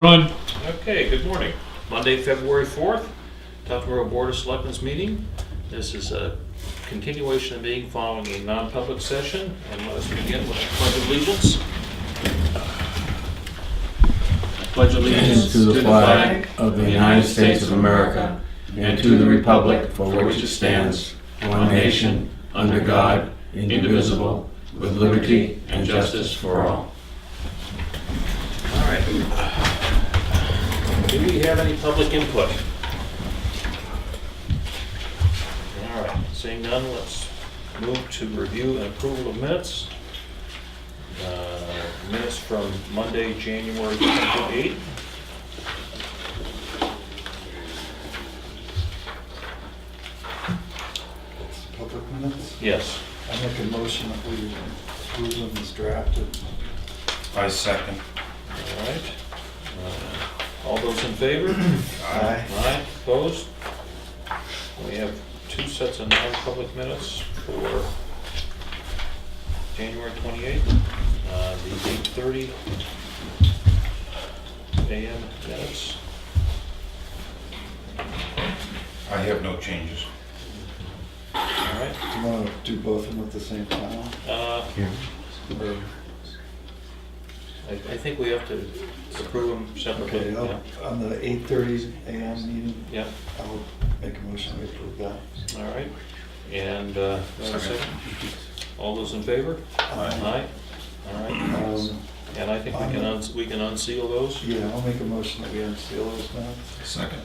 Run. Okay, good morning. Monday, February 4th, Tufton Board of Selectmen's meeting. This is a continuation of meeting following a non-public session, and let us begin with the Pledge of Allegiance. Pledge allegiance to the flag of the United States of America and to the republic for which it stands, one nation, under God, indivisible, with liberty and justice for all. All right. Do we have any public input? All right, seeing none, let's move to review and approval of minutes. Minutes from Monday, January 28th. Public minutes? Yes. I make a motion that we approve them as drafted. I second. All right. All those in favor? Aye. Aye, opposed? We have two sets of non-public minutes for January 28th. The 8:30 a.m. minutes. I have no changes. All right. Do you want to do both of them at the same time? Or- I think we have to approve them separately. Okay, on the 8:30 a.m. meeting, Yeah, I'll make a motion to approve that. all right. And, a second? All those in favor? Aye. All right. And I think we can unseal those. Yeah, I'll make a motion that we unseal those minutes. Second.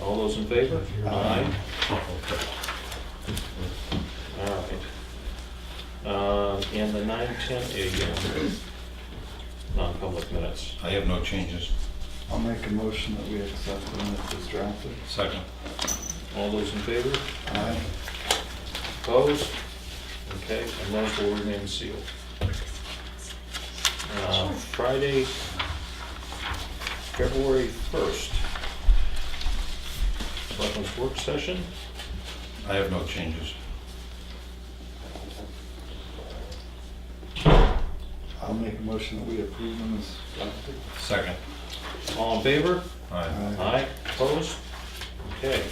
All those in favor? Aye. All right. And the 9:10 a.m. non-public minutes. I have no changes. I'll make a motion that we accept the minutes as drafted. Second. All those in favor? Aye. Opposed? Okay, and those will remain sealed. Friday, February 1st. Selectmen's work session. I have no changes. I'll make a motion that we approve them as drafted. Second. All in favor? Aye. Aye. Opposed? Okay.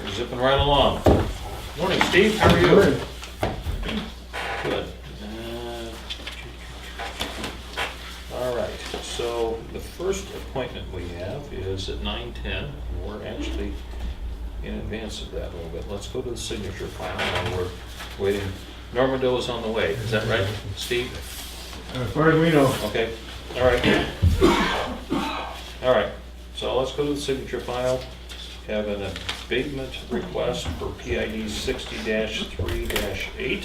We're zipping right along. Morning, Steve. How are you? Good. All right. So the first appointment we have is at 9:10. We're actually in advance of that a little bit. Let's go to the signature file while we're waiting. Norma Doe is on the way. Is that right, Steve? As far as we know. Okay. All right. All right. So let's go to the signature file. Have an abatement request for PID 60-3-8.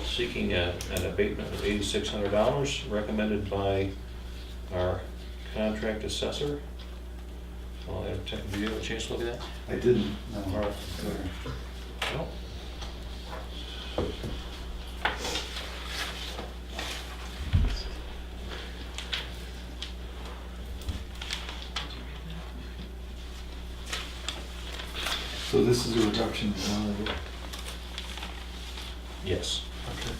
Seeking an abatement of $8,600 recommended by our contract assessor. Well, did you have a chance to look at that? I didn't, no. All right. Sorry. No? So this is a reduction in salary. Yes. Okay.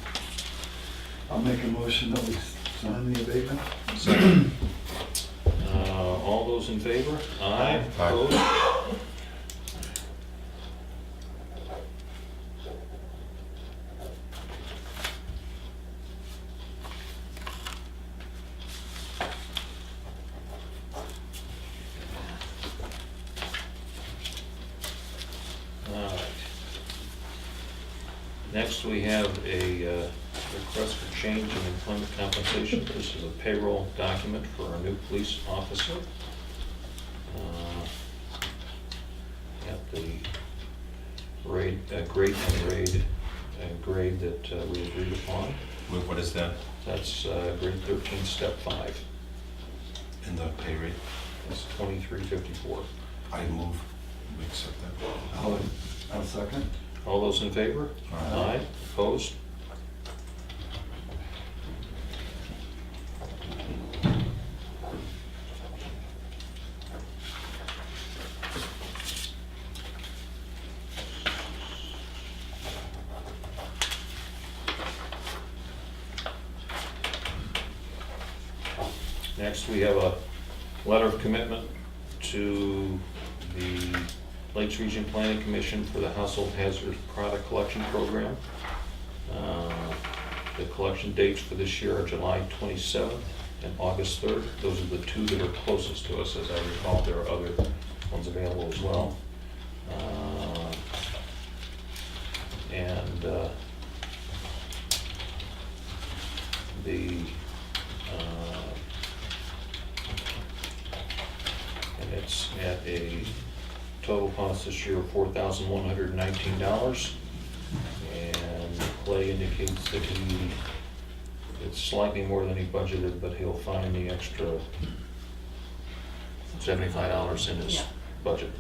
I'll make a motion that we sign the abatement. Second. All those in favor? Aye. Aye. Opposed? All right. Next, we have a request for change in employment compensation. This is a payroll document for a new police officer. At the grade and grade that we agreed upon. What is that That's grade 13, step 5. in the pay rate? It's 2354. I move. We accept that. I'll second. All those in favor? Aye. Opposed? Next, we have a letter of commitment to the Lakes Region Planning Commission for the Household Hazardous Product Collection Program. The collection dates for this year are July 27th and August 3rd. Those are the two that are closest to us. As I recall, there are other ones available as well. And it's at a total cost this year of $4,119. And Clay indicates that it's slightly more than he budgeted, but he'll find the extra $75 in his budget.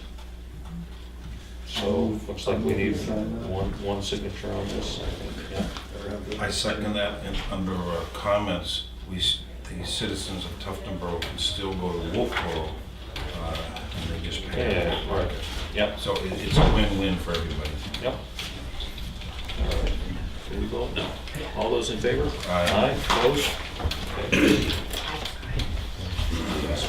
So looks like we need one signature on this, I think, yeah. I second that, and under comments, the citizens of Tuftonboro can still go to Wolfboro, and they just pay. Yeah, right, yep, So it's a win-win for everybody. yep. All right, do we vote? No. All those in favor? Aye. Opposed? Okay. Okay.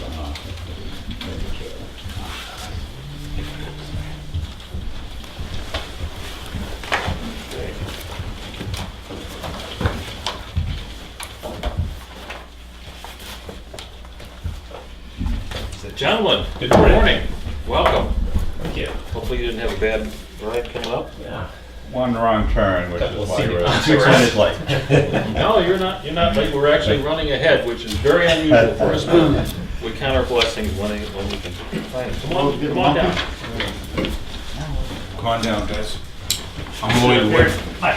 Gentlemen, good morning. Welcome. Thank you. Hopefully you didn't have a bad ride coming up. Yeah. One wrong turn, which Couple is of why senior we're... concerts like. No, you're not late. We're actually running ahead, which is very unusual for us, but we count our blessings when we can find them. Come on down. Come on down, guys. I'm Lloyd Wood. Hi.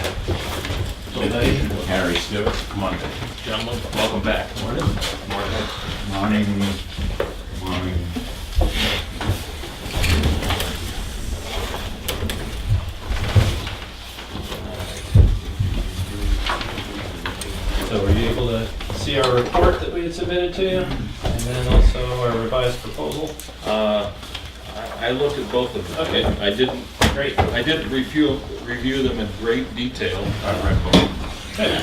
Harry Stewart. Come on. Gentlemen, welcome back. Morning. Morning, morning. So were you able to see our report that we had submitted to you? And then also our revised proposal? I looked at both of them. Okay. I didn't review them in great detail. I read both. Good.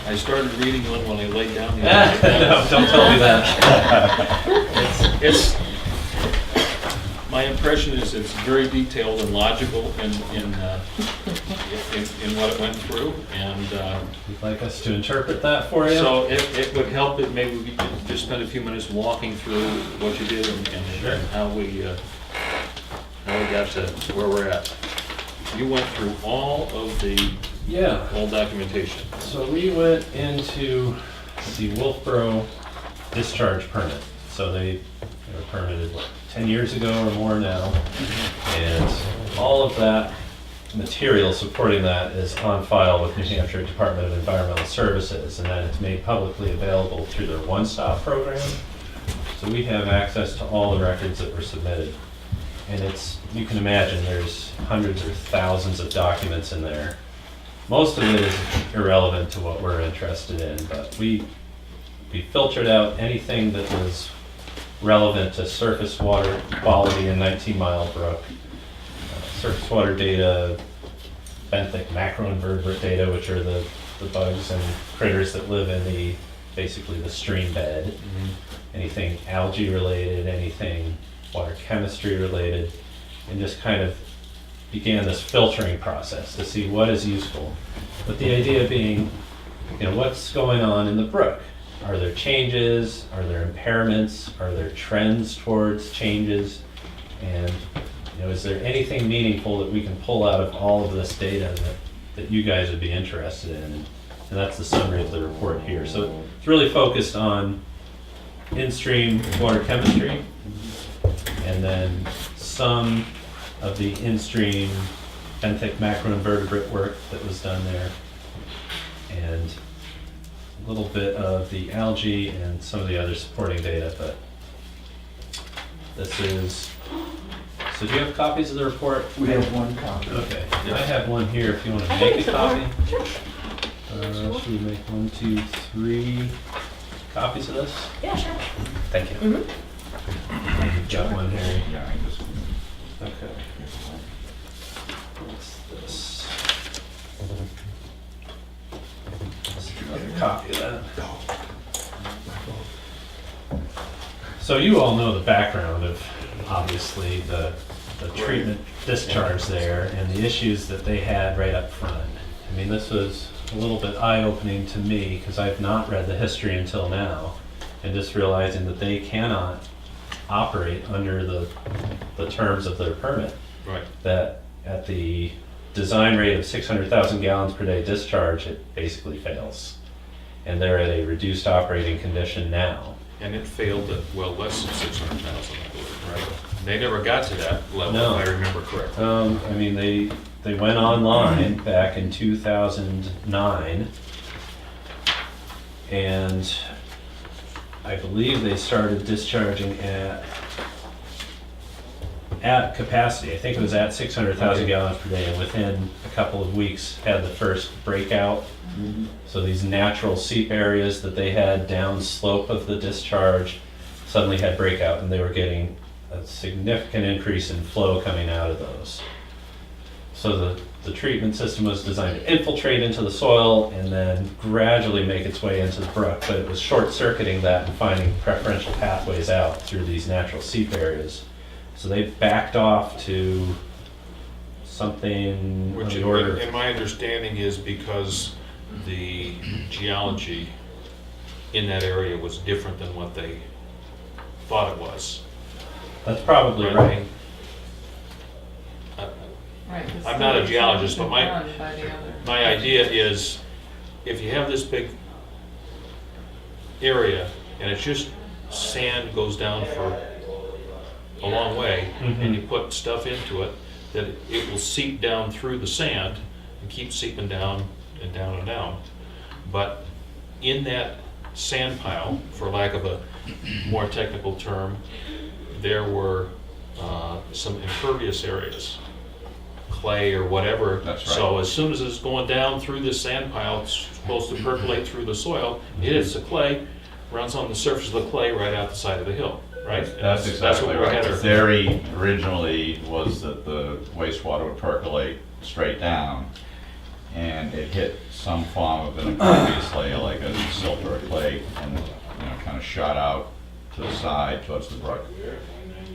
I started reading one when I laid down the other day. No, don't tell me that. It's, my impression is it's very detailed and logical in what it went through, and You'd like us to interpret that for you? so it would help if maybe we could just spend a few minutes walking through what you did and Sure. how we got to where we're at. You went through all of the Yeah. old documentation. So we went into the Wolfboro discharge permit. So they were permitted, 10 years ago or more now. And all of that material supporting that is on file with New Hampshire Department of Environmental Services, and then it's made publicly available through their one-stop program. So we have access to all the records that were submitted. And you can imagine there's hundreds or thousands of documents in there. Most of it is irrelevant to what we're interested in, but we filtered out anything that was relevant to surface water quality in 19 Mile Brook, surface water data, benthic macroinvertebrate data, which are the bugs and critters that live in basically the stream bed, anything algae related, anything water chemistry related, and just kind of began this filtering process to see what is useful. But the idea being, what's going on in the brook? Are there changes? Are there impairments? Are there trends towards changes? And is there anything meaningful that we can pull out of all of this data that you guys would be interested in? And that's the summary of the report here. So it's really focused on in-stream water chemistry, and then some of the in-stream benthic macroinvertebrate work that was done there, and a little bit of the algae and some of the other supporting data. But this is, so do you have copies of the report? We have one copy. Okay, I have one here if you want to make a copy. Should we make 1, 2, 3 copies of this? Yeah, sure. Thank you. Mhm. You've got one, Harry. Yeah, I just... Okay. What's this? Another copy of that. So you all know the background of, obviously, the treatment discharge there and the issues that they had right up front. I mean, this was a little bit eye-opening to me because I've not read the history until now, and just realizing that they cannot operate under the terms of their permit. Right. That at the design rate of 600,000 gallons per day discharge, it basically fails. And they're at a reduced operating condition now. And it failed at, well, less than 600,000, I believe, right? They never got to that level, No. if I remember correctly. I mean, they went online back in 2009, and I believe they started discharging at capacity. I think it was at 600,000 gallons per day, and within a couple of weeks had the first breakout. So these natural seep areas that they had down slope of the discharge suddenly had breakout, and they were getting a significant increase in flow coming out of those. So the treatment system was designed to infiltrate into the soil and then gradually make its way into the brook, but it was short-circuiting that and finding preferential pathways out through these natural seep areas. So they backed off to something on Which, the order. and my understanding is because the geology in that area was different than what they thought it was. That's probably Right. right. Right, 'cause I'm not a studies geologist, have but been my- done by the other- My idea is, if you have this big area and it's just sand goes down for a long way, and you put stuff into it, that it will seep down through the sand and keep seeping down and down and down. But in that sand pile, for lack of a more technical term, there were some impervious areas, clay or whatever. That's right. So as soon as it's going down through this sand pile, it's supposed to percolate through the soil. It hits the clay, runs on the surface of the clay right out the side of the hill, right? That's exactly what we right. had The our- theory originally was that the wastewater would percolate straight down, and it hit some form of an impervious layer, like a silt or a clay, and, kind of shot out to the side towards the brook,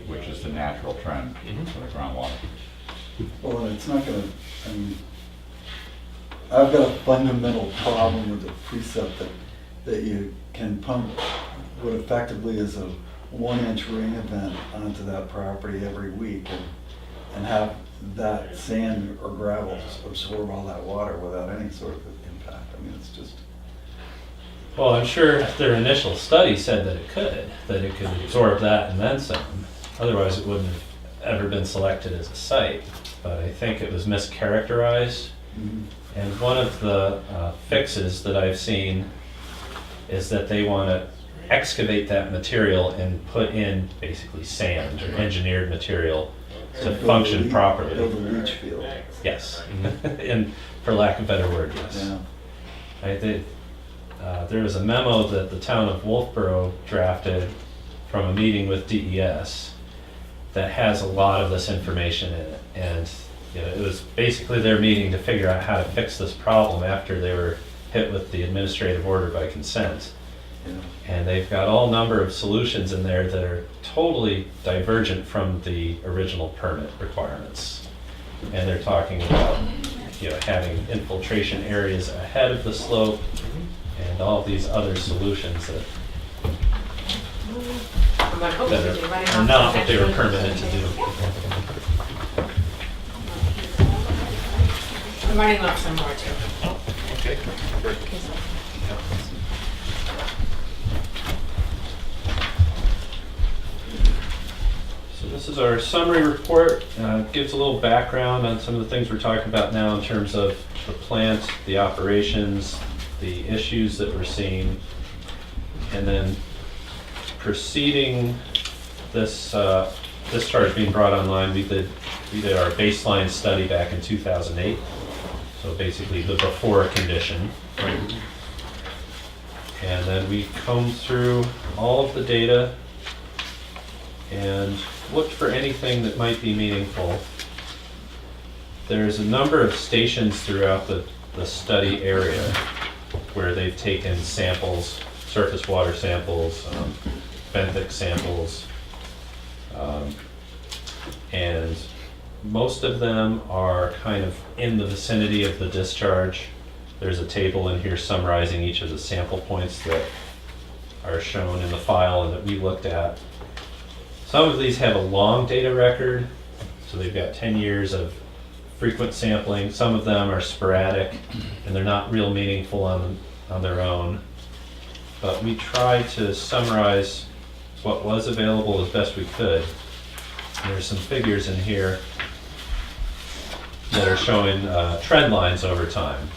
which is the natural trend for the groundwater. Well, and it's not gonna, I mean, I've got a fundamental problem with the precept that you can pump what effectively is a 1-inch rain event onto that property every week and have that sand or gravel absorb all that water without any sort of impact. I mean, it's just, Well, I'm sure their initial study said that it could absorb that and then some. Otherwise, it wouldn't have ever been selected as a site. But I think it was mischaracterized. And one of the fixes that I've seen is that they want to excavate that material and put in basically sand or engineered material to function properly. build a leach field. Yes, and for lack of a better word, yes. Yeah. There was a memo that the town of Wolfboro drafted from a meeting with DES that has a lot of this information in it. And it was basically their meeting to figure out how to fix this problem after they were hit with the administrative order by consent. Yeah. And they've got all number of solutions in there that are totally divergent from the original permit requirements. And they're talking about, having infiltration areas ahead of the slope and all these other solutions that I'm like, oh, that you're running are off not the what they were next one. permitted to do. I'm running off some more too. Okay, great. So this is our summary report. Gives a little background on some of the things we're talking about now in terms of the plant, the operations, the issues that we're seeing. And then preceding this discharge being brought online, we did our baseline study back in 2008. So basically the before condition. And then we combed through all of the data and looked for anything that might be meaningful. There's a number of stations throughout the study area where they've taken samples, surface water samples, benthic samples. And most of them are kind of in the vicinity of the discharge. There's a table in here summarizing each of the sample points that are shown in the file and that we looked at. Some of these have a long data record, so they've got 10 years of frequent sampling. Some of them are sporadic and they're not real meaningful on their own. But we tried to summarize what was available as best we could. There's some figures in here that are showing trend lines over time.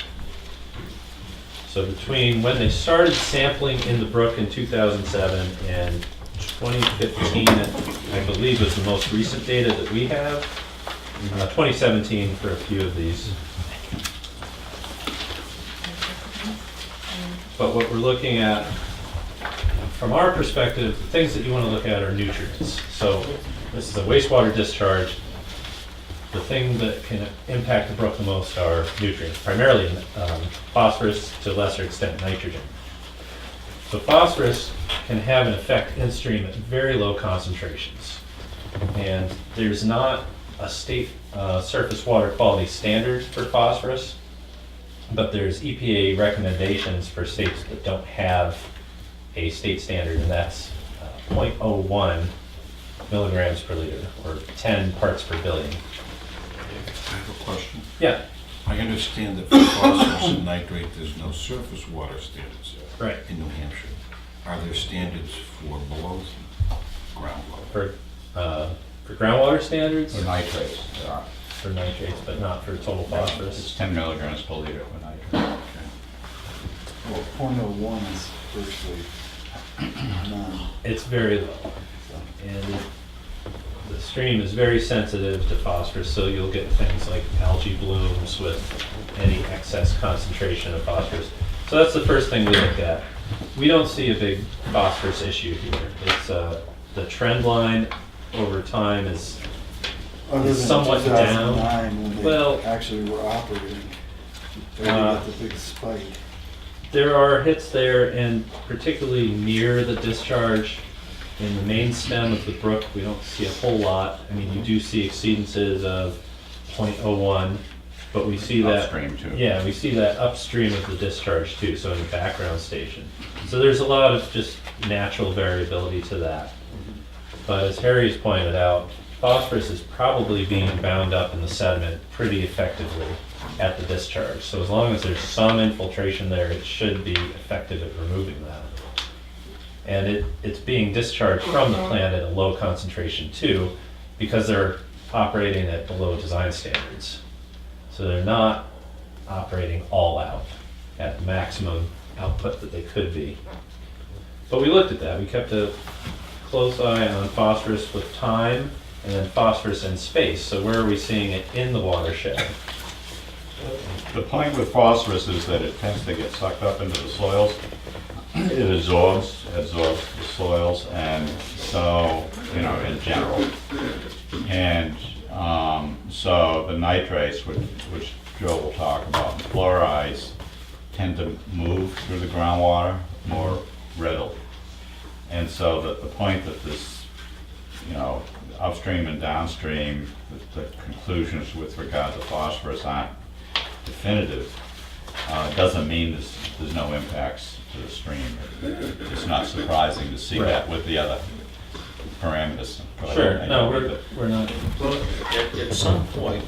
So between when they started sampling in the brook in 2007 and 2015, I believe was the most recent data that we have. 2017 for a few of these. But what we're looking at, from our perspective, the things that you want to look at are nutrients. So this is a wastewater discharge. The thing that can impact the brook the most are nutrients, primarily phosphorus, to a lesser extent nitrogen. So phosphorus can have an effect in stream at very low concentrations. And there's not a state surface water quality standard for phosphorus, but there's EPA recommendations for states that don't have a state standard, and that's 0.01 milligrams per liter, or 10 parts per billion. I have a question. Yeah, I understand that for phosphorus and nitrate, there's no surface water standards right. in New Hampshire. Are there standards for below ground level? For groundwater standards, For nitrates, there are. for nitrates, but not for total It's phosphorus. 10 milligrams per liter for nitrate. Well, .01 is virtually none. It's very low. And the stream is very sensitive to phosphorus, so you'll get things like algae blooms with any excess concentration of phosphorus. So that's the first thing we looked at. We don't see a big phosphorus issue here. It's the trend line over time is Other than somewhat down. 2009 when they Well, actually were operating. They got the big spike. there are hits there, and particularly near the discharge in the main stem of the brook, we don't see a whole lot. I mean, you do see exceedances of 0.01, but we see that. Upstream too. Yeah, we see that upstream of the discharge too, so in the background station. So there's a lot of just natural variability to that. But as Harry's pointed out, phosphorus is probably being bound up in the sediment pretty effectively at the discharge. So as long as there's some infiltration there, it should be effective at removing that. And it's being discharged from the plant at a low concentration too, because they're operating at below design standards. So they're not operating all out at the maximum output that they could be. But we looked at that. We kept a close eye on phosphorus with time, and then phosphorus in space. So where are we seeing it in the watershed? The point with phosphorus is that it tends to get sucked up into the soils. It absorbs the soils, and so, in general. And so the nitrates, which Joe will talk about, the fluorides tend to move through the groundwater more readily. And so the point that this, upstream and downstream, the conclusions with regard to phosphorus aren't definitive, doesn't mean there's no impacts to the stream. It's not surprising to see that with the other parameters. Sure, no, we're not. Well, at some point,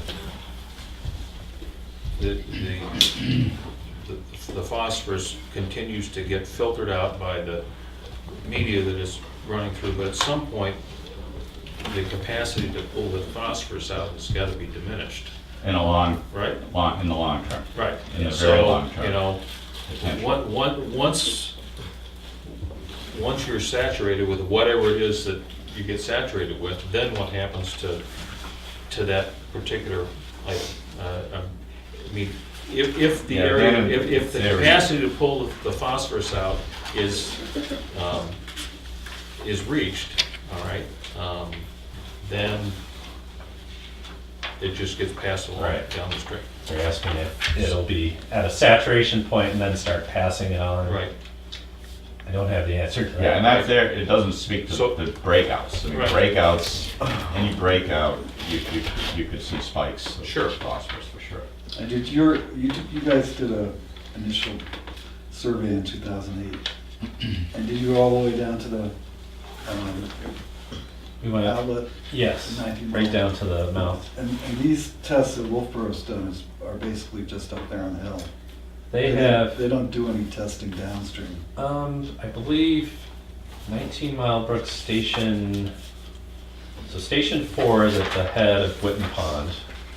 the phosphorus continues to get filtered out by the media that is running through, but at some point, the capacity to pull the phosphorus out has got to be diminished, In the right? long term. Right. In the And very so, long term. Potentially. Once you're saturated with whatever it is that you get saturated with, then what happens to that particular item? I mean, if the Yeah, area, then if the there is- capacity to pull the phosphorus out is reached, all right, then it just gets passed along Right. down the stream. They're asking if it'll be at a saturation point and then start passing it on. Right. I don't have the answer to that. Yeah, and that's there, it doesn't speak to So- the breakouts. I mean, Right. breakouts, any breakout, you could see spikes of Sure. phosphorus for sure. And you guys did a initial survey in 2008. And did you go all the way down to the We went up, outlet? yes, 19 right down to the mouth. And these tests that Wolfboro's done are basically just up there on the hill. They don't- have, They don't do any testing downstream. I believe 19 Mile Brook Station, so Station 4 is at the head of Whitten Pond.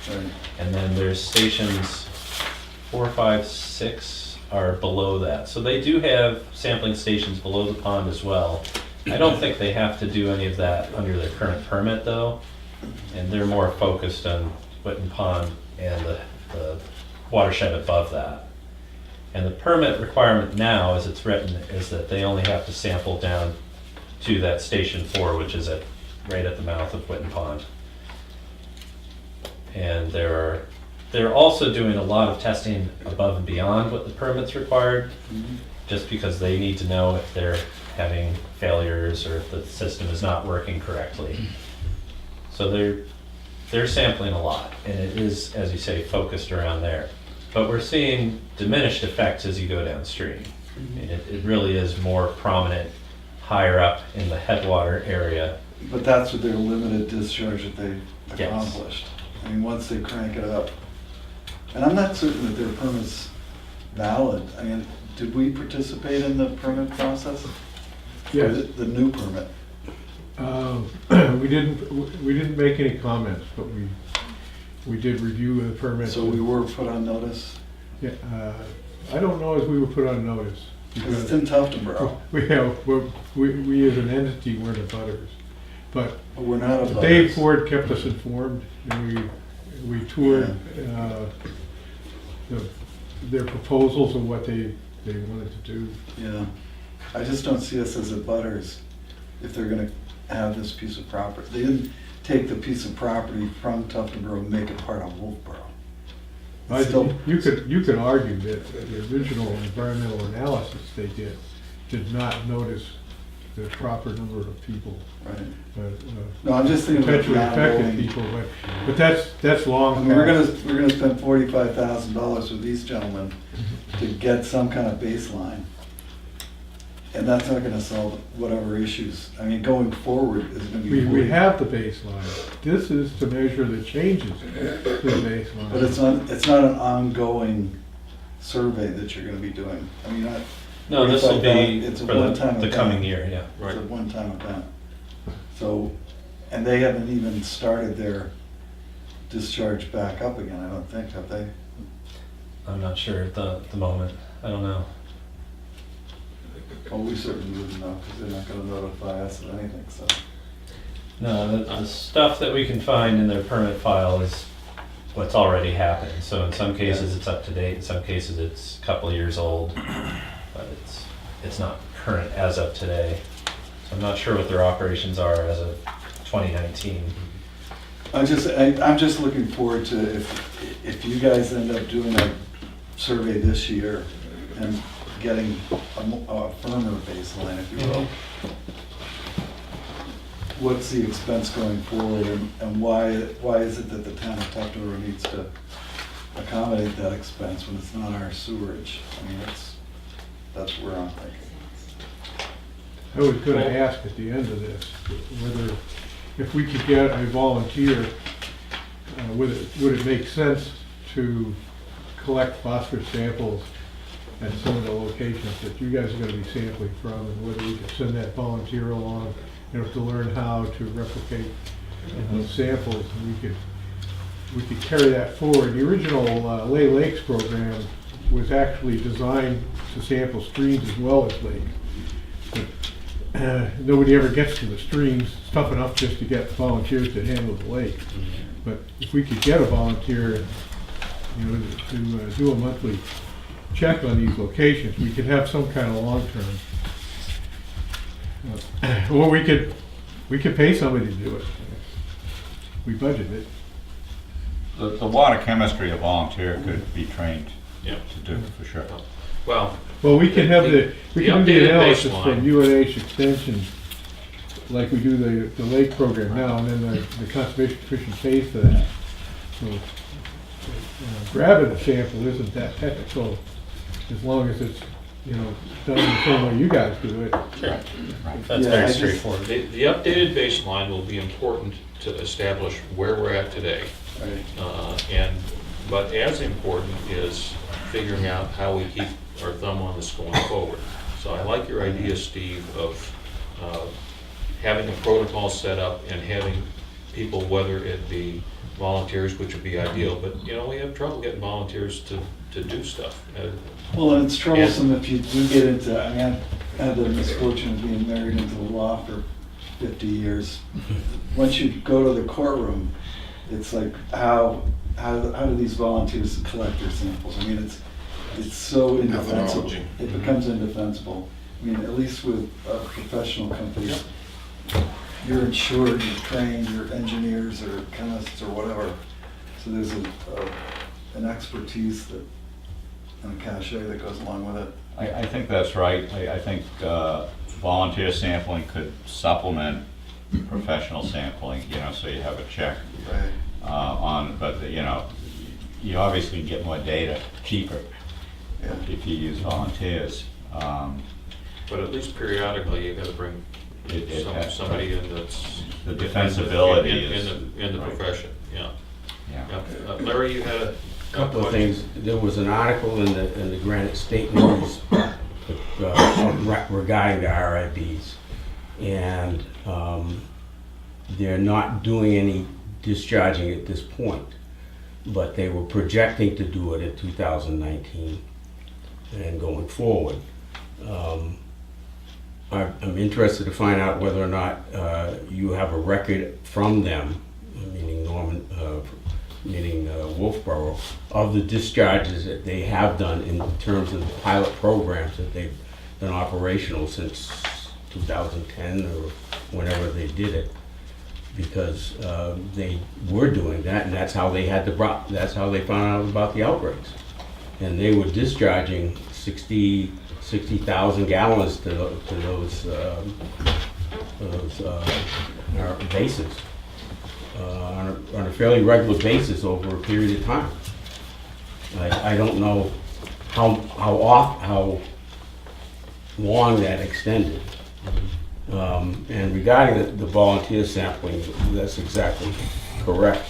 Right. And then there's stations 4, 5, 6 are below that. So they do have sampling stations below the pond as well. I don't think they have to do any of that under their current permit though. And they're more focused on Whitten Pond and the watershed above that. And the permit requirement now, as it's written, is that they only have to sample down to that Station 4, which is right at the mouth of Whitten Pond. And they're also doing a lot of testing above and beyond what the permit's required, just because they need to know if they're having failures or if the system is not working correctly. So they're sampling a lot, and it is, as you say, focused around there. But we're seeing diminished effects as you go downstream. I mean, it really is more prominent higher up in the headwater area. But that's with their limited discharge that they Yes. accomplished. I mean, once they crank it up. And I'm not certain that their permit's valid. I mean, did we participate in the permit process? Or Yes. The new permit? We didn't make any comments, but we did review the permit. So we were put on notice? Yeah, I don't know if we were put on notice. Because it's in Tuftonboro. We as an entity weren't abutters. But But we're not a Dave Ford kept us informed, and we toured their proposals and what they wanted to do. Yeah. I just don't see us as abutters if they're gonna have this piece of property. They didn't take the piece of property from Tuftonboro and make it part of Wolfboro. It's still- You could argue that the original environmental analysis they did not notice the proper number of people, Right. but No, I'm just thinking about potentially affected ongoing. people, but that's I long. mean, we're gonna spend $45,000 with these gentlemen to get some kind of baseline. And that's not gonna solve whatever issues. I mean, going forward is gonna be. We have the baseline. This is to measure the changes to the baseline. But it's not an ongoing survey that you're gonna be doing. I mean, No, this will be It's a for one-time the event. coming year, yeah. it's a one-time event. So, and they haven't even started their discharge back up again, I don't think, have they? I'm not sure at the moment. I don't know. Well, we certainly wouldn't know, because they're not gonna notify us of anything, so. No, the stuff that we can find in their permit file is what's already happened. So in some cases, it's up to date, in some cases, it's a couple of years old, but it's not current as of today. So I'm not sure what their operations are as of 2019. I'm just looking forward to if you guys end up doing a survey this year and getting a firmer baseline, if you will. What's the expense going forward and why is it that the town of Tuftonboro needs to accommodate that expense when it's not our sewerage? I mean, that's where I'm thinking. I was gonna ask at the end of this, whether, if we could get a volunteer, would it make sense to collect phosphorus samples at some of the locations that you guys are gonna be sampling from, and whether we could send that volunteer along, to learn how to replicate those samples, and we could carry that forward. The original Lay Lakes program was actually designed to sample streams as well as lakes. But nobody ever gets to the streams. It's tough enough just to get volunteers to handle the lake. But if we could get a volunteer, to do a monthly check on these locations, we could have some kind of long-term. Or we could pay somebody to do it. We budget it. The water chemistry, a volunteer could be trained Yeah. to do, for sure. Well, Well, we can have we can do updated the analysis baseline. from UNH Extension, like we do the lake program now, and then the Conservation Commission pays for that. So, grabbing a sample isn't that technical, as long as it's, done the same way you guys do it. That's Yeah, I very just- straightforward. the updated baseline will be important to establish where we're at today. But as important is figuring out how we keep our thumb on this going forward. So I like your idea, Steve, of having a protocol set up and having people, whether it be volunteers, which would be ideal, but, we have trouble getting volunteers to do stuff. Well, and it's troublesome if you do get into, I mean, I had the misfortune of being married into the law for 50 years. Once you go to the courtroom, it's like, how do these volunteers collect their samples? I mean, it's so indefensible. Methodology. It becomes indefensible. I mean, at least with a professional company, you're insured, you're trained, you're engineers or chemists or whatever. So there's an expertise and a cachet that goes along with it. I think that's right. I think volunteer sampling could supplement professional sampling, so you have a check Right. but you obviously get more data cheaper Yeah. if you use volunteers. But at least periodically, you gotta bring somebody in that's. The defensibility is. In the right. profession, yeah. Yeah. Larry, you had a. Couple of things. There was an article in the Granite State News regarding the RIBs, and they're not doing any discharging at this point, but they were projecting to do it in 2019 and going forward. I'm interested to find out whether or not you have a record from them, meaning Wolfboro, of the discharges that they have done in terms of the pilot programs that they've been operational since 2010 or whenever they did it, because they were doing that, and that's how they that's how they found out about the outbreaks, and they were discharging 60,000 gallons to those bases on a fairly regular basis over a period of time. I don't know how long that extended. And regarding the volunteer sampling, that's exactly correct.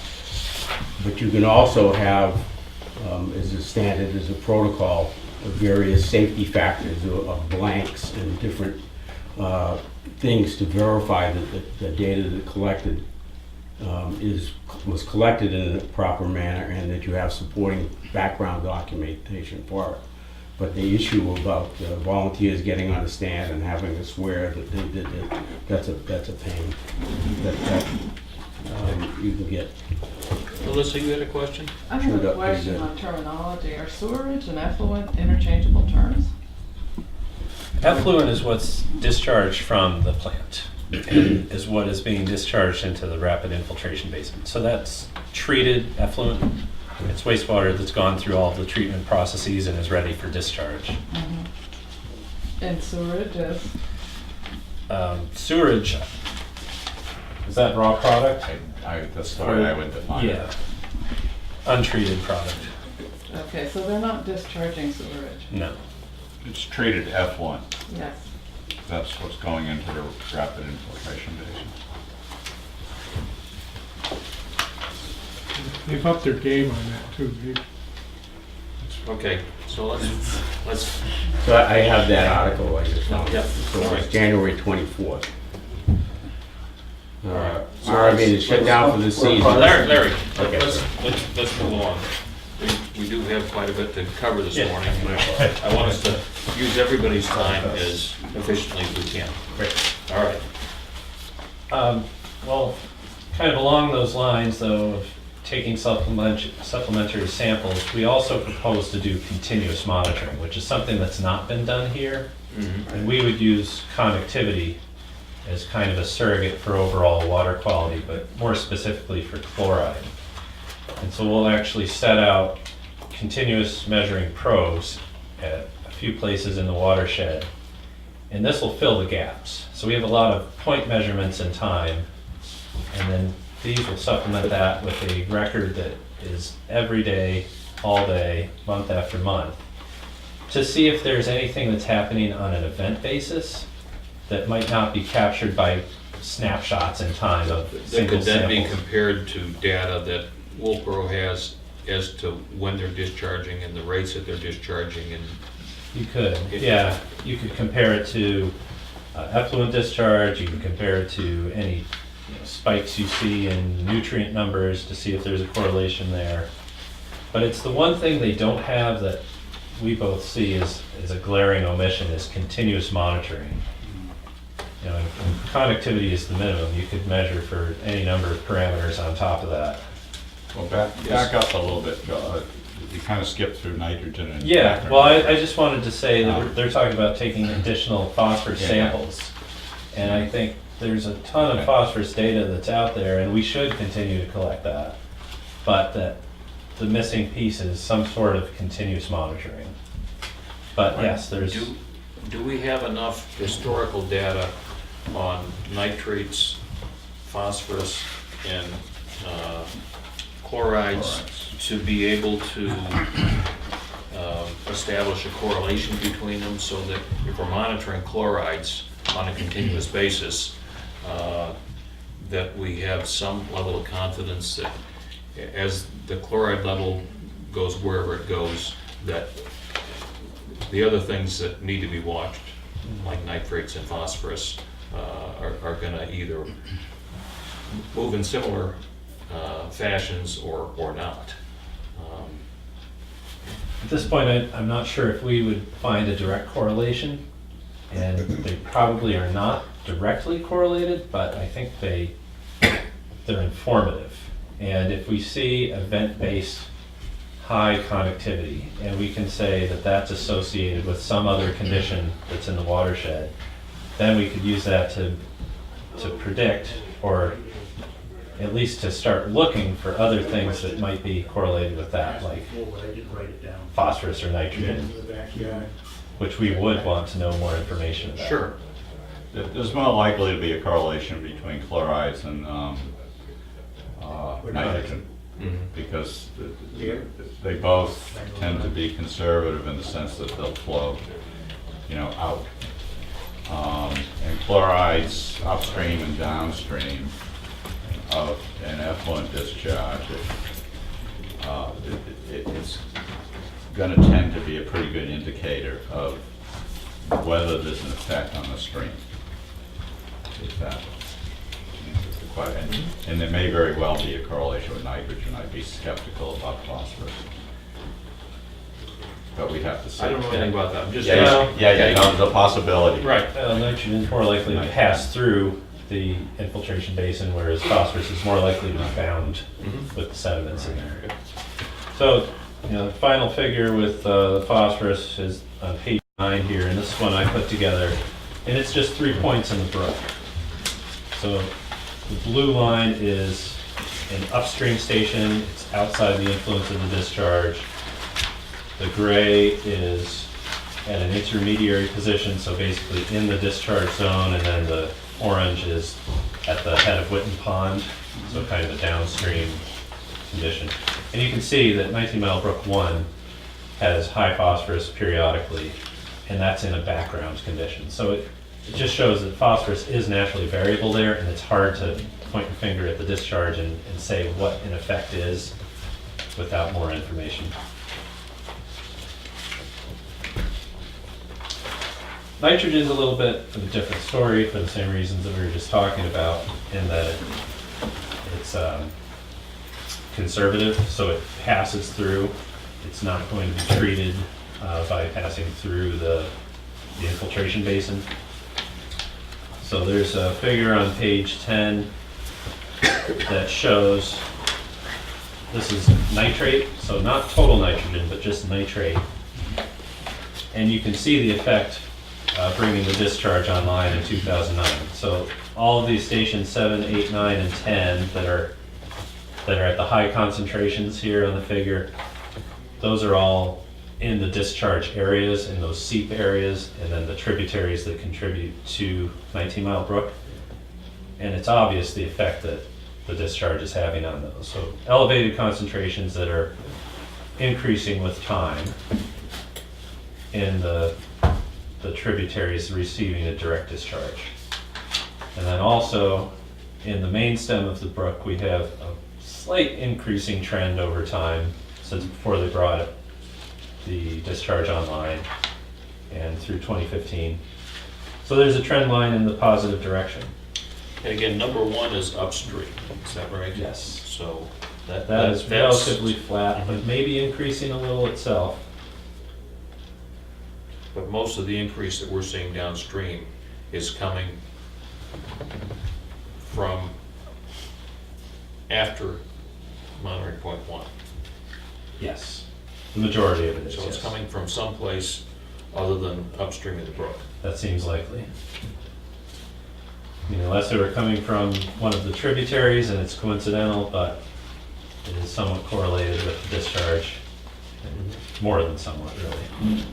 But you can also have, as a standard, as a protocol, various safety factors of blanks and different things to verify that the data that collected was collected in a proper manner, and that you have supporting background documentation for it. But the issue about volunteers getting on the stand and having to swear that they did it, that's a pain. That you can get. Melissa, you had a question? I Sure, have a Dr. question Zen. on terminology. Are sewerage and effluent interchangeable terms? Effluent is what's discharged from the plant and is what is being discharged into the rapid infiltration basin. So that's treated effluent. It's wastewater that's gone through all of the treatment processes and is ready for discharge. And sewerage is? Sewerage, is that raw product? That's the way I would define it. Yeah. Untreated product, Okay, so they're not discharging sewerage? no. It's treated effluent. Yes. That's what's going into the rapid infiltration basin. They've upped their game on that too. Okay, so let's, So I have that article I just found. Yeah. So All it's right. January 24th. right. I mean, it's shut down for the season. Larry, Okay. let's move along. We do have quite a bit to cover this Yeah. morning. I want us to use everybody's time as efficiently as we can. Great. All right. Well, kind of along those lines though, of taking supplementary samples, we also propose to do continuous monitoring, which is something that's not been done here. And we would use connectivity as kind of a surrogate for overall water quality, but more specifically for chloride. And so we'll actually set out continuous measuring probes at few places in the watershed. And this will fill the gaps. So we have a lot of point measurements in time, and then these will supplement that with a record that is every day, all day, month after month, to see if there's anything that's happening on an event basis that might not be captured by snapshots in time of single Could that be samples. compared to data that Wolfboro has as to when they're discharging and the rates that they're discharging? And You could, yeah. You could compare it to effluent discharge, you can compare it to any spikes you see in nutrient numbers to see if there's a correlation there. But it's the one thing they don't have that we both see as a glaring omission is continuous monitoring. You know, and connectivity is the minimum. You could measure for any number of parameters on top of that. Well, back up a little bit, you kind of skipped through nitrogen and. Yeah, well, I just wanted to say that they're talking about taking additional phosphorus Yeah. samples. And I think there's a ton of Okay. phosphorus data that's out there, and we should continue to collect that. But that the missing piece is some sort of continuous monitoring. But yes, there's, do we have enough historical data on nitrates, phosphorus, and chlorides to be able to establish a correlation between them, so that if we're monitoring chlorides on a continuous basis, that we have some level of confidence that as the chloride level goes wherever it goes, that the other things that need to be watched, like nitrates and phosphorus, are going to either move in similar fashions or not. at this point, I'm not sure if we would find a direct correlation. And they probably are not directly correlated, but I think they're informative. And if we see event-based high connectivity, and we can say that that's associated with some other condition that's in the watershed, then we could use that to predict, or at least to start looking for other things that might be correlated with that, like phosphorus or nitrogen, which we would want to know more information about. Sure. There's more likely to be a correlation between chlorides and nitrogen, because they both tend to be conservative in the sense that they'll flow, out. And chlorides upstream and downstream of an effluent discharge, it's going to tend to be a pretty good indicator of whether there's an effect on the stream. If that answers the question. And there may very well be a correlation with nitrogen. I'd be skeptical about phosphorus. But we'd have to see. I don't know anything about that. I'm just Yeah, no, the possibility. Right. Nitrogen is more likely to pass through the infiltration basin, whereas phosphorus is more likely to be bound with the sediments in there. So, the final figure with the phosphorus is on page 9 here, and this one I put together, and it's just 3 points in the brook. So the blue line is an upstream station, it's outside the influence of the discharge. The gray is at an intermediary position, so basically in the discharge zone, and then the orange is at the head of Witten Pond, so kind of a downstream condition. And you can see that 19 Mile Brook 1 has high phosphorus periodically, and that's in a background condition. So it just shows that phosphorus is naturally variable there, and it's hard to point your finger at the discharge and say what an effect is without more information. Nitrogen is a little bit of a different story for the same reasons that we were just talking about, in that it's conservative, so it passes through. It's not going to be treated by passing through the infiltration basin. So there's a figure on page 10 that shows, this is nitrate, so not total nitrogen, but just nitrate. And you can see the effect bringing the discharge online in 2009. So all of these stations 7, 8, 9, and 10 that are at the high concentrations here on the figure, those are all in the discharge areas, in those seep areas, and then the tributaries that contribute to 19 Mile Brook. And it's obvious the effect that the discharge is having on those. So elevated concentrations that are increasing with time in the tributaries receiving a direct discharge. And then also in the main stem of the brook, we have a slight increasing trend over time since before they brought the discharge online and through 2015. So there's a trend line in the positive direction. And again, number one is upstream, is that right? Yes. So That is that's relatively flat, but maybe increasing a little itself. But most of the increase that we're seeing downstream is coming from after monitoring point 1. Yes. The majority of it is, So it's yes. coming from someplace other than upstream of the brook. That seems likely. I mean, unless they were coming from one of the tributaries and it's coincidental, but it is somewhat correlated with the discharge, and more than somewhat, really.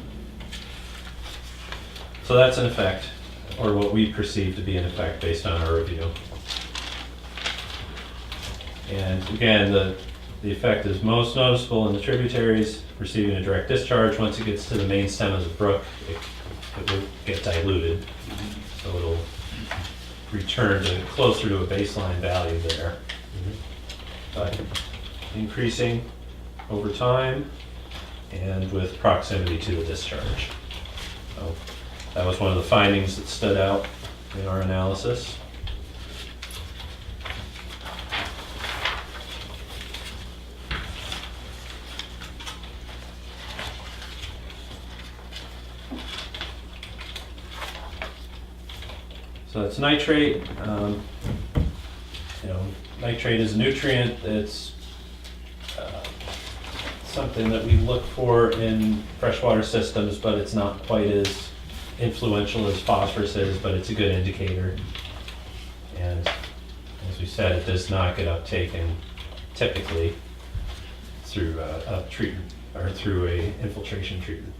So that's an effect, or what we perceive to be an effect based on our review. And again, the effect is most noticeable in the tributaries receiving a direct discharge. Once it gets to the main stem of the brook, it will get diluted. So it'll return to closer to a baseline value there. But increasing over time and with proximity to the discharge. So that was one of the findings that stood out in our analysis. So that's nitrate. Nitrate is a nutrient that's something that we look for in freshwater systems, but it's not quite as influential as phosphorus is, but it's a good indicator. And as we said, it does not get uptaken typically through a treatment or through a infiltration treatment.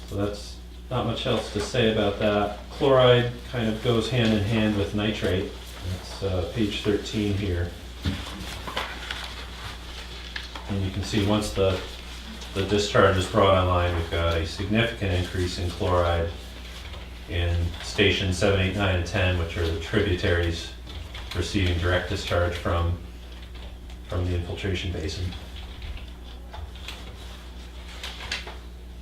So that's not much else to say about that. Chloride kind of goes hand in hand with nitrate. It's page 13 here. And you can see once the discharge is brought online, we've got a significant increase in chloride in stations 7, 8, 9, and 10, which are the tributaries receiving direct discharge from the infiltration basin.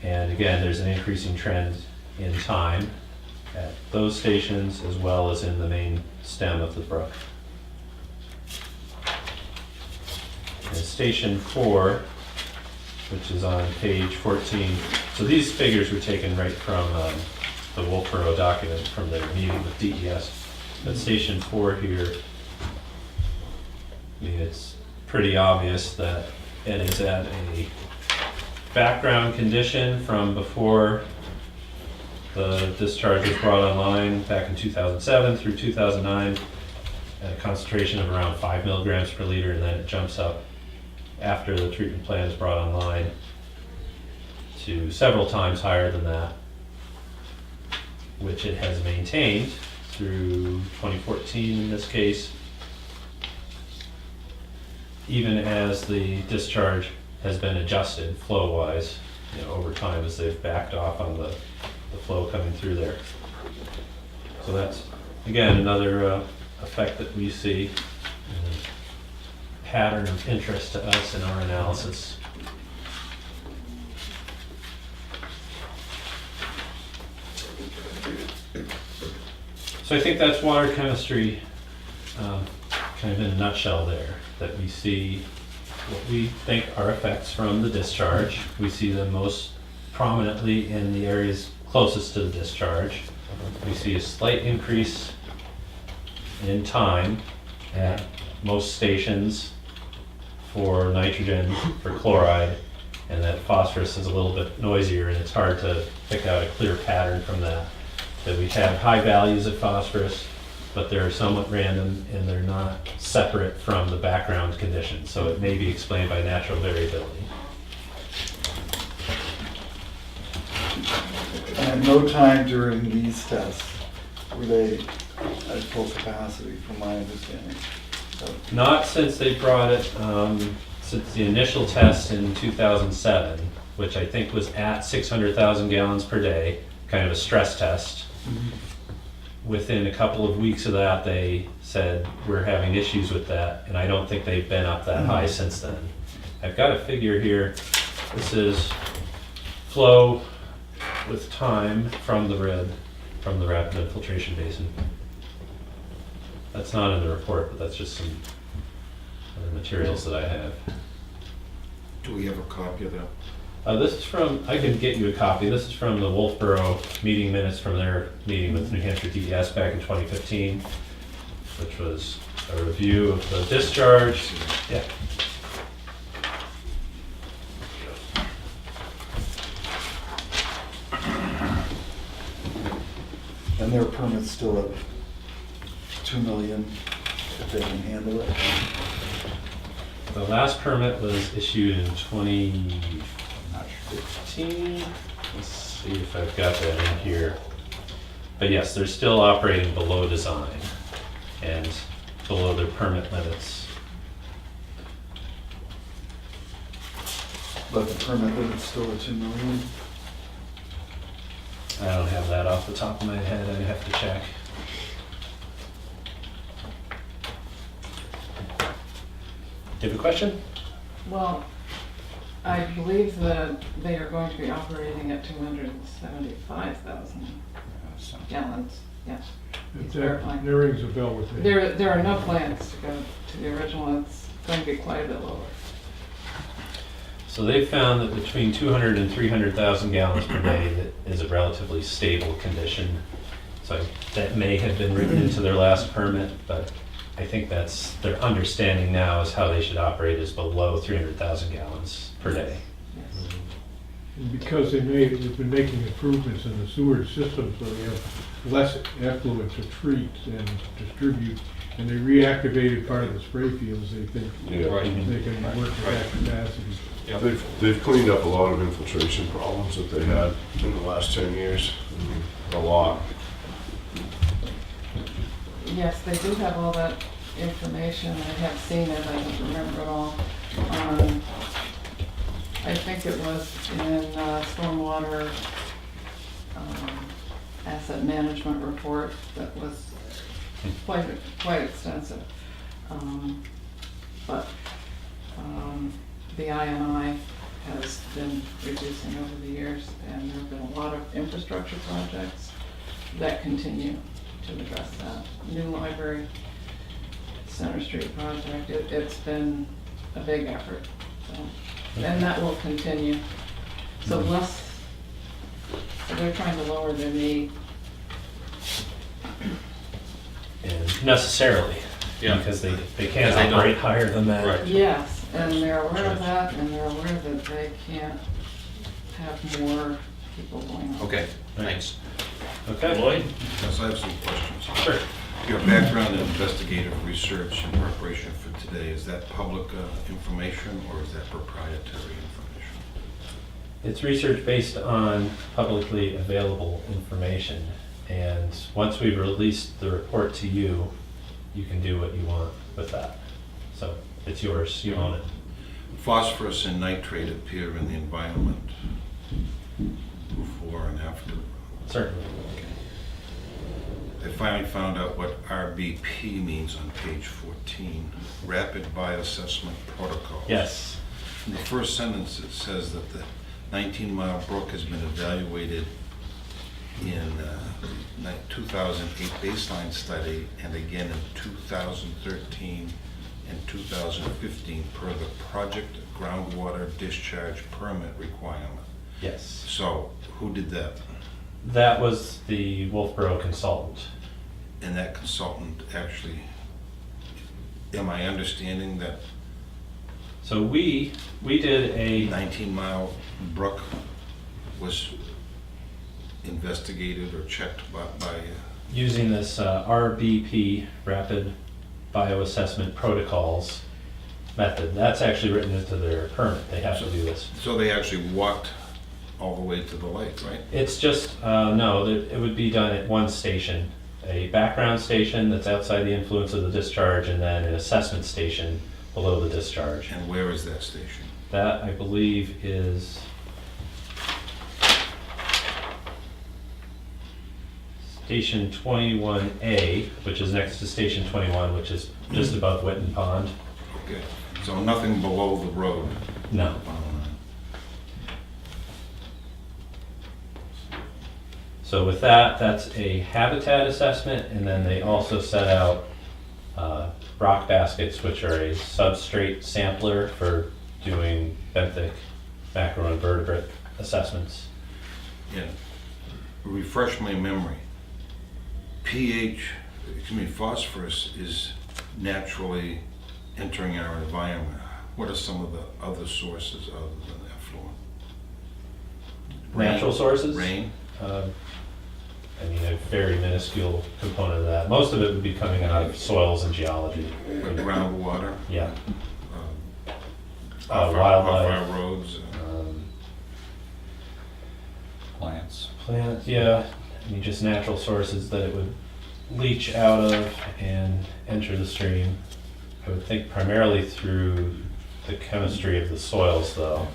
And again, there's an increasing trend in time at those stations as well as in the main stem of the brook. And station 4, which is on page 14, so these figures were taken right from the Wolfboro document from their meeting with DES. But station 4 here, I mean, it's pretty obvious that it is at a background condition from before the discharge was brought online back in 2007 through 2009, at a concentration of around 5 milligrams per liter, and then it jumps up after the treatment plan is brought online to several times higher than that, which it has maintained through 2014 in this case, even as the discharge has been adjusted flow-wise, over time as they've backed off on the flow coming through there. So that's, again, another effect that we see, pattern of interest to us in our analysis. So I think that's water chemistry kind of in a nutshell there, that we see what we think are effects from the discharge. We see them most prominently in the areas closest to the discharge. We see a slight increase in time at most stations for nitrogen, for chloride, and that phosphorus is a little bit noisier, and it's hard to pick out a clear pattern from that. That we have high values of phosphorus, but they're somewhat random and they're not separate from the background conditions, so it may be explained by natural variability. at no time during these tests were they at full capacity, from my understanding. So, Not since they brought it, since the initial test in 2007, which I think was at 600,000 gallons per day, kind of a stress test. Within a couple of weeks of that, they said, we're having issues with that, and I don't think they've been up that high since then. I've got a figure here. This is flow with time from the rapid infiltration basin. That's not in the report, but that's just some other materials that I have. Do we have a copy of that? This is from, I can get you a copy, this is from the Wolfboro meeting minutes from their meeting with New Hampshire DES back in 2015, which was a review of the discharge. Yeah. and their permit's still at 2 million, if they can handle it. The last permit was issued in 2015. Let's see if I've got that in here. But yes, they're still operating below design and below their permit limits. But the permit limit's still at 2 million. I don't have that off the top of my head, I'd have to check. Do you have a question? Well, I believe that they are going to be operating at 275,000 gallons, yes. That rings a bell with me. There are no plans to go to the original, it's going to be quite a bit lower. So they found that between 200 and 300,000 gallons per day that is a relatively stable condition. So that may have been written into their last permit, but I think that's their understanding now is how they should operate is below 300,000 gallons per day. Yes. And because they've been making improvements in the sewage system, so they have less effluent to treat and distribute, and they reactivated part of the spray fields, they think Right. they can work at that capacity. Yep. They've cleaned up a lot of infiltration problems that they had in the last 10 years, a lot. Yes, they do have all that information, I have seen it, I don't remember it all. I think it was in stormwater asset management report that was quite extensive. But the INI has been reducing over the years, and there have been a lot of infrastructure projects that continue to address that. New library, Center Street project, it's been a big effort, so, and that will continue. So so they're trying to lower their need. And necessarily, Yeah. because they Because can't they don't. operate higher than that. Right. Yes, and they're aware of that, and they're aware that they can't have more people going on. Okay, thanks. Okay. Lloyd? Yes, I have some questions. Sure. Your background in investigative research in preparation for today, is that public information or is that proprietary information? It's research based on publicly available information. And once we've released the report to you, you can do what you want with that. So it's yours, you own it. Phosphorus and nitrate appear in the environment before and after. Certainly. I finally found out what RBP means on page 14, Rapid Bioassessment Protocol. Yes. In the first sentence, it says that the 19-mile brook has been evaluated in 2008 baseline study and again in 2013 and 2015 per the project groundwater discharge permit requirement. Yes. So who did that? That was the Wolfboro consultant. And that consultant actually, am I understanding that So we did a 19-mile brook was investigated or checked by using this RBP, Rapid Bioassessment Protocols method. That's actually written into their permit. They have to do this. so they actually walked all the way to the lake, right? It's just, no, it would be done at one station, a background station that's outside the influence of the discharge, and then an assessment station below the discharge. And where is that station? That, I believe, is Station 21A, which is next to Station 21, which is just above Witten Pond. Okay, so nothing below the road? No. So with that, that's a habitat assessment, and then they also set out rock baskets, which are a substrate sampler for doing benthic macroinvertebrate assessments. Yeah. Refresh my memory. Phosphorus is naturally entering our environment. What are some of the other sources other than effluent? Natural sources? Rain? I mean, a very minuscule component of that. Most of it would be coming out of soils and geology. Groundwater? Yeah. Off Wildlife. our roads? Plants. Plants, yeah. I mean, just natural sources that it would leach out of and enter the stream. I would think primarily through the chemistry of the soils, though.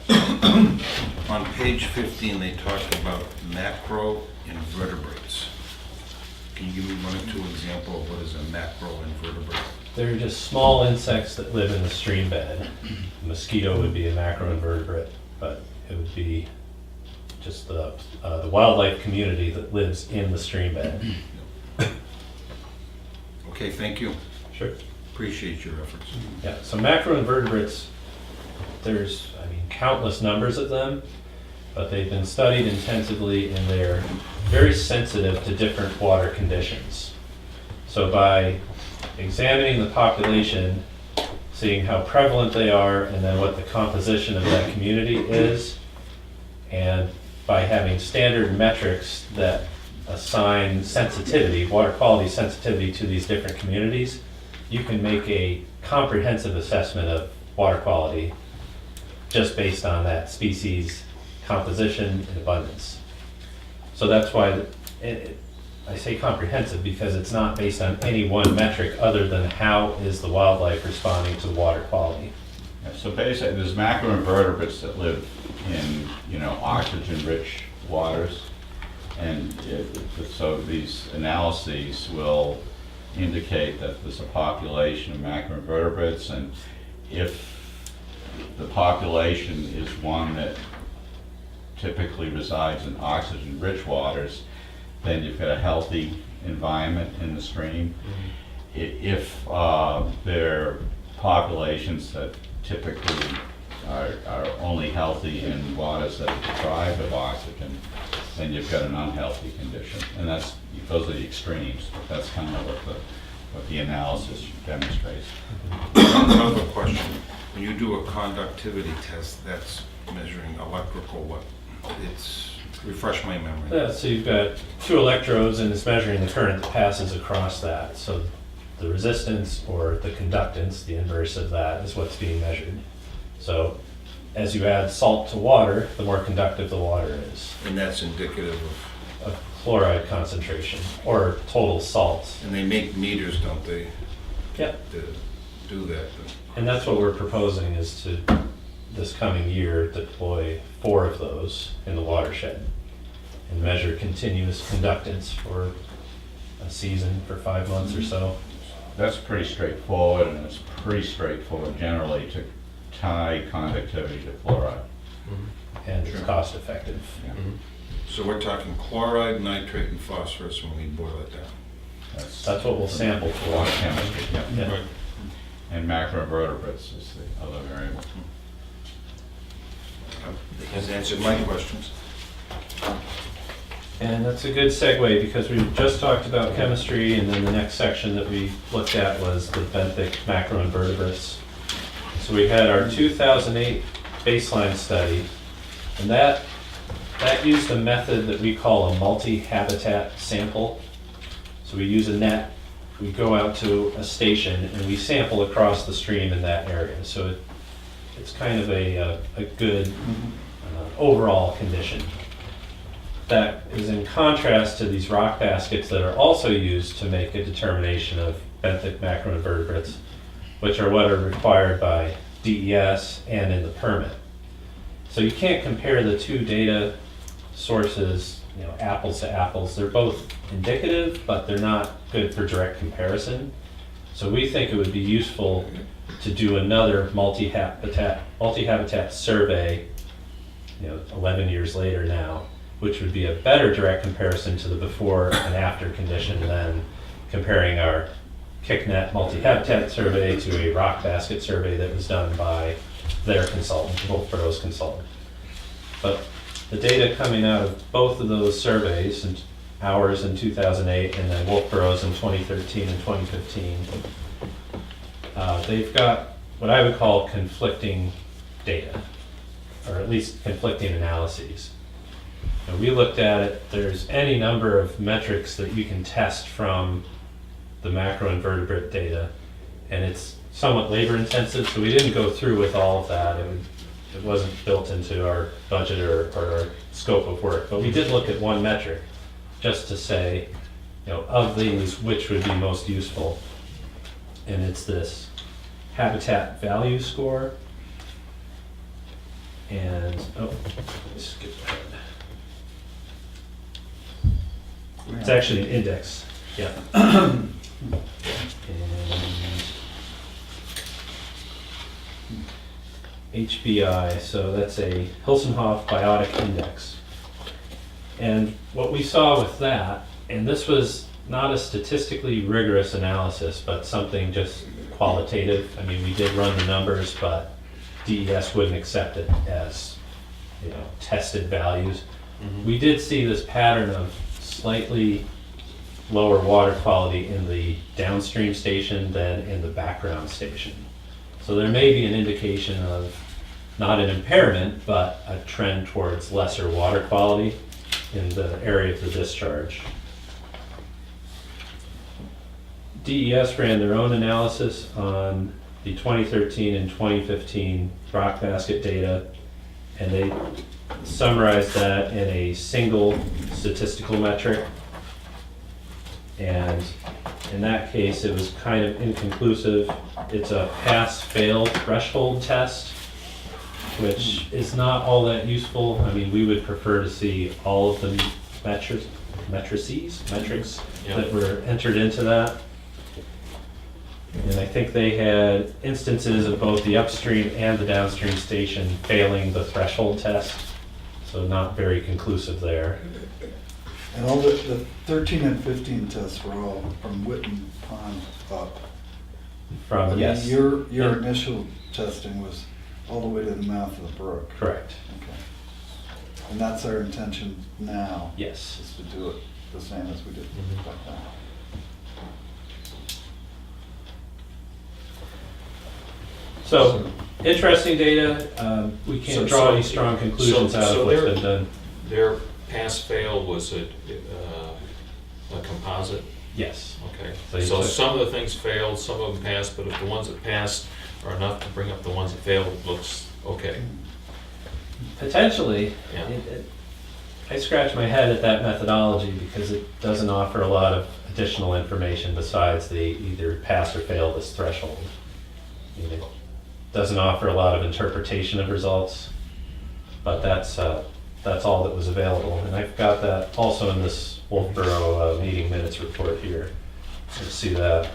On page 15, they talked about macroinvertebrates. Can you give me one or two examples of what is a macroinvertebrate? They're just small insects that live in the stream bed. A mosquito would be a macroinvertebrate, but it would be just the wildlife community that lives in the stream bed. Okay, thank you. Sure. Appreciate your efforts. Yeah, so macroinvertebrates, there's, I mean, countless numbers of them, but they've been studied intensively and they're very sensitive to different water conditions. So by examining the population, seeing how prevalent they are, and then what the composition of that community is, and by having standard metrics that assign sensitivity, water quality sensitivity to these different communities, you can make a comprehensive assessment of water quality just based on that species composition and abundance. So that's why I say comprehensive, because it's not based on any one metric other than how is the wildlife responding to water quality. Yeah, so basically, there's macroinvertebrates that live in, oxygen-rich waters. And so these analyses will indicate that there's a population of macroinvertebrates, and if the population is one that typically resides in oxygen-rich waters, then you've got a healthy environment in the stream. If they're populations that typically are only healthy in waters that are deprived of oxygen, then you've got an unhealthy condition. And those are the extremes. That's kind of what the analysis demonstrates. Another question. When you do a conductivity test, that's measuring electrical what? Refresh my memory. Yeah, so you've got two electrodes and it's measuring the current that passes across that. So the resistance or the conductance, the inverse of that, is what's being measured. So as you add salt to water, the more conductive the water is. And that's indicative of, A chloride concentration or total salts. and they make meters, don't they, Yep. to do that? And that's what we're proposing, is to, this coming year, deploy 4 of those in the watershed and measure continuous conductance for a season, for 5 months or so. That's pretty straightforward, and it's pretty straightforward generally to tie conductivity to chloride. And it's Sure. cost effective. So we're talking chloride, nitrate, and phosphorus when we boil it down. That's what we'll sample for. Water chemistry, yeah. Yeah. And macroinvertebrates is the other variable. Has answered my questions. And that's a good segue, because we just talked about chemistry, and then the next section that we looked at was the benthic macroinvertebrates. So we had our 2008 baseline study, and that used a method that we call a multi-habitat sample. So we use a net, we go out to a station, and we sample across the stream in that area. So it's kind of a good overall condition. That is in contrast to these rock baskets that are also used to make a determination of benthic macroinvertebrates, which are what are required by DES and in the permit. So you can't compare the two data sources, apples to apples. They're both indicative, but they're not good for direct comparison. So we think it would be useful to do another multi-habitat survey, 11 years later now, which would be a better direct comparison to the before and after condition than comparing our KickNet multi-habitat survey to a rock basket survey that was done by their consultant, Wolfborough's consultant. But the data coming out of both of those surveys, and ours in 2008 and then Wolfborough's in 2013 and 2015, they've got what I would call conflicting data, or at least conflicting analyses. And we looked at it, there's any number of metrics that you can test from the macroinvertebrate data, and it's somewhat labor intensive, so we didn't go through with all of that. It wasn't built into our budget or our scope of work, but we did look at one metric just to say, of these, which would be most useful. And it's this habitat value score. And, skip ahead. It's actually an index, yeah. And HBI, so that's a Hilsenhoff Biotic Index. And what we saw with that, and this was not a statistically rigorous analysis, but something just qualitative. I mean, we did run the numbers, but DES wouldn't accept it as, tested values. Mm-hmm. We did see this pattern of slightly lower water quality in the downstream station than in the background station. So there may be an indication of not an impairment, but a trend towards lesser water quality in the area of the discharge. DES ran their own analysis on the 2013 and 2015 rock basket data, and they summarized that in a single statistical metric. And in that case, it was kind of inconclusive. It's a pass-fail threshold test, which is not all that useful. I mean, we would prefer to see all of the metrics that were entered into that. And I think they had instances of both the upstream and the downstream station failing the threshold test, so not very conclusive there. And all the 13 and 15 tests were all from Witten Pond up. From, I mean, yes. Your Yeah. initial testing was all the way to the mouth of the brook. Correct. Okay. And that's our intention now, Yes. is to do it the same as we did Mhm. back then. So, interesting data. We can't draw any strong conclusions out of what's been done. Their pass-fail was a composite? Yes. Okay, So you so took- some of the things failed, some of them passed, but if the ones that passed are enough to bring up the ones that failed, it looks okay. Potentially. Yeah. I scratch my head at that methodology because it doesn't offer a lot of additional information besides the either pass or fail this threshold. It doesn't offer a lot of interpretation of results, but that's all that was available. And I've got that also in this Wolfboro meeting minutes report here. Let's see that.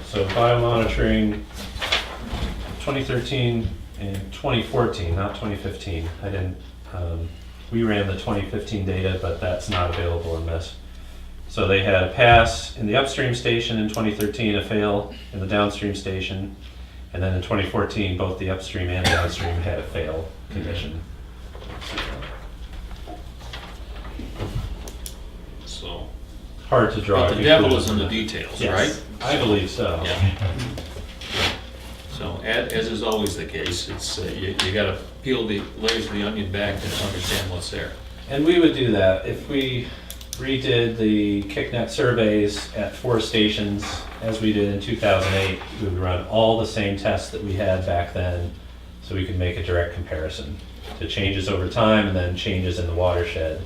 So biomonitoring 2013 and 2014, not 2015. We ran the 2015 data, but that's not available in this. So they had a pass in the upstream station in 2013, a fail in the downstream station, and then in 2014, both the upstream and downstream had a fail condition. So, Hard to draw. but the devil conclusions is in the from that. details, Yes, right? I believe so. Yeah. So, as is always the case, it's, you gotta peel the layers of the onion back to understand what's there. And we would do that if we redid the KickNet surveys at 4 stations as we did in 2008. We would run all the same tests that we had back then, so we can make a direct comparison to changes over time and then changes in the watershed.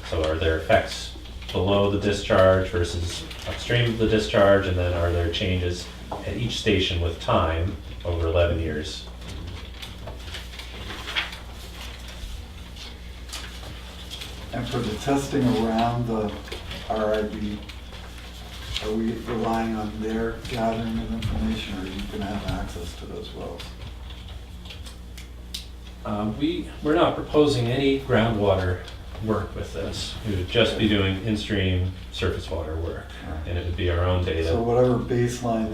So are there effects below the discharge versus upstream of the discharge, and then are there changes at each station with time over 11 years? And for the testing around the RIB, are we relying on their gathering of information, or are you gonna have access to those wells? We're not proposing any groundwater work with this. We would just be doing in-stream surface water work, and it would be our own So data. whatever baseline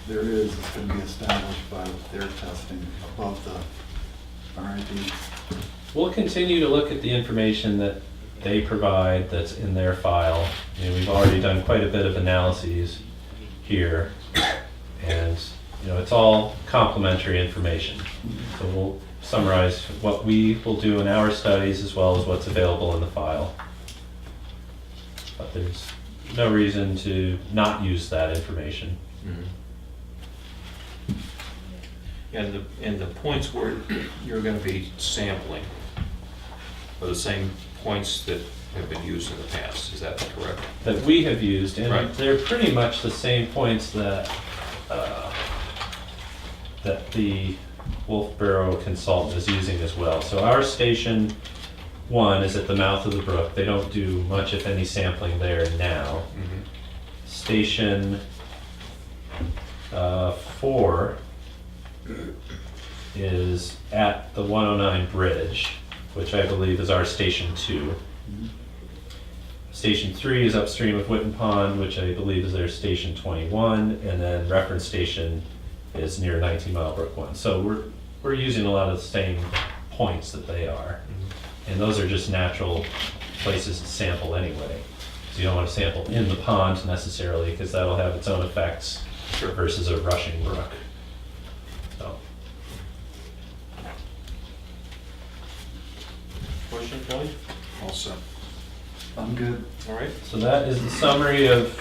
there is gonna be established by their testing above the RIB. We'll continue to look at the information that they provide that's in their file. You know, we've already done quite a bit of analyses here, and, you know, it's all complementary information. So we'll summarize what we will do in our studies as well as what's available in the file. But there's no reason to not use that information. And the points where you're gonna be sampling are the same points that have been used in the past, is that correct? That we have used, and Right. they're pretty much the same points that, that the Wolfboro consultant is using as well. So our station 1 is at the mouth of the brook. They don't do much, if any, sampling there now. Station 4 is at the 109 bridge, which I believe is our station 2. Station 3 is upstream of Witten Pond, which I believe is their station 21, and then reference station is near 19 Mile Brook 1. So we're using a lot of the same points that they are. And those are just natural places to sample anyway. So you don't want to sample in the pond necessarily, because that'll have its own effects versus a rushing brook. So. Question, Kelly? All set. I'm good. All right. So that is the summary of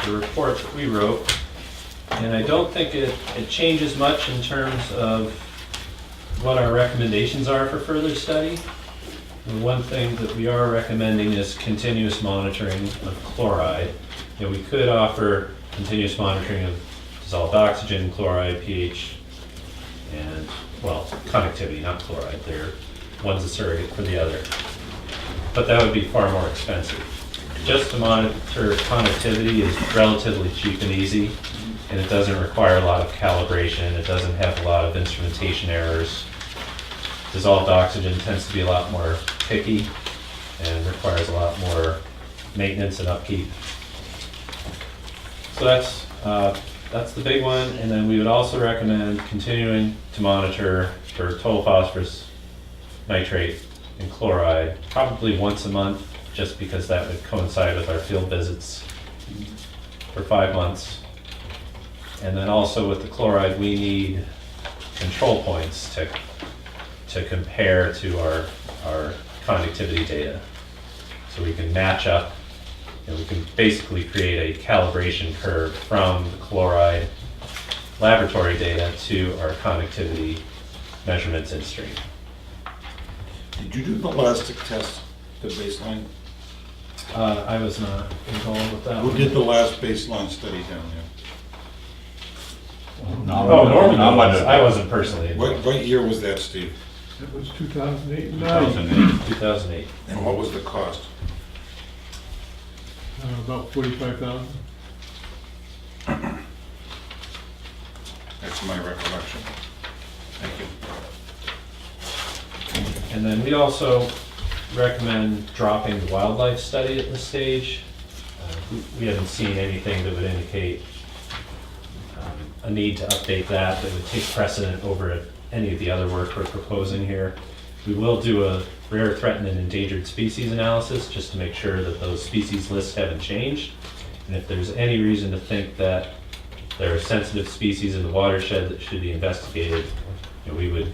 the report that we wrote. And I don't think it changes much in terms of what our recommendations are for further study. The one thing that we are recommending is continuous monitoring of chloride. You know, we could offer continuous monitoring of dissolved oxygen, chloride, pH, and, well, conductivity, not chloride. One's a surrogate for the other. But that would be far more expensive. Just to monitor conductivity is relatively cheap and easy, and it doesn't require a lot of calibration. It doesn't have a lot of instrumentation errors. Dissolved oxygen tends to be a lot more picky and requires a lot more maintenance and upkeep. So that's the big one. And then we would also recommend continuing to monitor for total phosphorus, nitrate, and chloride, probably once a month, just because that would coincide with our field visits for 5 months. And then also with the chloride, we need control points to compare to our conductivity data. So we can match up, and we can basically create a calibration curve from the chloride laboratory data to our conductivity measurements in stream. Did you do the elastic test, the baseline? I was not involved with that Who one. did the last baseline study down there? Oh, Norman was. I wasn't personally involved. What year was that, Steve? That was 2008 and 9. 2008. And what was the cost? About 45,000. That's my recollection. Thank you. And then we also recommend dropping the wildlife study at this stage. We haven't seen anything that would indicate a need to update that would take precedent over any of the other work we're proposing here. We will do a rare, threatened, and endangered species analysis just to make sure that those species lists haven't changed. And if there's any reason to think that there are sensitive species in the watershed that should be investigated, you know, we would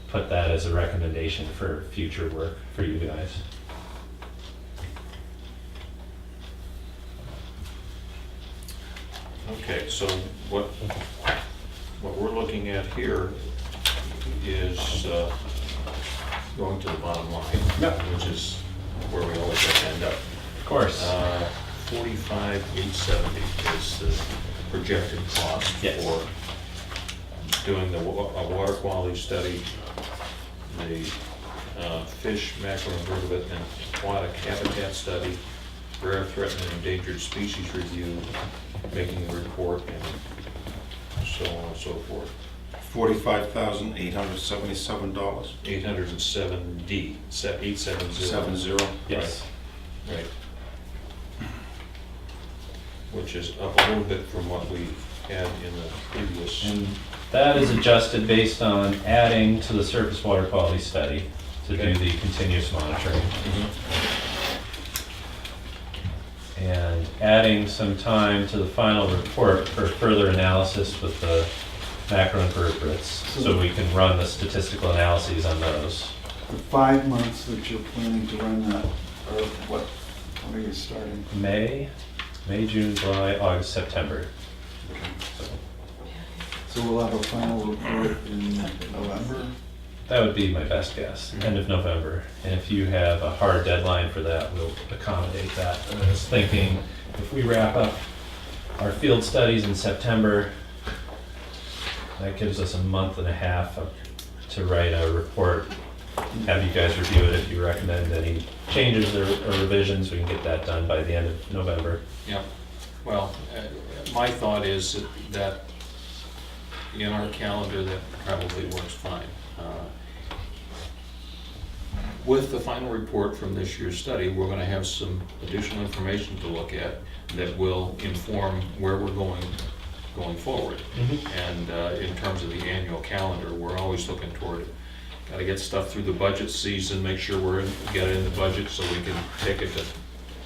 put that as a recommendation for future work for you guys. Okay, so what we're looking at here is going to the bottom line, Yep. which is where we always have to end up. Of course. 45,870 is the projected cost Yes. for doing a water quality study, the fish macroinvertebrate and aquatic habitat study, rare, threatened, and endangered species review, making a report, and so on and so forth. $45,877. 870, 870. 70. Yes. Right. Which is up a little bit from what we had in the previous. And that is adjusted based on adding to the surface water quality study to do Okay. the continuous monitoring. And adding some time to the final report for further analysis with the macroinvertebrates, so we can run the statistical analyses on those. The 5 months that you're planning to run that, or what, when are you starting? May, June, July, August, September. So we'll have a final report in November? That would be my best guess, end of November. And if you have a hard deadline for that, we'll accommodate that. And I was thinking, if we wrap up our field studies in September, that gives us a month and a half to write a report, have you guys review it. If you recommend any changes or revisions, we can get that done by the end of November. Yeah, well, my thought is that in our calendar, that probably works fine. With the final report from this year's study, we're going to have some additional information to look at that will inform where we're going forward. And in terms of the annual calendar, we're always looking toward, got to get stuff through the budget season, make sure get it in the budget so we can take it to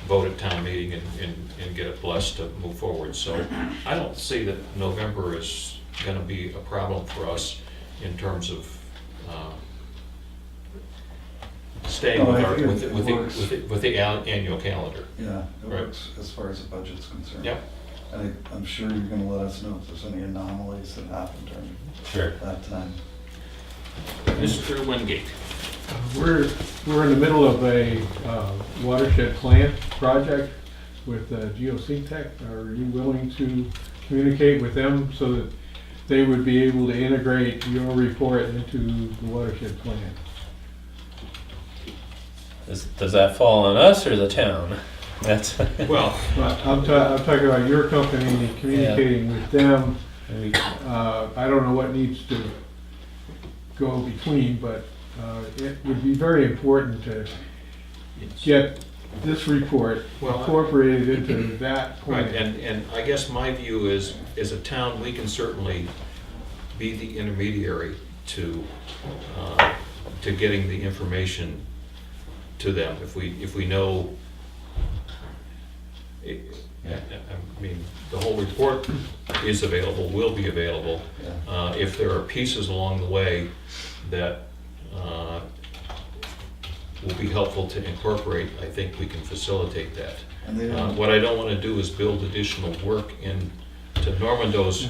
vote at town meeting and get it blessed to move forward. So I don't see that November is going to be a problem for us in terms of staying No, with I our, think with it the- with the, works. with the, with the annual calendar. Yeah, it Right. works as far as the budget's concerned. Yep. And I'm sure you're gonna let us know if there's any anomalies that happen during Sure. that time. Mr. Wingate. We're in the middle of a watershed plant project with GeoSyntech. Are you willing to communicate with them so that they would be able to integrate your report into the watershed plan? Does that fall on us or the town? That's. Well, I'm talking about your company communicating with them. I don't know what needs to go between, but it would be very important to get this report Well, incorporated into that right, plan. and I guess my view is, as a town, we can certainly be the intermediary to getting the information to them. If we know, I mean, the whole report is available, will be available. Yeah. If there are pieces along the way that will be helpful to incorporate, I think we can facilitate that. And they don't, What I don't want to do is build additional work into Normando's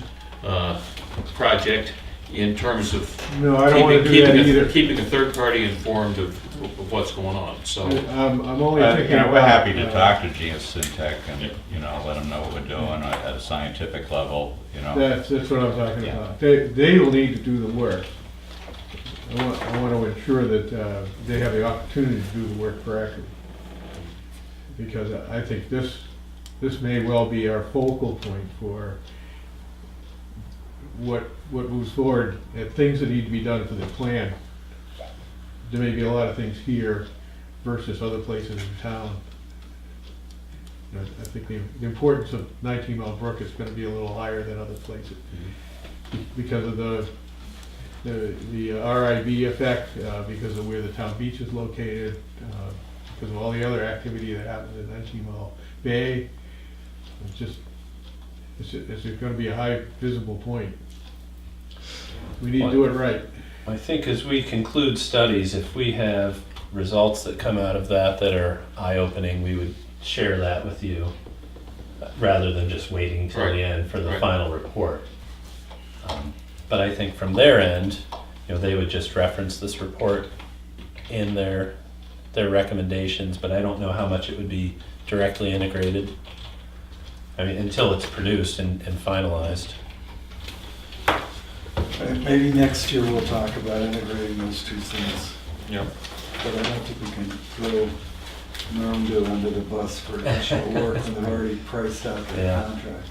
project in terms of No, I don't want to do that either. keeping a third party informed of what's going on, so. I'm only thinking about. We're happy to talk to GeoSyntech and, let them know what we're doing at a scientific level, That's what I'm talking Yeah. about. They will need to do the work. I want to ensure that they have the opportunity to do the work correctly. Because I think this may well be our focal point for what moves forward, and things that need to be done for the plan. There may be a lot of things here versus other places in town. I think the importance of 19 Mile Brook is going to be a little higher than other places because of the RIV effect, because of where the town beach is located, because of all the other activity that happens in 19 Mile Bay. It's going to be a high visible point. We need to do it right. I think as we conclude studies, if we have results that come out of that are eye-opening, we would share that with you rather than just waiting till Right. the end for the Right. final report. But I think from their end, they would just reference this report in their recommendations, but I don't know how much it would be directly integrated. I mean, until it's produced and finalized. Maybe next year we'll talk about integrating those two things, Yep. but I don't think we can throw Normdo under the bus for additional work when they've already priced out their Yeah. contract.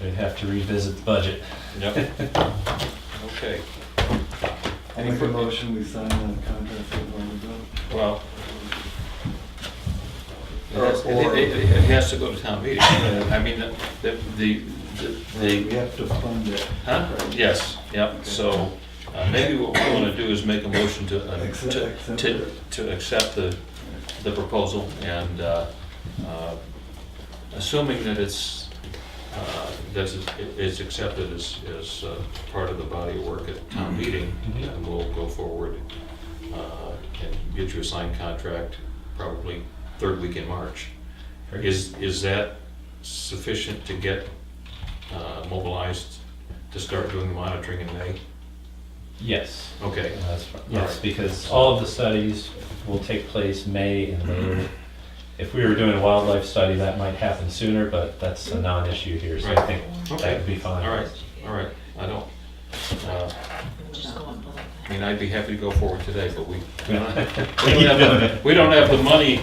We'd have to revisit the budget. Yep. Okay. I'll make a motion, we sign that contract with Normdo. Well, it has to go to town meeting. I mean, We have to fund it. huh? Yes, yep, so maybe what we want to do is make a motion to accept the proposal, and assuming that it's accepted as part of the body of work at town meeting, and we'll go forward and get you a signed contract probably third week in March. Is that sufficient to get mobilized to start doing the monitoring in May? Yes. Okay. Yes, because all of the studies will take place May and later. If we were doing a wildlife study, that might happen sooner, but that's a non-issue here, so I think that would be fine. All right, I don't, I mean, I'd be happy to go forward today, but we don't have the money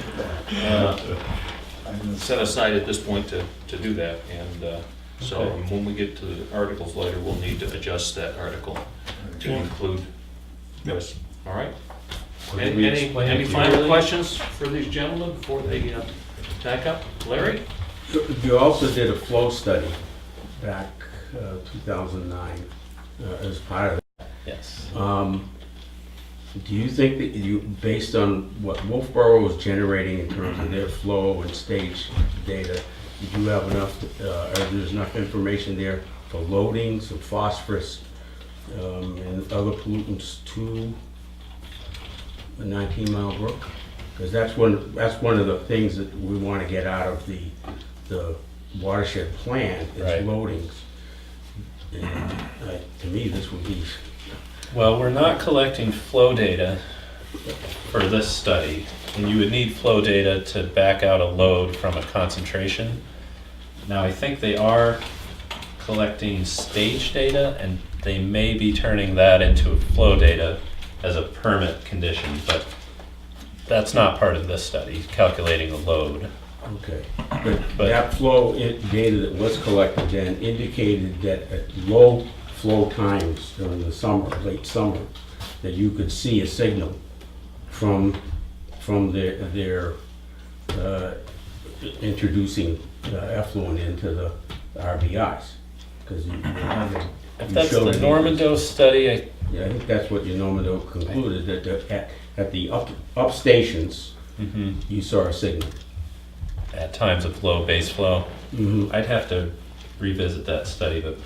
set aside at this point to do that, and so Okay. when we get to the articles later, we'll need to adjust that article to include this, all right? Did we explain it Any final clearly? questions for these gentlemen before they tack up? Larry? You also did a flow study back 2009 as part of Yes. Do you think that you, based on what Wolfboro was generating in terms of their flow and stage data, did you have enough, or there's enough information there for loading some phosphorus and other pollutants to the 19-mile brook? Because that's one of the things that we want to get out of the watershed plan is Right. loadings. And to me, this would be. Well, we're not collecting flow data for this study, and you would need flow data to back out a load from a concentration. Now, I think they are collecting stage data, and they may be turning that into flow data as a permit condition, but that's not part of this study, calculating a load. Okay, But- but that flow data that was collected then indicated that at low flow times during the summer, late summer, that you could see a signal from their introducing effluent into the RBIs. Because If that's the Normando study, I yeah, I think that's what your Normando concluded, that at the up stations, you saw a signal. at times of low base flow. Mhm. I'd have to revisit that study, but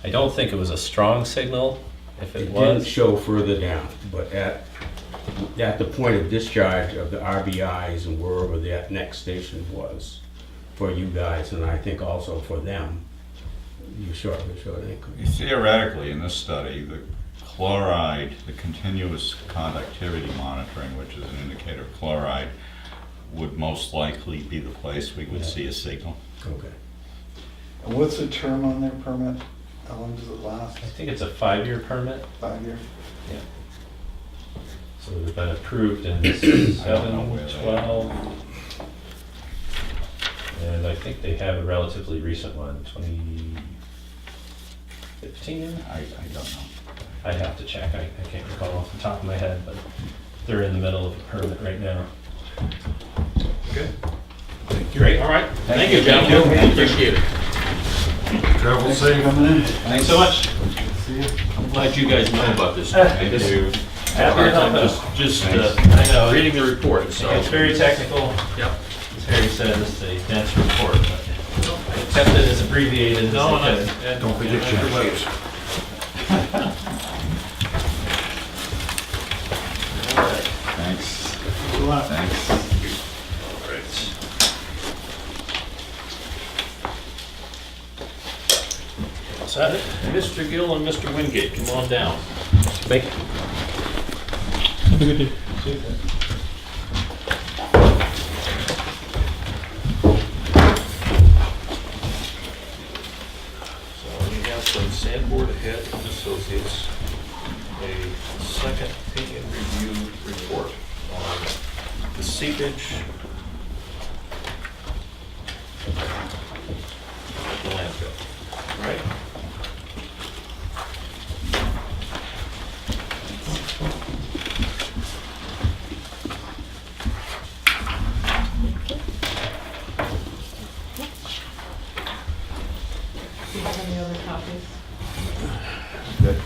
I don't think it was a strong signal. If it It didn't was, show further down, but at the point of discharge of the RBIs and wherever that next station was for you guys, and I think also for them, you showed an increase. Theoretically, in this study, the chloride, the continuous conductivity monitoring, which is an indicator of chloride, would most likely be the place we would see a signal. Okay. And what's the term on their permit? How long does it last? I think it's a 5-year permit. 5 years? So it's been approved in I don't know where they 7/12. And I think they have a relatively recent one, 2015? I don't know. I'd have to check. I can't recall off the top of my head, but they're in the middle of a permit right now. Good. Great, all right. Thank you, gentlemen. Appreciate it. Travel Thanks for safe. coming in. Thanks so much. See you. I'm glad you guys know about this. Thank Just- you. I had a hard time I know. reading the report, so. It's very technical. Yep. As Harry said, this is a dense report, but I kept it as abbreviated as No, I and could. I. Don't forget your shoes. Thanks. Good luck. Thanks. Mr. Gill and Mr. Wingate, come on down. Thank you. Have a good day. So we have from Sandboard Head and Associates, a second opinion review report on the seepage at the landfill, right? Do you have any other copies? Good.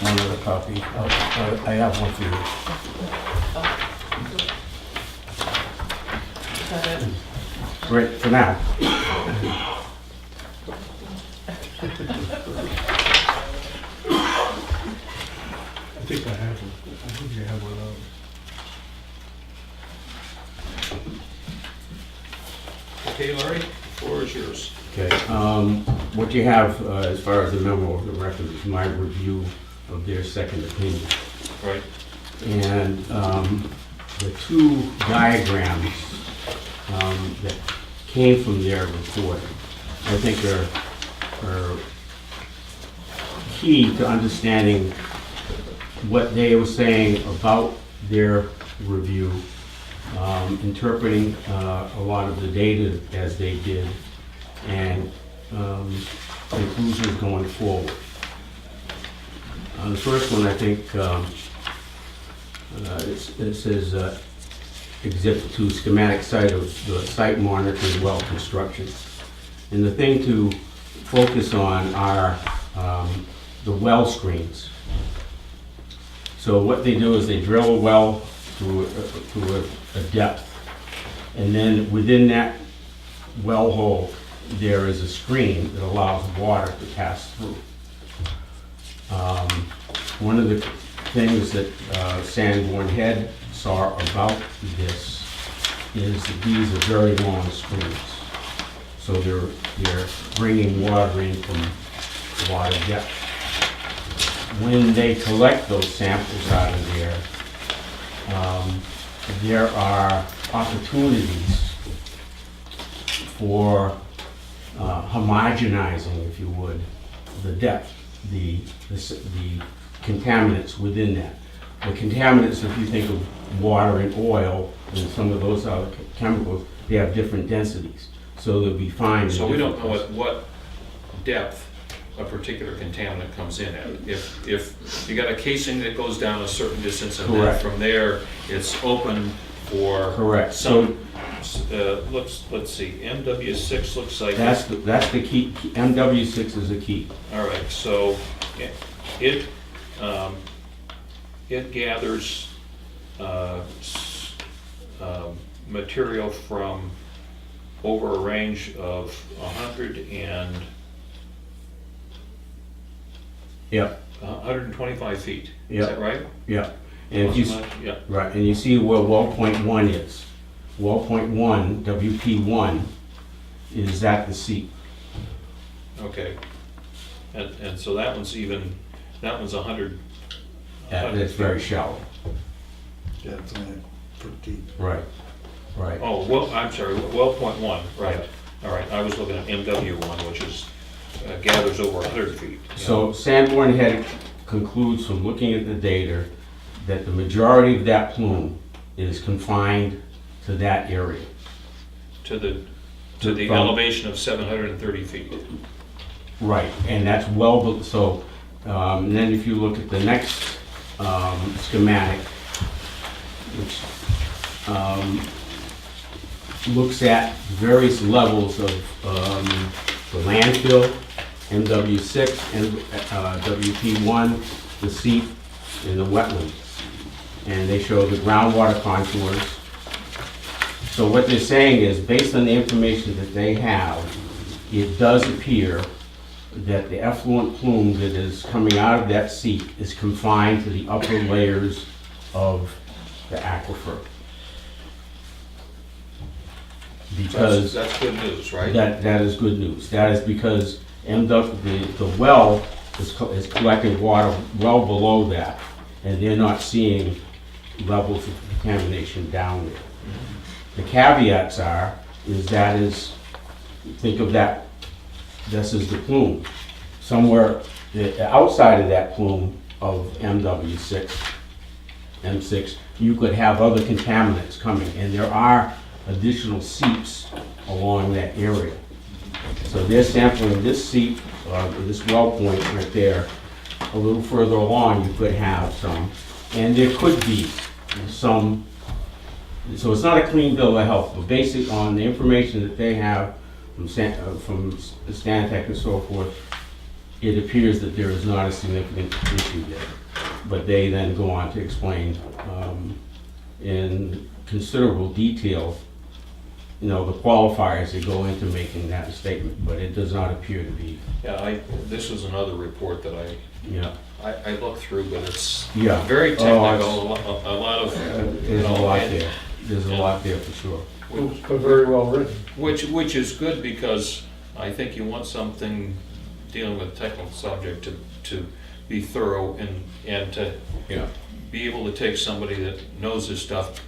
One other copy. I have one for you. Is that it? Right, for now. I think I have one. I think I have one out. Okay, Larry, the floor is yours. Okay, what you have, as far as the memo of the record, is my review of their second opinion. Right. And the two diagrams that came from their report, I think are key to understanding what they were saying about their review, interpreting a lot of the data as they did, and conclusions going forward. On the first one, I think it says Exhibit 2, schematic site of the site monitoring well construction. And the thing to focus on are the well screens. So what they do is they drill a well to a depth, and then within that well hole, there is a screen that allows water to pass through. One of the things that Sanborn Head saw about this is that these are very long screens. So they're bringing water in from a lot of depth. When they collect those samples out of there are opportunities for homogenizing, if you would, the depth, the contaminants within that. The contaminants, if you think of water and oil and some of those other chemicals, they have different densities. So they'll be fine. in So we don't know different at what depth a particular contaminant comes in at. If you got a casing that goes down a certain distance and then Correct. from there, it's open for Correct. some, let's see, MW6 looks like. That's the key. MW6 is the key. All right, so it gathers material from over a range of 100 and Yep, 125 feet. Is Yep. that right? yep. And if you, Yeah. right, and you see where well point 1 is. Well point 1, WP1, is at the seat. Okay. And so that one's 100. It's very shallow. Yeah, it's only a foot deep. Right, right. Oh, well, I'm sorry, well point 1, right. All right, I was looking at MW1, which is, gathers over 100 feet. So Sanborn Head concludes from looking at the data that the majority of that plume is confined to that area. To the From- elevation of 730 feet. Right, and that's well, so, and then if you look at the next schematic, which looks at various levels of the landfill, MW6, and WP1, the seep, and the wetlands. And they show the groundwater contours. So what they're saying is, based on the information that they have, it does appear that the effluent plume that is coming out of that seep is confined to the upper layers of the aquifer. Because That's good news, right? that is good news. That is because the well is collecting water well below that, and they're not seeing levels of contamination down there. The caveats think of that, this is the plume. Somewhere outside of that plume of MW6, M6, you could have other contaminants coming, and there are additional seeps along that area. So they're sampling this seep, this well point right there. A little further along, you could have some, and there could be some. So it's not a clean bill of health, but based on the information that they have from Stantec and so forth, it appears that there is not a significant issue there. But they then go on to explain in considerable detail, the qualifiers that go into making that statement, but it does not appear to be. Yeah, this is another report that Yeah. I looked through, but it's Yeah. very Oh, technical, a lot of. There's a lot there. There's a lot there for sure. But very well written. Which is good, because I think you want something dealing with a technical subject to be thorough and to Yeah. be able to take somebody that knows this stuff,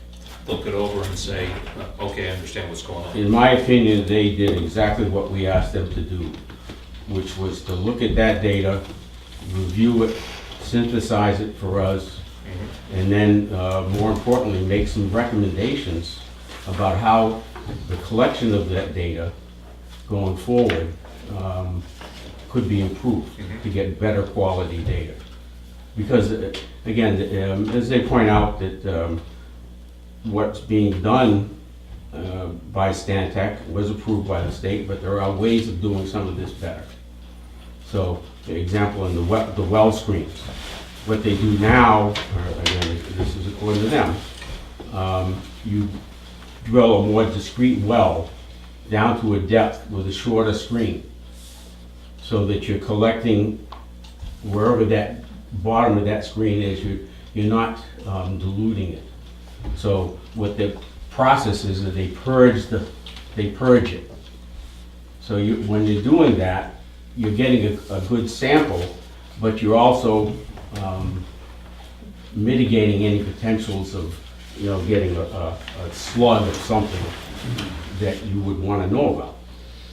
look it over and say, okay, I understand what's going on. In my opinion, they did exactly what we asked them to do, which was to look at that data, review it, synthesize it for us, and then, more importantly, make some recommendations about how the collection of that data going forward could be improved to get better quality data. Because, again, as they point out, that what's being done by Stantec was approved by the state, but there are ways of doing some of this better. So, for example, in the well screens, what they do now, or again, this is according to them, you drill a more discrete well down to a depth with a shorter screen, so that you're collecting wherever that bottom of that screen is, you're not diluting it. So what the process is that they purge it. So when you're doing that, you're getting a good sample, but you're also mitigating any potentials of getting a slug of something that you would want to know about.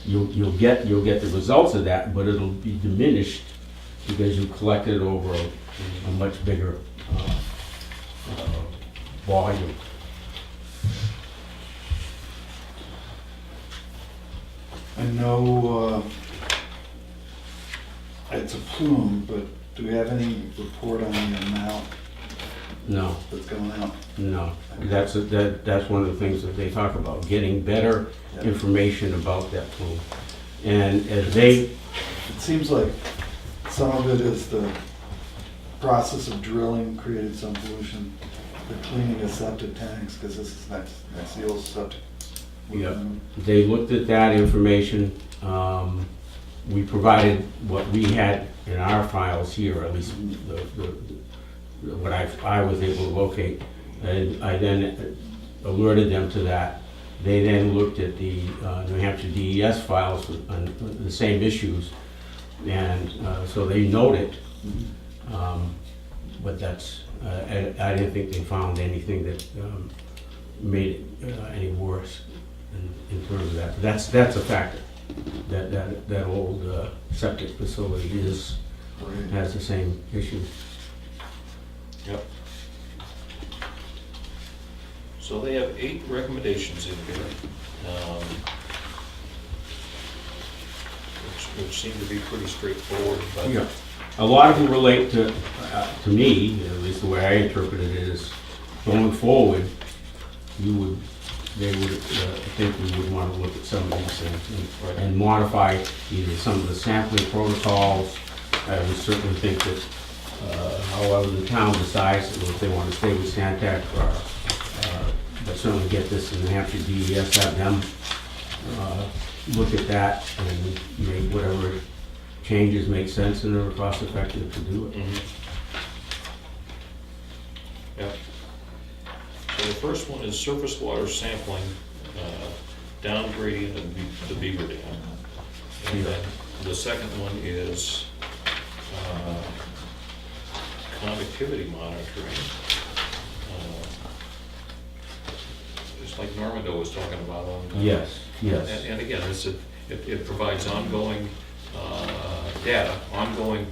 You'll get the results of that, but it'll be diminished because you collected it over a much bigger volume. I know it's a plume, but do we have any report on the amount No, that's going out? no. That's one of the things that they talk about, getting better information about that plume. And as It seems like some of it is the process of drilling created some pollution. They're cleaning the septic tanks, because this is next to the old septic. Yeah. They looked at that information. We provided what we had in our files here, at least what I was able to locate. And I then alerted them to that. They then looked at the New Hampshire DES files on the same issues. And so they noted, but that's, I didn't think they found anything that made it any worse in terms of that. That's a factor. That old septic facility has the same issue. Yep. So they have 8 recommendations in here, which seem to be pretty straightforward, but. Yeah. A lot of them relate to me, at least the way I interpreted it, is going forward, they would think we would want to look at some of these things and modify either some of the sampling protocols. I would certainly think that, however the town decides, if they want to stay with Stantec, but certainly get this in New Hampshire DES, have them look at that and make whatever changes make sense and are cost effective to do it. Yeah. So the first one is surface water sampling, down gradient of the Beaver Dam. And then the second one is conductivity monitoring. Just like Normando was talking about on. Yes, yes. And again, it provides ongoing data, ongoing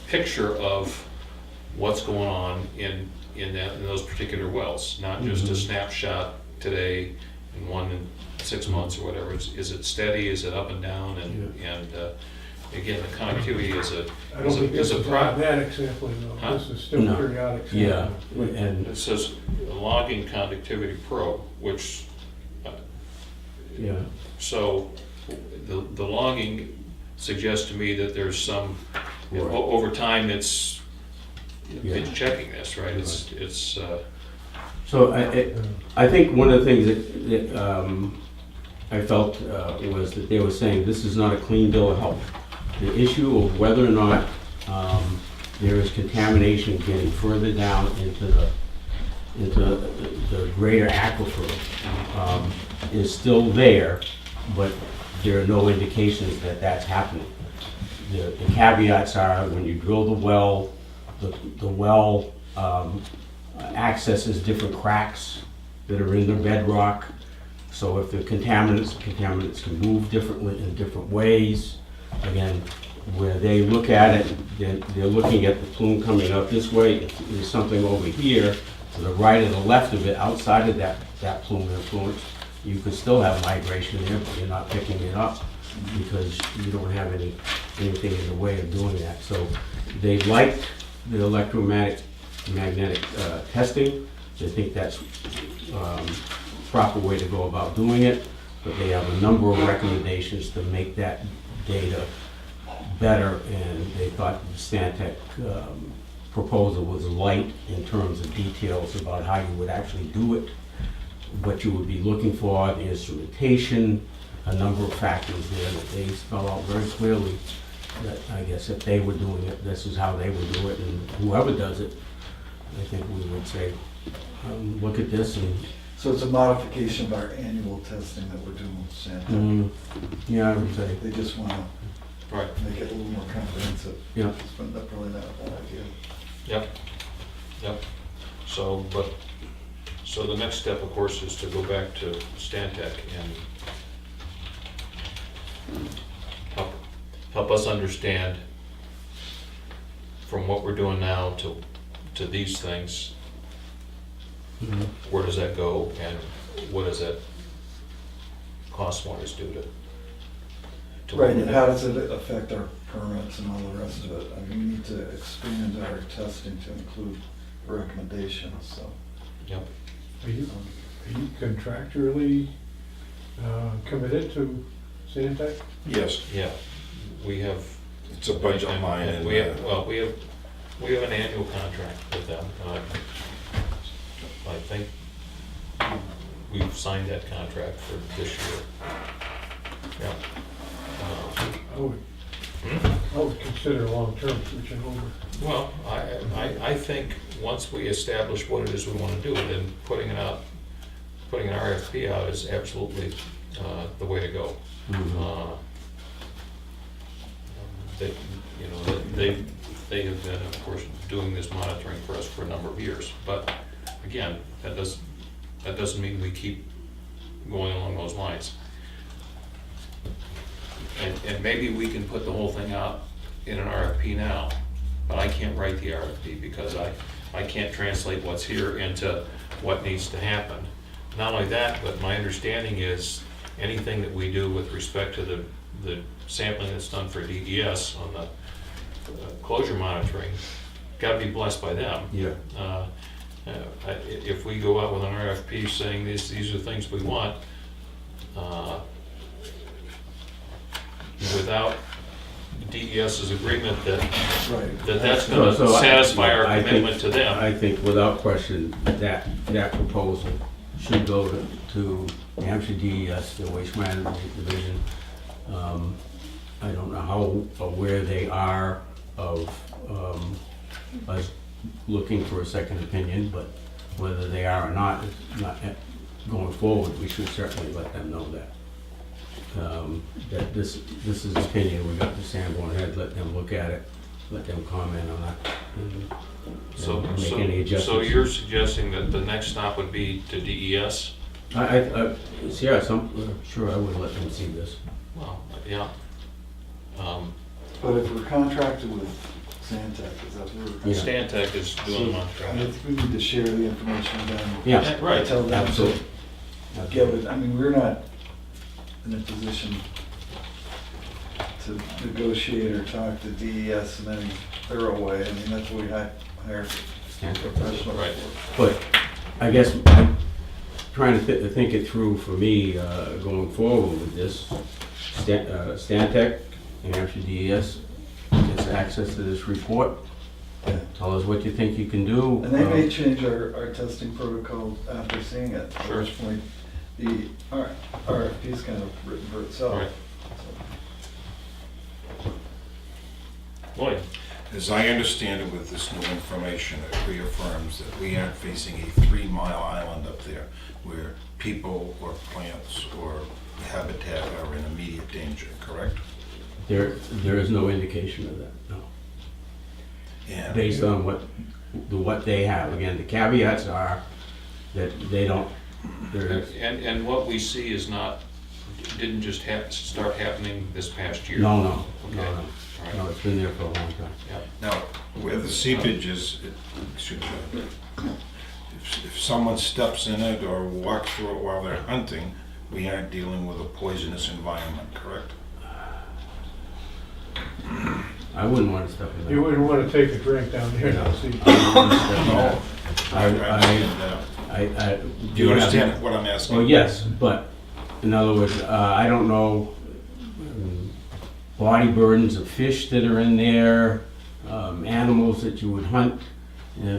picture of what's going on in those particular wells, not just a snapshot today and one in 6 months or whatever. Is it steady? Is it up and down? And again, the connectivity is a I don't think this is pro- automatic sampling though, Huh? this is still No. periodic Yeah, sampling. and, It says logging conductivity probe, which yeah, so the logging suggests to me that there's some, Right. over time, it's Yeah. checking this, right? It's so I think one of the things that I felt was that they were saying this is not a clean bill of health. The issue of whether or not there is contamination getting further down into the greater aquifer is still there, but there are no indications that that's happening. The caveats are when you drill the well, the well accesses different cracks that are in the bedrock. So if the contaminants can move differently in different ways. Again, where they look at it, they're looking at the plume coming up this way. There's something over here to the right or the left of it, outside of that plume influence. You could still have migration there, but you're not picking it up because you don't have anything in the way of doing that. So they like the electromagnetic testing. They think that's proper way to go about doing it, but they have a number of recommendations to make that data better, and they thought the Stantec proposal was light in terms of details about how you would actually do it, what you would be looking for, the instrumentation, a number of factors there that they spell out very clearly that I guess if they were doing it, this is how they would do it, and whoever does it, I think we would say, look at this and So it's a modification of our annual testing that we're doing with Santa. yeah, I would say, They just want to right. make it a little more comprehensive. yeah. But that's probably not a bad idea. Yep. So the next step, of course, is to go back to Stantec and help us understand from what we're doing now to these things, where does that go and what does that cost-wise do to Right, and how does it affect our permits and all the rest of it? I mean, we need to expand our testing to include recommendations, so. Yep. Are you contractually committed to Santec? Yes, Yeah, we have. it's a budget line and. We have an annual contract with them. I think we've signed that contract for this year. Yeah. I would consider long-term switching over. Well, I think once we establish what it is we want to do, then putting an RFP out is absolutely the way to go. They have been, of course, doing this monitoring for us for a number of years. But again, that doesn't mean we keep going along those lines. And maybe we can put the whole thing out in an RFP now, but I can't write the RFP because I can't translate what's here into what needs to happen. Not only that, but my understanding is anything that we do with respect to the sampling that's done for DES on the closure monitoring, got to be blessed by them. Yeah. If we go out with an RFP saying these are things we want, without DES's agreement that's going to satisfy our commitment to them. I think without question, that proposal should go to New Hampshire DES, the Waste Management Division. I don't know how aware they are of us looking for a second opinion, but whether they are or not, going forward, we should certainly let them know that. That this is opinion, we got the Sanborn Head, let them look at it let them comment on that. and So, make so, any so adjustments. you're suggesting that the next stop would be to DES? Yeah, sure, I would let them see this. Well, yeah. But if we're contracted with Santec, is that where? Yeah. Stantec is doing the I contract. think we need to share the information then. Yeah, Right. Tell them to absolutely. get it, I mean, we're not in a position to negotiate or talk to DES in any thorough way. I mean, that's what we hire professionals Right. for. But I guess I'm trying to think it through for me, going forward with this. Stantec, New Hampshire DES, gets access to this report. Yeah. Tell us what you think you can do. And they may change our testing protocol after seeing it, at Sure. which point the RFP is kind of written for itself. Right. Lloyd? As I understand it with this new information, it reaffirms that we aren't facing a 3-mile island up there where people or plants or habitat are in immediate danger, correct? There is no indication of that, no. And Based on what they have. Again, the caveats are that they don't, there's, And what we see is not, didn't just start happening this past year? no, Okay. no. All right. No, it's been there for a long time. now, where the seepage is, if someone steps in it or walks through it while they're hunting, we aren't dealing with a poisonous environment, correct? I wouldn't want to step in there. You wouldn't want to take a drink down there No. and see. No. I understand that. Do you understand what I'm asking? Well, yes, but in other words, I don't know body burdens of fish that are in there, animals that you would hunt,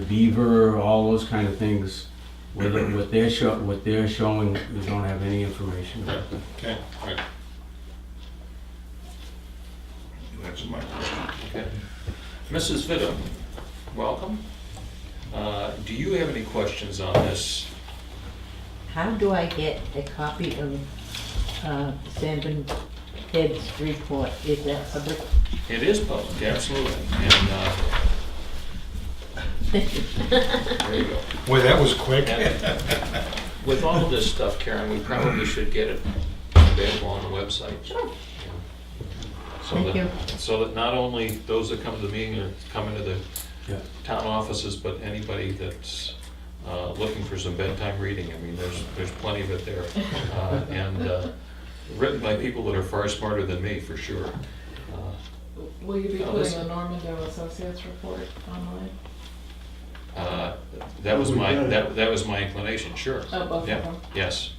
beaver, all those kind of things. What they're showing, we don't have any information about. Okay, all right, You answered my question. okay. Mrs. Vidham, welcome. Do you have any questions on this? How do I get a copy of Sanborn Head's report? Is that public? It is public, absolutely, and, there you go. Boy, that was quick. And with all of this stuff, Karen, we probably should get it available on the website. Sure. So Thank that, you. so that not only those that come to the meeting or come into the Yeah. town offices, but anybody that's looking for some bedtime reading. I mean, there's plenty of it there. And written by people that are far smarter than me, for sure. Will you be Oh, putting this- the Norman Doe Associates report online? That was that was my inclination, sure. Oh, both of Yeah, them? yes.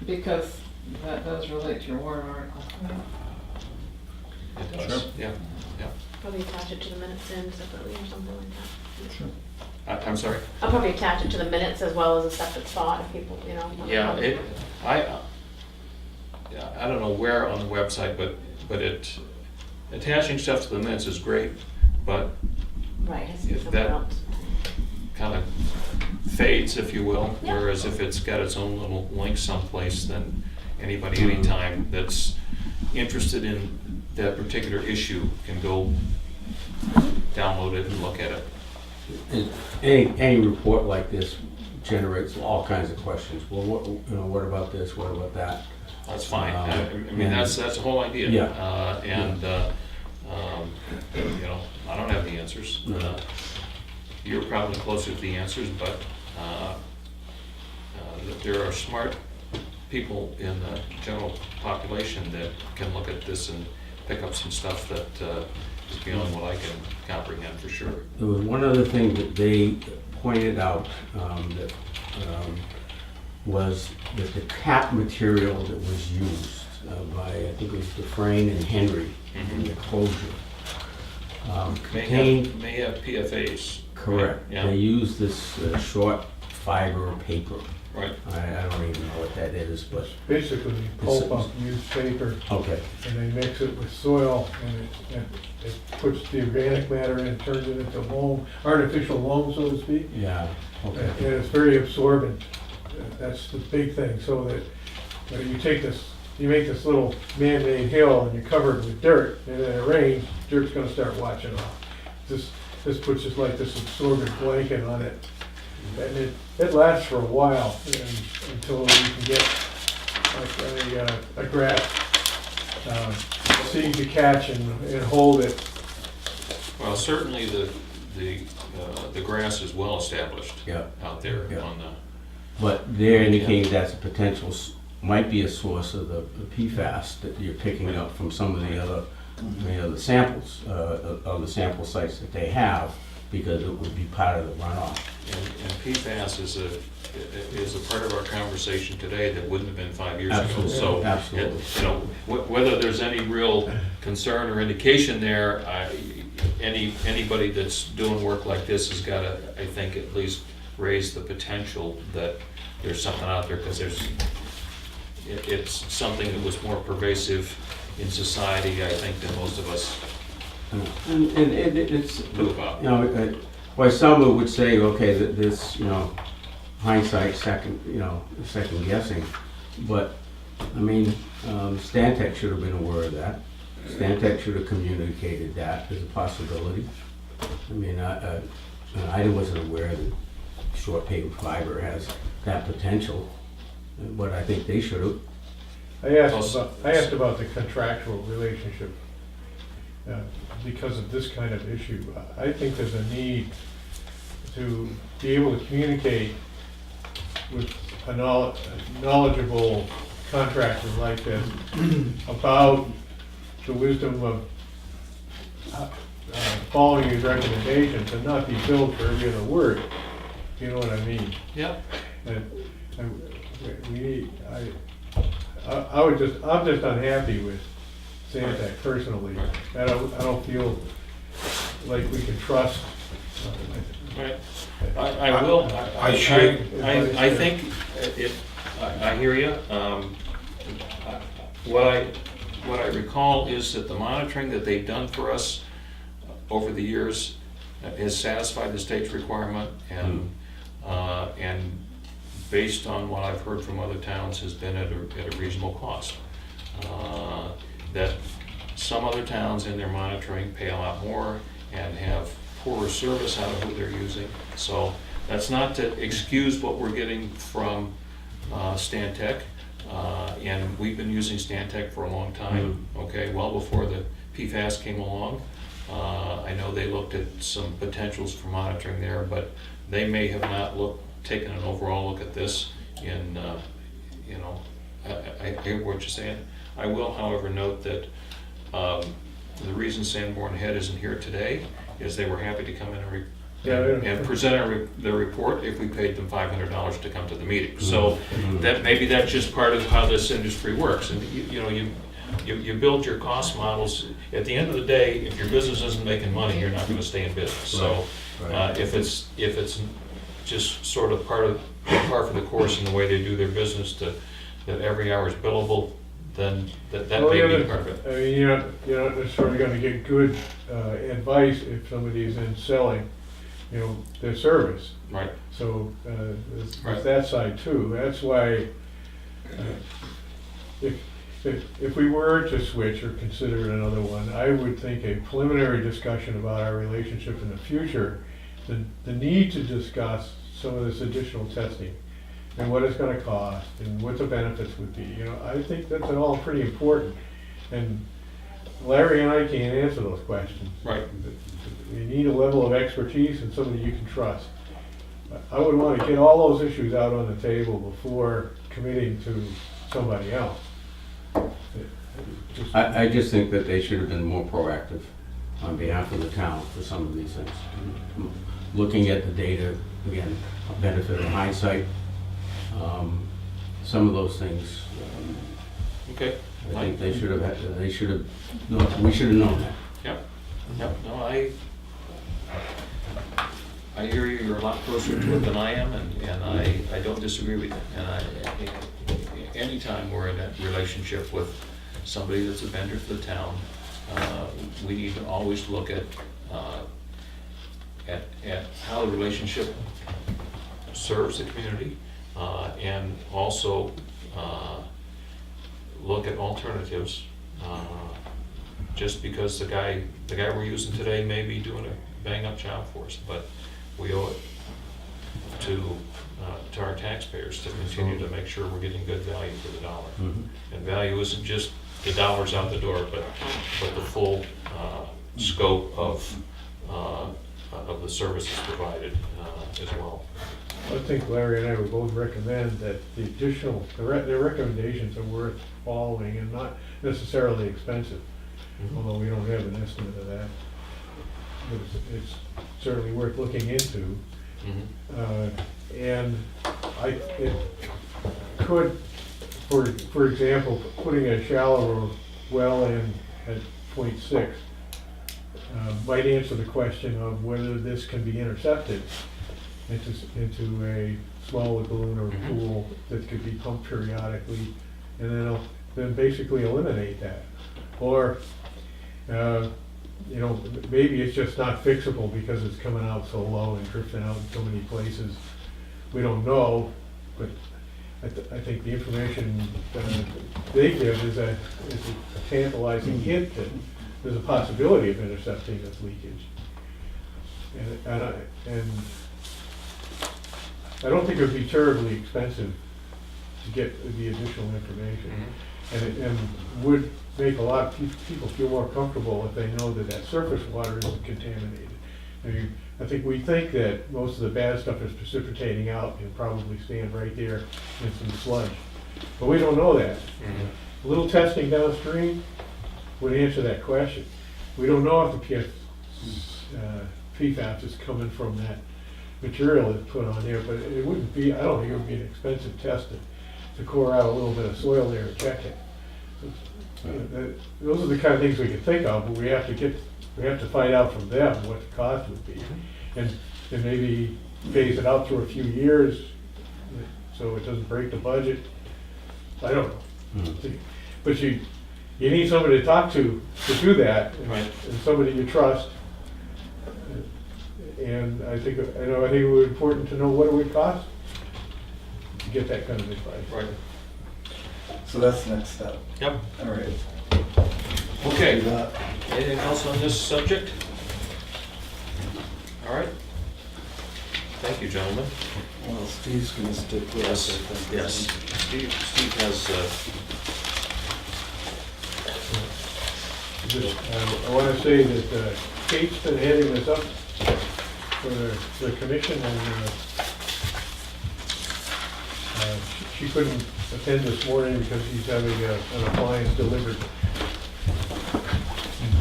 Because that does relate to your warrant article. It does. Yeah, yeah. Probably attach it to the minutes in separately or something like that. I'm sorry. I'll probably attach it to the minutes as well as a separate thought if people, you know. wanna Yeah, comment. I don't know where on the website, but attaching stuff to the minutes is great, but Right, it has to be if something that- else. kind of fades, if you will. Yeah. Whereas if it's got its own little link someplace, then anybody, anytime that's interested in that particular issue can go download it and look at it. And any report like this generates all kinds of questions. Well, what about this? What about that? That's fine. I mean, and- that's the whole idea. Yeah. You know, I don't have the answers. No. You're probably closer to the answers, but there are smart people in the general population that can look at this and pick up some stuff that is beyond what I can comprehend for sure. There was one other thing that they pointed out, was that the cap material that was used by, I think it was Dufresne and Henry in the closure, contained, May have PFAs. correct, Yeah. they used this short fiber paper. Right. I don't even know what that is, but, Basically, pulp up used paper, okay. and they mix it with soil, and it puts the organic matter in, turns it into loam, artificial loam, so to speak. Yeah, And okay. it's very absorbent. That's the big thing, so that you take this you make this little man-made hill and you cover it with dirt, and then it rains, dirt's gonna start washing off. This puts just like this absorbent blanket on it. And it lasts for a while, until you can get like a grass seed to catch and hold it. Well, certainly the grass is well established Yeah. out there Yeah. on the, But they're indicating that's a potential, might be a source of the PFAS that you're picking up from some of the other samples, of the sample sites that they have, because it would be part of the runoff. and PFAS is a part of our conversation today that wouldn't have been 5 years ago. Absolutely, So, absolutely. you know, whether there's any real concern or indication there, anybody that's doing work like this has got to, I think, at least raise the potential that there's something out there, because it's something that was more pervasive in society, I think, than most of us And it's, knew about. you know, well, some would say, okay, that this, hindsight, second guessing, but, I mean, Stantec should have been aware of that. Stantec should have communicated that as a possibility. I mean, I wasn't aware that short paved fiber has that potential, but I think they should have. I asked about the contractual relationship, because of this kind of issue. I think there's a need to be able to communicate with a knowledgeable contractor like this about the wisdom of following his recommendations and not be billed for every other word. You know what I mean? Yeah. I'm just unhappy with Stantec personally. I don't feel like we can trust. Right. I will, I think I hear you. What I recall is that the monitoring that they've done for us over the years has satisfied the state's requirement, and based on what I've heard from other towns, has been at a reasonable cost. That some other towns in their monitoring pay a lot more and have poorer service out of who they're using. So that's not to excuse what we're getting from Stantec, and we've been using Stantec for a long time, okay, well before the PFAS came along. I know they looked at some potentials for monitoring there, but they may have not taken an overall look at this in, I hear what you're saying. I will, however, note that the reason Sanborn Head isn't here today is they were happy to come in and present their report if we paid them $500 to come to the meeting. So that maybe that's just part of how this industry works. And you build your cost models. At the end of the day, if your business isn't making money, you're not going to stay in business. So if it's just sort of par for the course in the way they do their business, that every hour is billable, then that may be part of it. I mean, you're not necessarily gonna get good advice if somebody's in selling, their service. Right. So, there's Right. that side too. That's why, if we were to switch or consider another one, I would think a preliminary discussion about our relationship in the future, the need to discuss some of this additional testing and what it's gonna cost and what the benefits would be. I think that's all pretty important. And Larry and I can't answer those questions. Right. You need a level of expertise and somebody you can trust. I would want to get all those issues out on the table before committing to somebody else. I just think that they should have been more proactive on behalf of the town for some of these things. Looking at the data, again, benefit of hindsight, some of those things, Okay. I think we should have known that. Yep. No, I hear you. You're a lot closer to it than I am, and I don't disagree with you. And anytime we're in a relationship with somebody that's a vendor for the town, we need to always look at how the relationship serves the community, and also look look at alternatives, just because the guy we're using today may be doing a bang-up job for us, but we owe it to our taxpayers to continue to make sure we're getting good value for the dollar. And value isn't just the dollars out the door, but the full scope of the services provided as well. I think Larry and I would both recommend that the additional, their recommendations are worth following and not necessarily expensive, although we don't have an estimate of that. But it's certainly worth looking into. And it could, for example, putting a shallower well in at 0.6 might answer the question of whether this can be intercepted into a small lagoon or pool that could be pumped periodically, and then basically eliminate that. Or, maybe it's just not fixable because it's coming out so low and drifting out in so many places. We don't know, but I think the information they give is a tantalizing hint that there's a possibility of intercepting this leakage. And I don't think it would be terribly expensive to get the additional information. And would make a lot of people feel more comfortable if they know that surface water isn't contaminated. I think we think that most of the bad stuff is precipitating out and probably staying right there in some sludge. But we don't know that. A little testing downstream would answer that question. We don't know if the PFAS is coming from that material that's put on there, but it wouldn't be, I don't think it would be an expensive test to core out a little bit of soil there and check it. Those are the kind of things we can think of, but we have to find out from them what the cost would be, and maybe phase it out through a few years so it doesn't break the budget. I don't know. But you need somebody to talk to do that, and somebody you trust. And I think it would be important to know what it would cost to get that kind of advice. Right. So that's the next step. Yep. All right. Okay. Do that. Anything else on this subject? All right. Thank you, gentlemen. Well, Steve's gonna stick with us, I think. Yes. Steve has, I want to say that Kate's been heading this up for the commission, and she couldn't attend this morning because she's having an appliance delivered.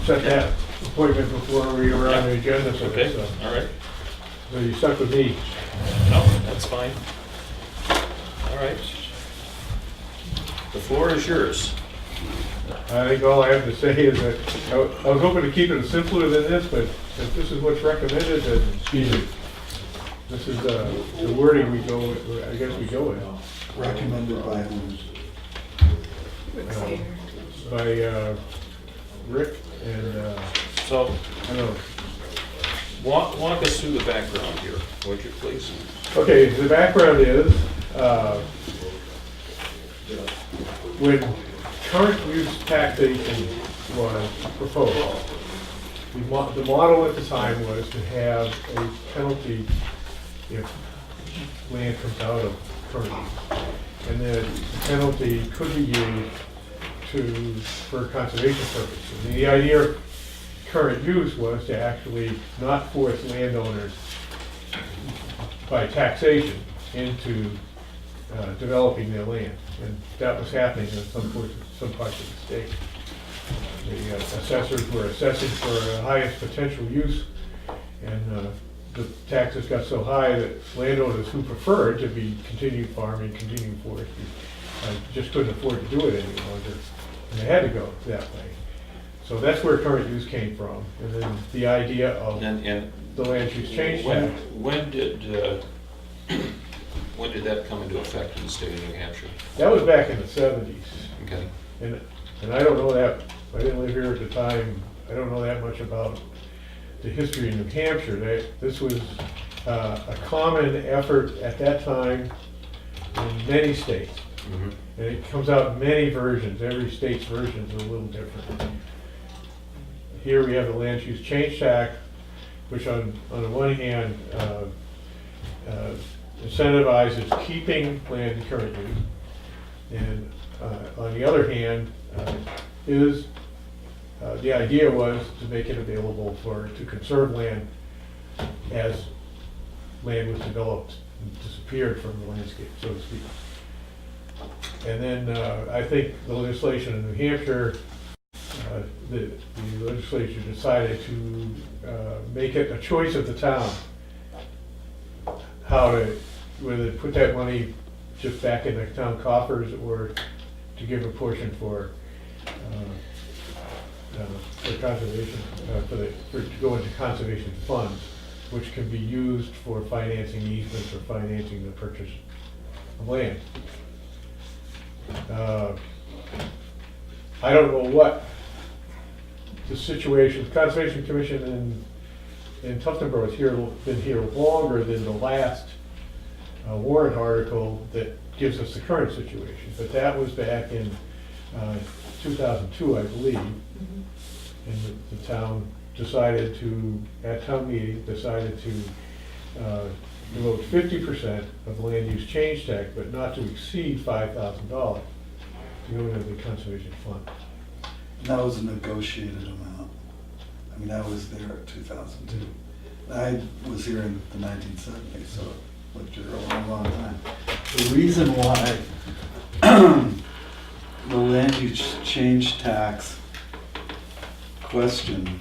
Set that appointment before we were on the agenda, so okay, all right. So you stuck with me. No, that's fine. All right. The floor is yours. I think all I have to say is that I was hoping to keep it simpler than this, but if this is what's recommended, then this is the wording we go with, I guess we go with. Recommended by whom? By Rick and, So, I don't know. walk us through the background here, would you please? Okay, the background is, when current use taxation was proposed, the model at the time was to have a penalty if land comes out of current use. And then the penalty could be used for conservation purposes. And the idea of current use was to actually not force landowners by taxation into developing their land. And that was happening in some parts of the state. The assessors were assessing for the highest potential use, and the taxes got so high that landowners who preferred to be continued farming, continued forestry, just couldn't afford to do it any longer, and they had to go that way. So that's where current use came from, and then the idea of And the land use change when, tax. when did that come into effect in the state of New Hampshire? That was back in the 70s. Okay. And I don't know that, I didn't live here at the time, I don't know that much about the history of New Hampshire. This was a common effort at that time in many states. And it comes out in many versions, every state's version is a little different. Here we have the land use change tax, which on the one hand incentivizes keeping land in current use, and on the other hand, the idea was to make it available to conserve land as land was developed and disappeared from the landscape, so to speak. And then I think the legislation in New Hampshire, the legislature decided to make it a choice of the town whether to put that money just back in the town coffers or to give a portion for conservation, to go into conservation funds, which can be used for financing easements or financing the purchase of land. I don't know what the situation, Conservation Commission in Tuftonboro has been here longer than the last warrant article that gives us the current situation, but that was back in 2002, I believe. And the town decided to, at town meeting, decided to devote 50% of land use change tax, but not to exceed $5,000 to go into the conservation fund. And that was a negotiated amount. I mean, I was there in 2002. I was here in the 1970s, so I lived here a long, long time. The reason why the land use change tax question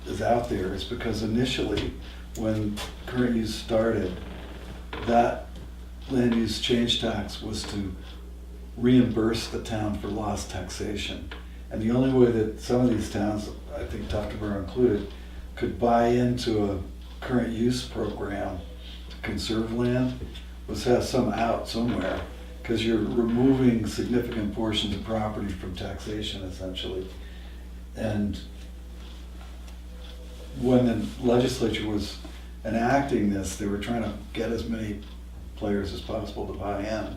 is out there is because initially, when current use started, that land use change tax was to reimburse the town for lost taxation. And the only way that some of these towns, I think Tuftonboro included, could buy into a current use program to conserve land was have some out somewhere, because you're removing significant portions of property from taxation essentially. And when the legislature was enacting this, they were trying to get as many players as possible to buy in.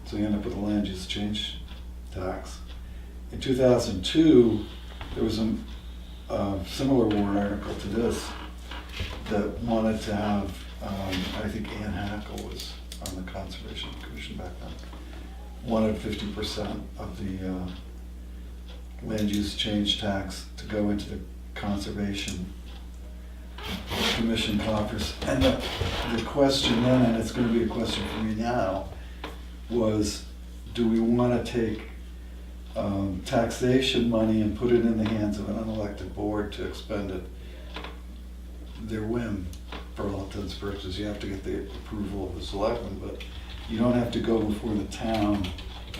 So you end up with a land use change tax. In 2002, there was a similar warrant article to this that wanted to have, I think Ann Hackle was on the Conservation Commission back then, wanted 50% of the land use change tax to go into the Conservation Commission coffers. And the question then, and it's going to be a question for me now, was do we want to take taxation money and put it in the hands of an unelected board to expend it their whim for all intents and purposes? You have to get the approval of the selectmen, but you don't have to go before the town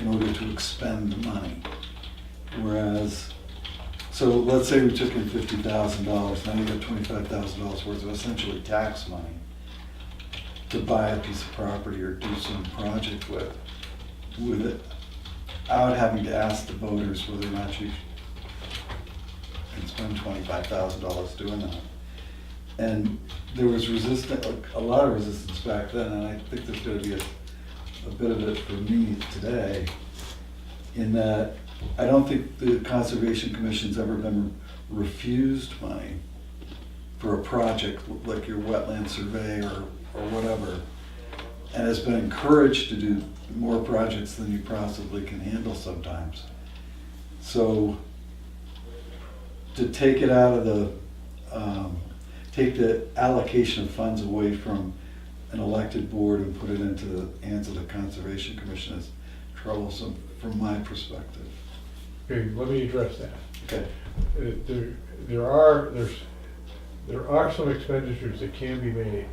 in order to expend the money. Whereas, so let's say we took in $50,000, now you got $25,000 worth of essentially tax money to buy a piece of property or do some project with it, without having to ask the voters whether or not you can spend $25,000 doing that. And there was resistance, a lot of resistance back then, and I think there's going to be a bit of it for me today, in that I don't think the Conservation Commission's ever been refused money for a project like your wetland survey or whatever, and has been encouraged to do more projects than you possibly can handle sometimes. So to take it out of the, take the allocation of funds away from an elected board and put it into the hands of the Conservation Commission is troublesome from my perspective. Okay, let me address that. Okay. There are some expenditures that can be made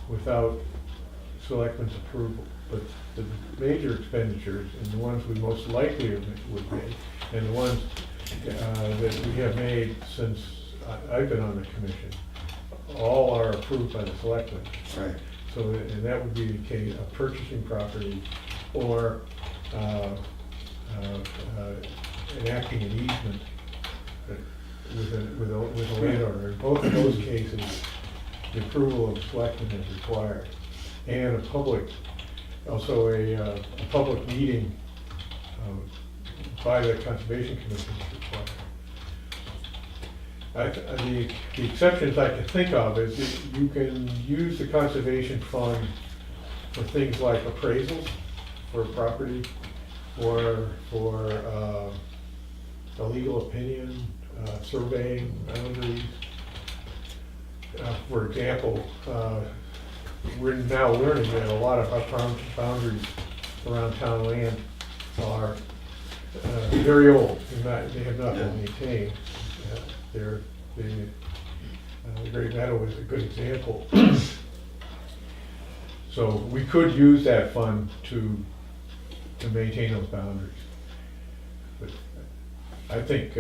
without selectmen's approval, but the major expenditures, and the ones we most likely would make, and the ones that we have made since I've been on the commission, all are approved by the selectmen. Right. So, and that would be the case of purchasing property or enacting an easement with a landowner. In both of those cases, the approval of the selectmen is required, and a public also a public meeting by the Conservation Commission is required. The exceptions I can think of is that you can use the Conservation Fund for things like appraisals for property, or for a legal opinion, surveying boundaries. For example, we're now learning that a lot of our boundaries around town land are very old, and they have not been maintained. The Great Meadow is a good example. So we could use that fund to maintain those boundaries. But I think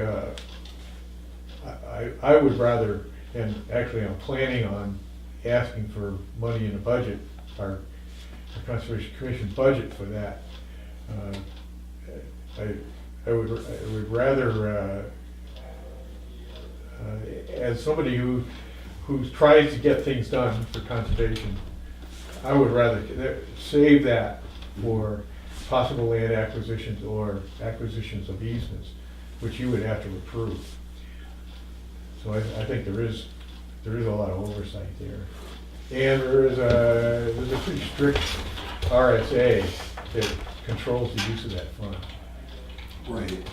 I would rather, and actually I'm planning on asking for money in the budget, our Conservation Commission budget for that. I would rather, as somebody who tries to get things done for conservation, I would rather save that for possible land acquisitions or acquisitions of easements, which you would have to approve. So I think there is a lot of oversight there. And there's a pretty strict RSA that controls the use of that fund. Right.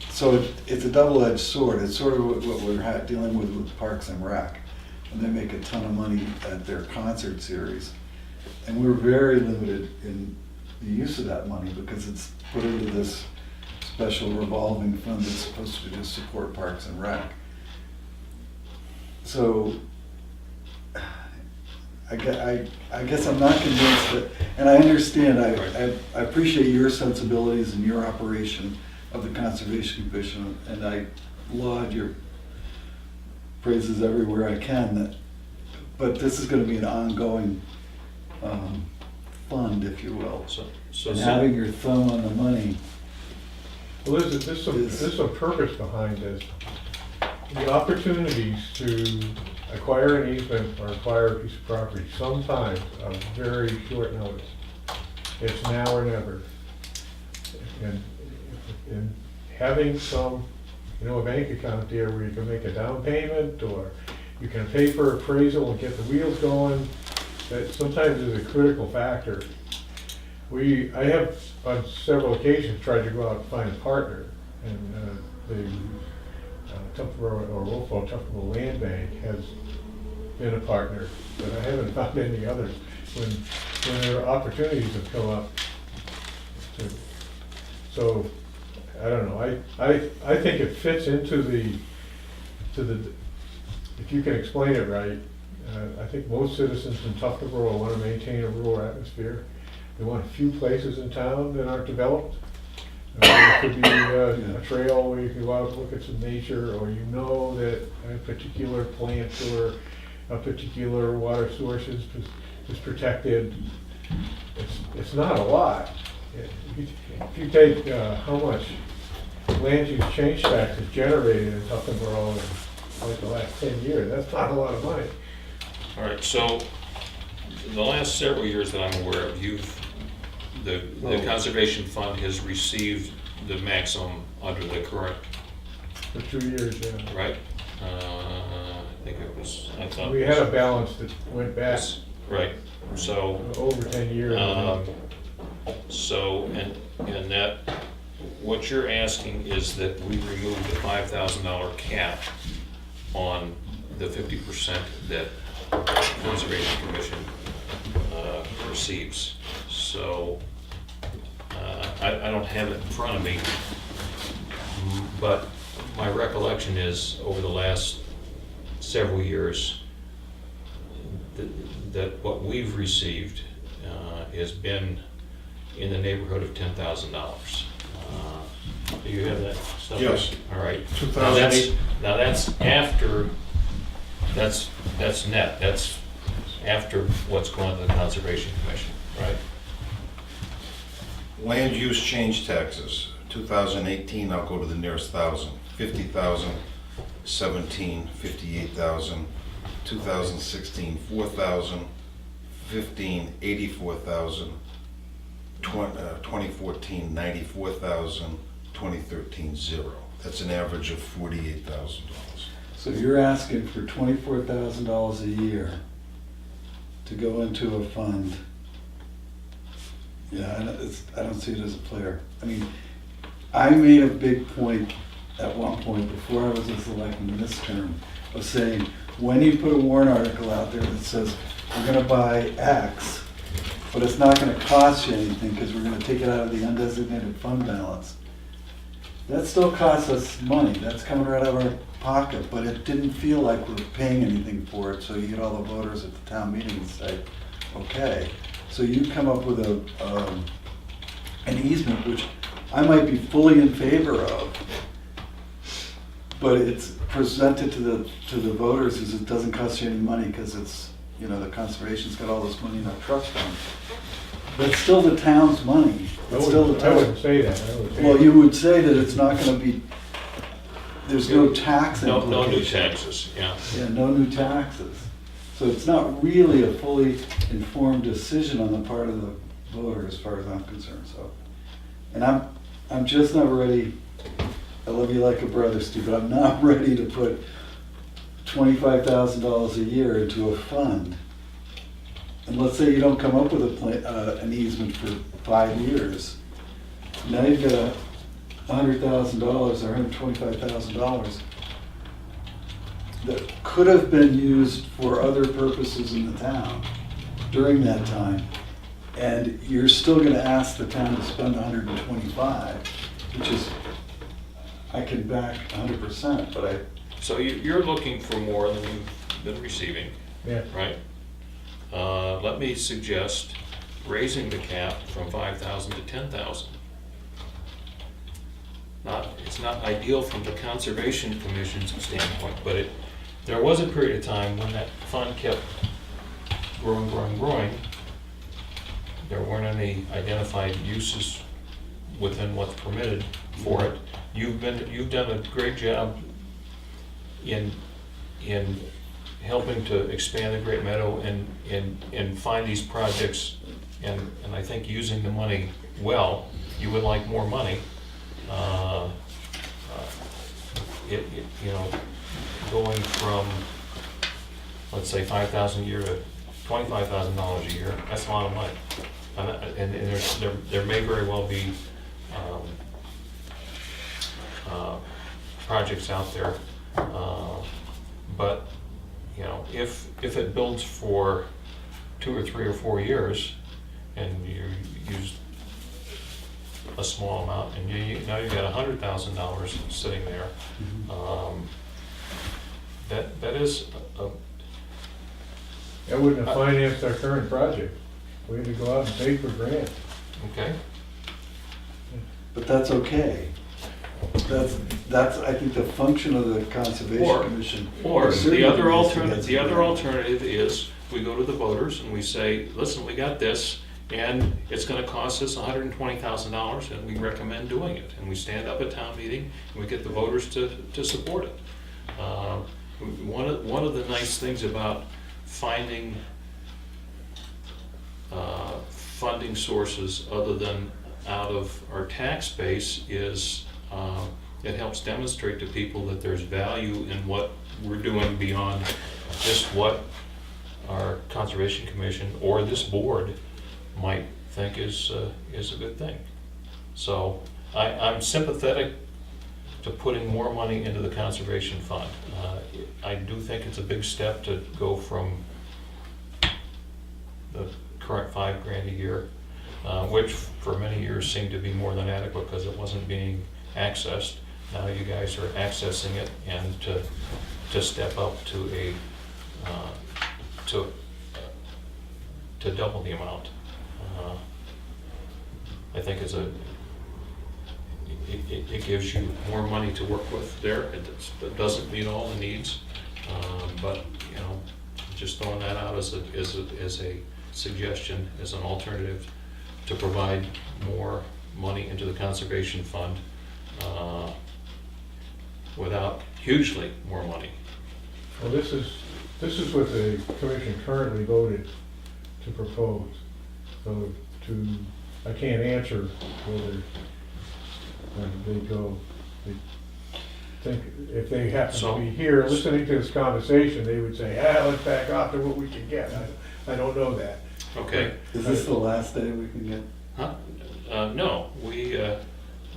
So it's a double-edged sword. It's sort of what we're dealing with Parks and Rec. And they make a ton of money at their concert series. And we're very limited in the use of that money because it's put into this special revolving fund that's supposed to just support Parks and Rec. So I guess I'm not convinced that, and I understand, I appreciate your sensibilities and your operation of the Conservation Commission, and I laud your praises everywhere I can, but this is gonna be an ongoing fund, if you will. And having your thumb on the money. Well, there's some purpose behind this. The opportunities to acquire an easement or acquire a piece of property sometimes are very short notice. It's now or never. And having some, a bank account there where you can make a down payment, or you can pay for appraisal and get the wheels going, that sometimes is a critical factor. I have on several occasions tried to go out and find a partner, and the Tuftonboro or Wolfboro Tuftonboro Land Bank has been a partner, but I haven't found any others when there are opportunities have come up. So I don't know. I think it fits into the if you can explain it right. I think most citizens in Tuftonboro want to maintain a rural atmosphere. They want a few places in town that aren't developed. It could be a trail where you can go out and look at some nature, or that a particular plant or a particular water source is protected. It's not a lot. If you take how much land use change tax is generated in Tuftonboro in like the last 10 years, that's not a lot of money. All right, so the last several years that I'm aware of, the Conservation Fund has received the maximum under the current, For 2 years, yeah. right? I think it was, I thought. We had a balance that went back Right, so. over 10 years. So, and that, what you're asking is that we remove the $5,000 cap on the 50% that Conservation Commission receives. So, I don't have it in front of me, but my recollection is over the last several years that what we've received has been in the neighborhood of $10,000. Do you have that stuff? Yes. All right. 2008. Now that's after, that's net, that's after what's going to the Conservation Commission, right? Land use change taxes, 2018, I'll go to the nearest thousand, 50,000, 17, 58,000, 2016, 4,000, 2015, 84,000, 2014, 94,000, 2013, 0. That's an average of $48,000. So you're asking for $24,000 a year to go into a fund. Yeah, I don't see it as a player. I mean, I made a big point at one point before I was a selectman this term of saying, when you put a warrant article out there that says, we're gonna buy X, but it's not gonna cost you anything because we're gonna take it out of the undesignated fund balance. That still costs us money, that's coming right out of our pocket, but it didn't feel like we were paying anything for it, so you get all the voters at the town meeting and say, okay. So you come up with an easement, which I might be fully in favor of, but it's presented to the voters as it doesn't cost you any money because it's, you know, the conservation's got all this money in our trust fund. But it's still the town's money. It's still the I town. wouldn't say that. I would say- Well, you would say that it's not gonna be, there's no tax No new implication. taxes, yeah. Yeah, no new taxes. So it's not really a fully informed decision on the part of the voter as far as I'm concerned, so. And I'm just not ready, I love you like a brother, Steve, but I'm not ready to put $25,000 a year into a fund. And let's say you don't come up with an easement for 5 years. Now you've got $100,000 or $125,000 that could have been used for other purposes in the town during that time. And you're still gonna ask the town to spend 125, which is, I can back 100%, but So you're looking for more than you've been receiving, Yeah. right? Let me suggest raising the cap from 5,000 to 10,000. It's not ideal from the Conservation Commission's standpoint, but there was a period of time when that fund kept growing. There weren't any identified uses within what's permitted for it. You've done a great job in helping to expand the Great Meadow and find these projects, and I think using the money well. You would like more money. You know, going from, let's say, $5,000 a year to $25,000 a year, that's a lot of money. And there may very well be projects out there, but you know, if it builds for 2 or 3 or 4 years, and you use a small amount, and now you've got $100,000 sitting there, that is That wouldn't have financed our current project. We had to go out and pay for grants. okay. but that's okay. That's, I think, the function of the Conservation Commission. Or Certainly the other needs to get alternative, is we go to the voters and we say, listen, we got this, and it's gonna cost us $120,000, and we recommend doing it. And we stand up at town meeting, and we get the voters to support it. One of the nice things about finding funding sources other than out of our tax base is it helps demonstrate to people that there's value in what we're doing beyond just what our Conservation Commission or this board might think is a good thing. So I'm sympathetic to putting more money into the Conservation Fund. I do think it's a big step to go from the current $5,000 a year, which for many years seemed to be more than adequate because it wasn't being accessed. Now you guys are accessing it, and to step up to to double the amount, I think it gives you more money to work with there. It doesn't meet all the needs, but you know, just throwing that out as a suggestion, as an alternative to provide more money into the Conservation Fund without hugely more money. Well, this is what the commission currently voted to propose. So I can't answer whether they go, they think, if they happen to be here listening to this conversation, they would say, let's back off to what we can get. I don't know that. Okay. Is this the last day we can get? Huh? No,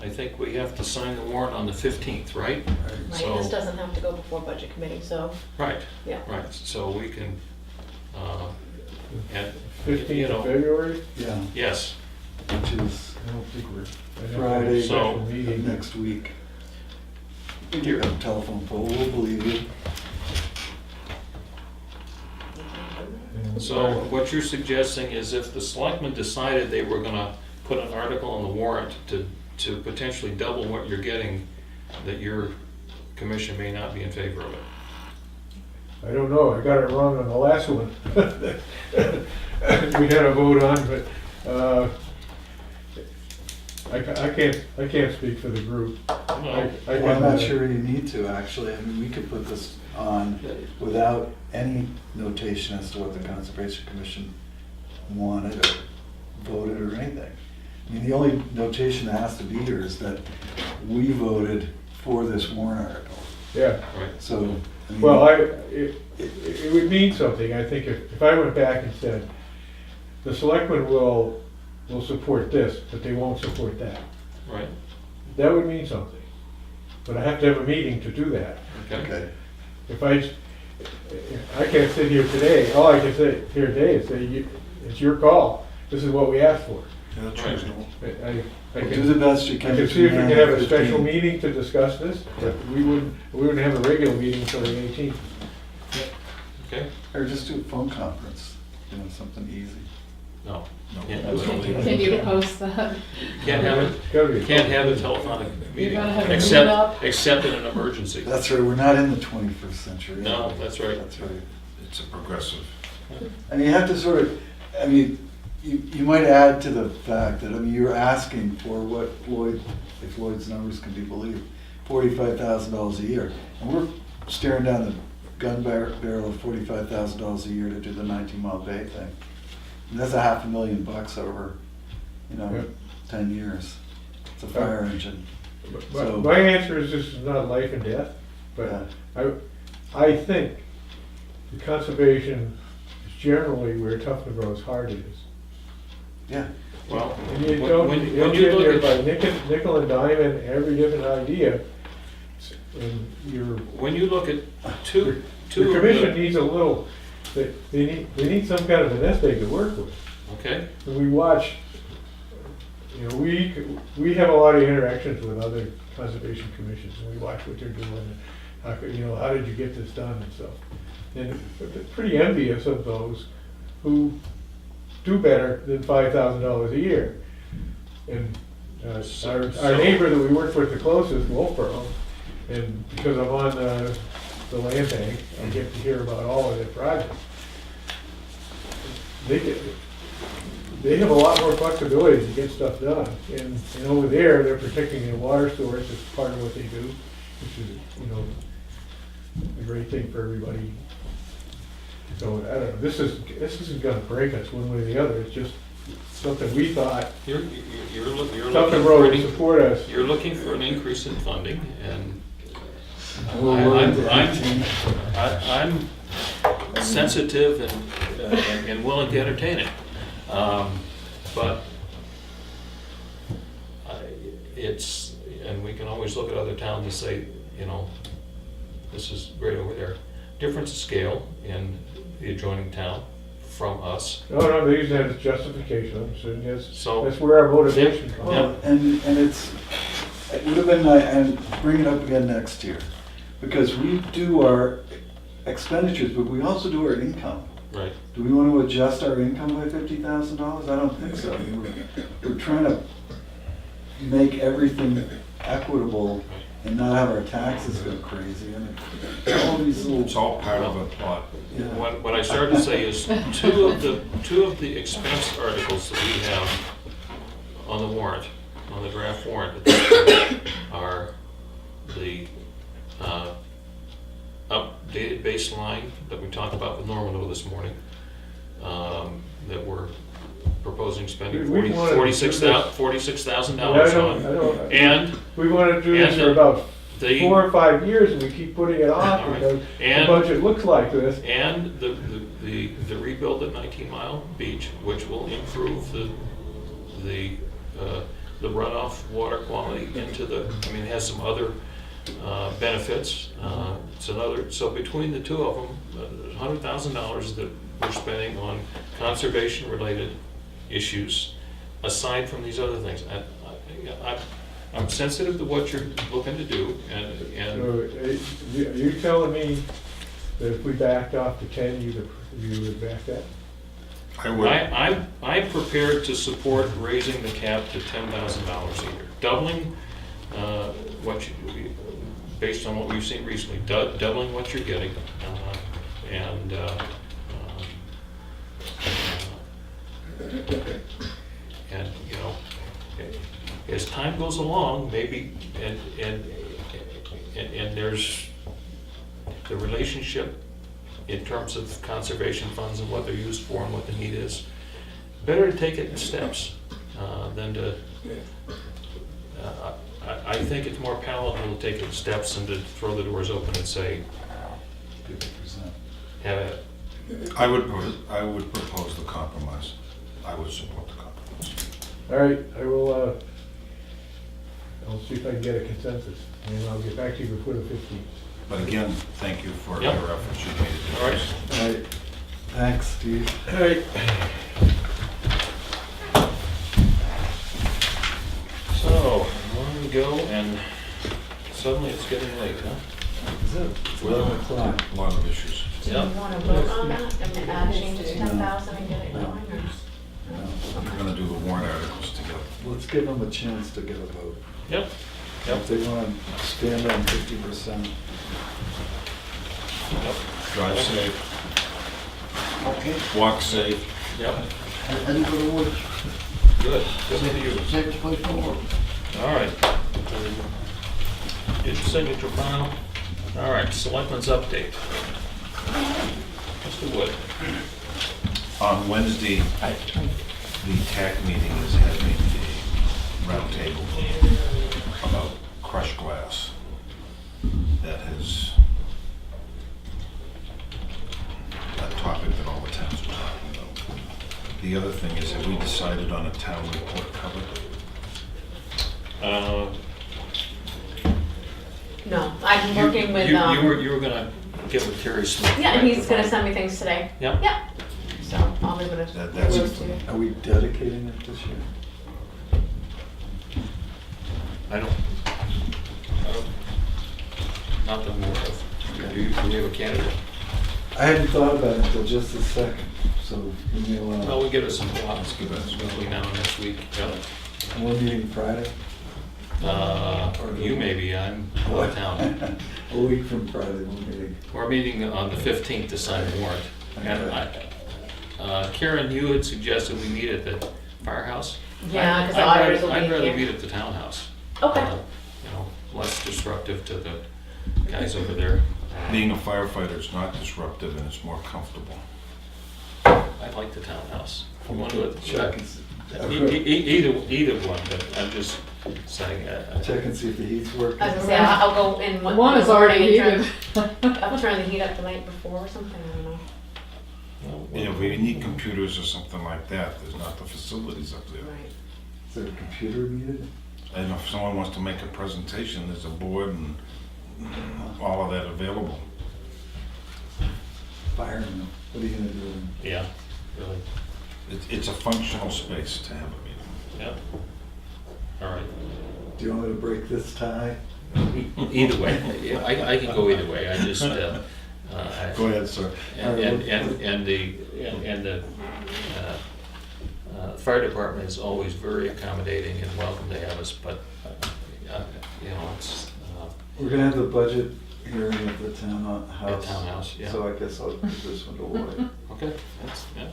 I think we have to sign the warrant on the 15th, right? Right, So- this doesn't have to go before budget committee, so, Right, yeah. right, so we can, and, 15th you of know, February? Yeah, yes, which is I don't think we're. I know Friday, there's a special So- meeting. next week. You got a telephone pole, we'll believe you. And so what you're suggesting is if the selectmen decided they were gonna put an article on the warrant to potentially double what you're getting, that your commission may not be in favor of it. I don't know, I got it wrong on the last one. We had a vote on, but I can't speak for the group. No. I Well, I'm not can, sure you need to, actually. I mean, we could put this on without any notation as to what the Conservation Commission wanted or voted or anything. I mean, the only notation that has to be here is that we voted for this warrant article. Yeah, Right, So, I mean, well, it would mean something, I think, if I went back and said, the selectmen will support this, but they won't support that. right, That would mean something. But I have to have a meeting to do that. okay. okay. If I can't sit here today, all I can say here today is say, it's your call, this is what we asked for. Yeah, that's reasonable. I Well, do can, the best you I can. can see if we can have a between special 15. meeting to discuss this, but we wouldn't have a regular meeting until the 18th. Okay, Or just do a phone conference, something easy. no, No. can't do it. Can you post that? Can't have it, It's gotta be. can't have a telephonic meeting, gotta have it except, moved up. except in an emergency. That's right, we're not in the 21st century. No, that's right. That's right. It's a progressive. And you have to sort of, I mean, you might add to the fact that, I mean, you're asking for what Lloyd, if Lloyd's numbers can be believed, $45,000 a year. And we're staring down the gun barrel of $45,000 a year to do the 19-mile bay thing. And that's $500,000 over, Yeah. 10 years. It's a fire engine. But my answer is this is not life and death, but I think the conservation is generally where Tuftonborough's heart is. Yeah. Well, And you when- don't, when you when don't you get there look by at, nickel and dime every different idea. And when you look at two the of commission the, needs a little, they need some kind of a nest egg to work with. okay, And we watch, we have a lot of interactions with other conservation commissions, and we watch what they're doing, and how did you get this done and stuff. And we're pretty envious of those who do better than $5,000 a year. And our neighbor that we work with the closest, Wolfboro, and because I'm on the land bank, I get to hear about all of their projects. They have a lot more flexibility to get stuff done, and over there, they're protecting their water source as part of what they do, which is, a great thing for everybody. So, I don't know, this isn't gonna break us one way or the other, it's just something we thought, you're Tufton looking Road for would an, support us. you're looking for an increase in funding, and I'm sensitive and willing to entertain it. But and we can always look at other towns and say, this is great over there. Difference of scale in the adjoining town from us. No, they use that as justification, I'm saying So- that's where our motivation comes. Well, and it would have been nice, and bring it up again next year, because we do our expenditures, but we also do our income. Right. Do we want to adjust our income by $50,000? I don't think so. I mean, we're trying to make everything equitable and not have our taxes go crazy. I mean, all these little, It's all part of a plot. yeah. What I started to say is two of the expense articles that we have on the warrant, on the draft warrant, at this point, are the updated baseline that we talked about with Norman this morning, that we're proposing spending We wanted to do this- $46,000 on. And We want to do this and for about the- 4 or 5 years, and we keep putting it off All right. because the And- budget looks like this. And the rebuild at 19 Mile Beach, which will improve the runoff water quality into the, I mean, it has some other benefits. It's another, so between the two of them, $100,000 that we're spending on conservation-related issues, aside from these other things. I'm sensitive to what you're looking to do, and So, are you telling me that if we backed off to 10, you would back that? I would, I'm prepared to support raising the cap to $10,000 a year, doubling what you, based on what we've seen recently, doubling what you're getting, and you know, as time goes along, maybe, and there's the relationship in terms of conservation funds and what they're used for and what the need is. Better to take it in steps than to, I think it's more palatable to take it in steps than to throw the doors open and say, 50%. have it. I would propose the compromise. I would support the compromise. All right, I'll see if I can get a consensus, and I'll get back to you before the 15th. But again, thank you for Yep. your efforts you made. it. All right. All right, thanks, Steve. All right. So, on we go, and suddenly it's getting late, huh? Is it? It's 11 o'clock. A lot of issues. Do you want to vote on that and add changes to 10,000 and get it going, or? We're gonna do the warrant articles together. Let's give them a chance to get a vote. Yep. If they want to stand on 50%. Drive safe. Okay. Walk safe. Yep. Heading for the woods. Good. Good for you. Safest place in the world. All right. Get your signature final. All right, Selectmen's update. Mr. Wood. On Wednesday, the TAC meeting is having a roundtable about crushed glass. That is a topic that all the towns are talking about. The other thing is, have we decided on a town report cover? No, I'm working with, You were gonna get with Terry Smith. yeah, and he's gonna send me things today. Yep. Yep. So I'll be able to. That's- those two. Are we dedicating it this year? I don't, not that I'm aware of. Do you have a candidate? I hadn't thought about it until just a second, so give me a Well, while. we give it some thought. Let's give it a- Between now and next week. Yeah. We're meeting Friday? You may be, I'm out of town. A week from Friday, we're meeting. We're meeting on the 15th to sign the warrant. And Karen, you had suggested we meet at the firehouse. Yeah, because the auditors will be I'd rather here. meet at the townhouse. Okay. You know, less disruptive to the guys over there. Being a firefighter is not disruptive and it's more comfortable. I like the townhouse. If you want to do it, Check and see- either one, but I'm just saying. check and see if the heat's working. I was gonna say, I'll go in One one is already morning and heated. I'll turn the heat up the night before or something, I don't know. You know, if we need computers or something like that, there's not the facilities up there. Right. Is there a computer needed? And if someone wants to make a presentation, there's a board and all of that available. Fireman, what are you gonna do? Yeah, really. It's a functional space to have a meeting. Yeah. All right. Do you want me to break this tie? Either way, yeah, I can go either way. I just, Go ahead, sir. and the fire department is always very accommodating and welcome to have us, but, you know, it's, We're gonna have the budget hearing at the townhouse. At townhouse, yeah. So I guess I'll put this one away. okay, that's fine.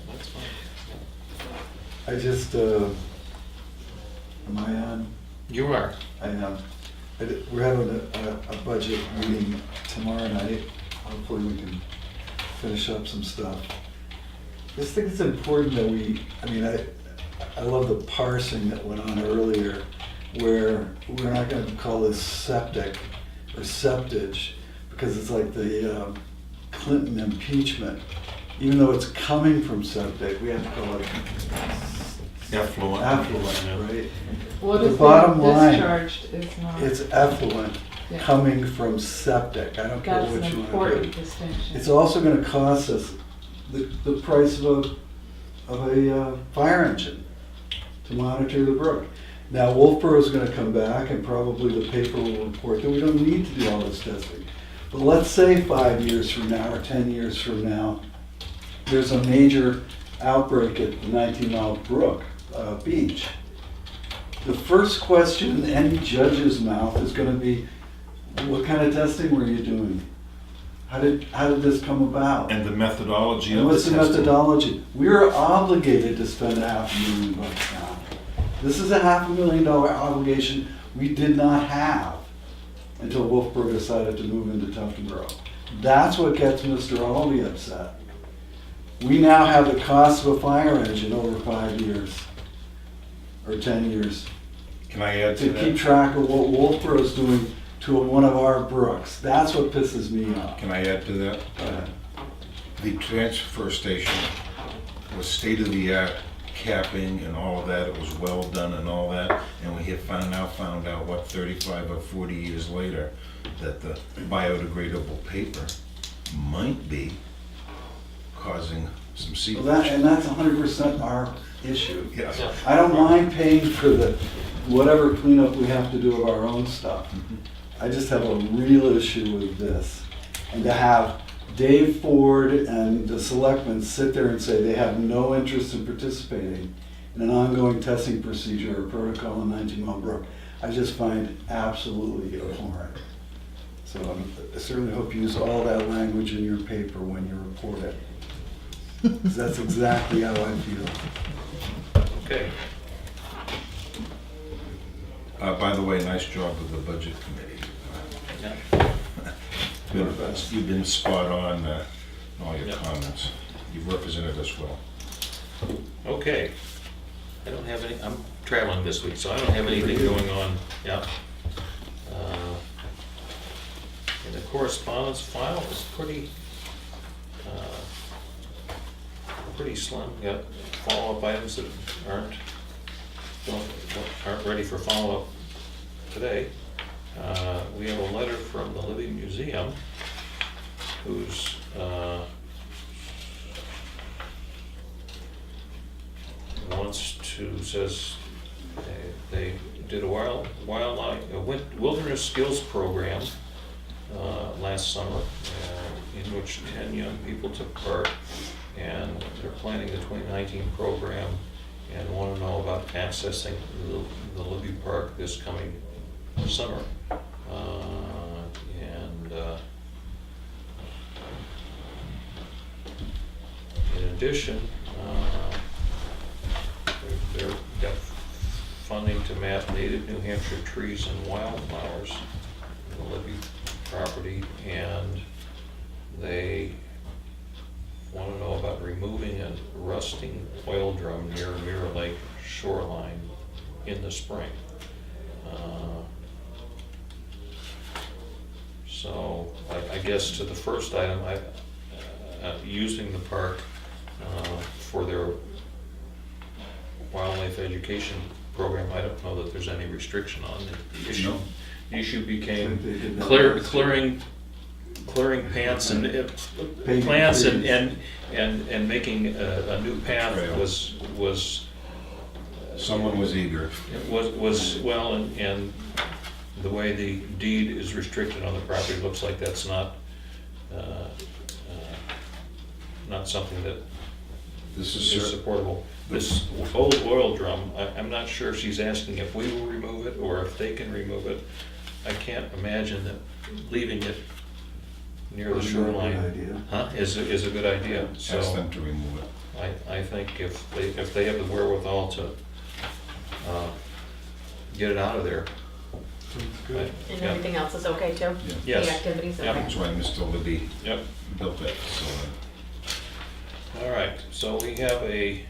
I just, am I on? You are. I am. We're having a budget meeting tomorrow night. Hopefully we can finish up some stuff. just think it's important that I love the parsing that went on earlier, where we're not gonna call this septic or septage, because it's like the Clinton impeachment. Even though it's coming from septic, we have to call it Effluent. affluent, right? What The is bottom being line, discharged is not, It's effluent Yeah. coming from septic, I don't care that's what an you wanna important do. distinction. It's also gonna cost us the price of a fire engine to monitor the brook. Now, Wolfboro's gonna come back and probably the paper will report that we don't need to do all this testing. But let's say 5 years from now or 10 years from now, there's a major outbreak at the 19 Mile Brook beach. The first question in any judge's mouth is gonna be, what kind of testing were you doing? How did this come about? And the methodology And of the what's the testing. methodology? We're obligated to spend $500,000 now. This is a $500,000 obligation we did not have until Wolfboro decided to move into Tuftonboro. That's what gets Mr. Albee upset. We now have the cost of a fire engine over 5 years, or 10 years, Can I add to to keep that? track of what Wolfboro's doing to one of our brooks. That's what pisses me off. Can I add to that? The transfer station was state-of-the-art capping and all of that. It was well done and all that. And we have found out, what, 35 or 40 years later, that the biodegradable paper might be causing some seepage. And that's 100% our issue. Yes. Yeah. I don't mind paying for the, whatever cleanup we have to do of our own stuff. I just have a real issue with this. And to have Dave Ford and the selectmen sit there and say they have no interest in participating in an ongoing testing procedure or protocol in 19 Mile Brook, I just find absolutely abhorrent. So I certainly hope you use all that language in your paper when you report it. 'Cause that's exactly how I feel. Okay, By the way, nice job with the budget committee. yeah. You've been spot on in all your Yeah. comments. You've represented us well. Okay. I don't have any, I'm traveling this week, so I don't have anything going on, yeah. And the correspondence file is pretty slim. Got follow-up items that aren't ready for follow-up today. We have a letter from the Living Museum, who's says they did a wilderness skills program last summer, in which 10 young people took part, and they're planning the 2019 program and want to know about accessing the Libby Park this coming summer. In addition, they've got funding to map native New Hampshire trees and wildflowers in the Libby property, and they want to know about removing a rusting oil drum near Mirror Lake shoreline in the spring. So I guess to the first item, using the park for their wildlife education program, I don't know that there's any restriction on the issue. No. The issue became They did that clearing plants and plants and making a new path Trail. was Someone was eager. was well, and the way the deed is restricted on the property, looks like that's not something that This is is supportable. This old oil drum, I'm not sure if she's asking if we will remove it or if they can remove it. I can't imagine that leaving it near the Probably not a good shoreline idea. is a good idea. ask So them to remove it. I think if they have the wherewithal to get it out of there. And Yeah. everything else is okay too? Yes. The activities, Yep. okay? That's why Mr. Libby Yep. built that facility. All right, so we have a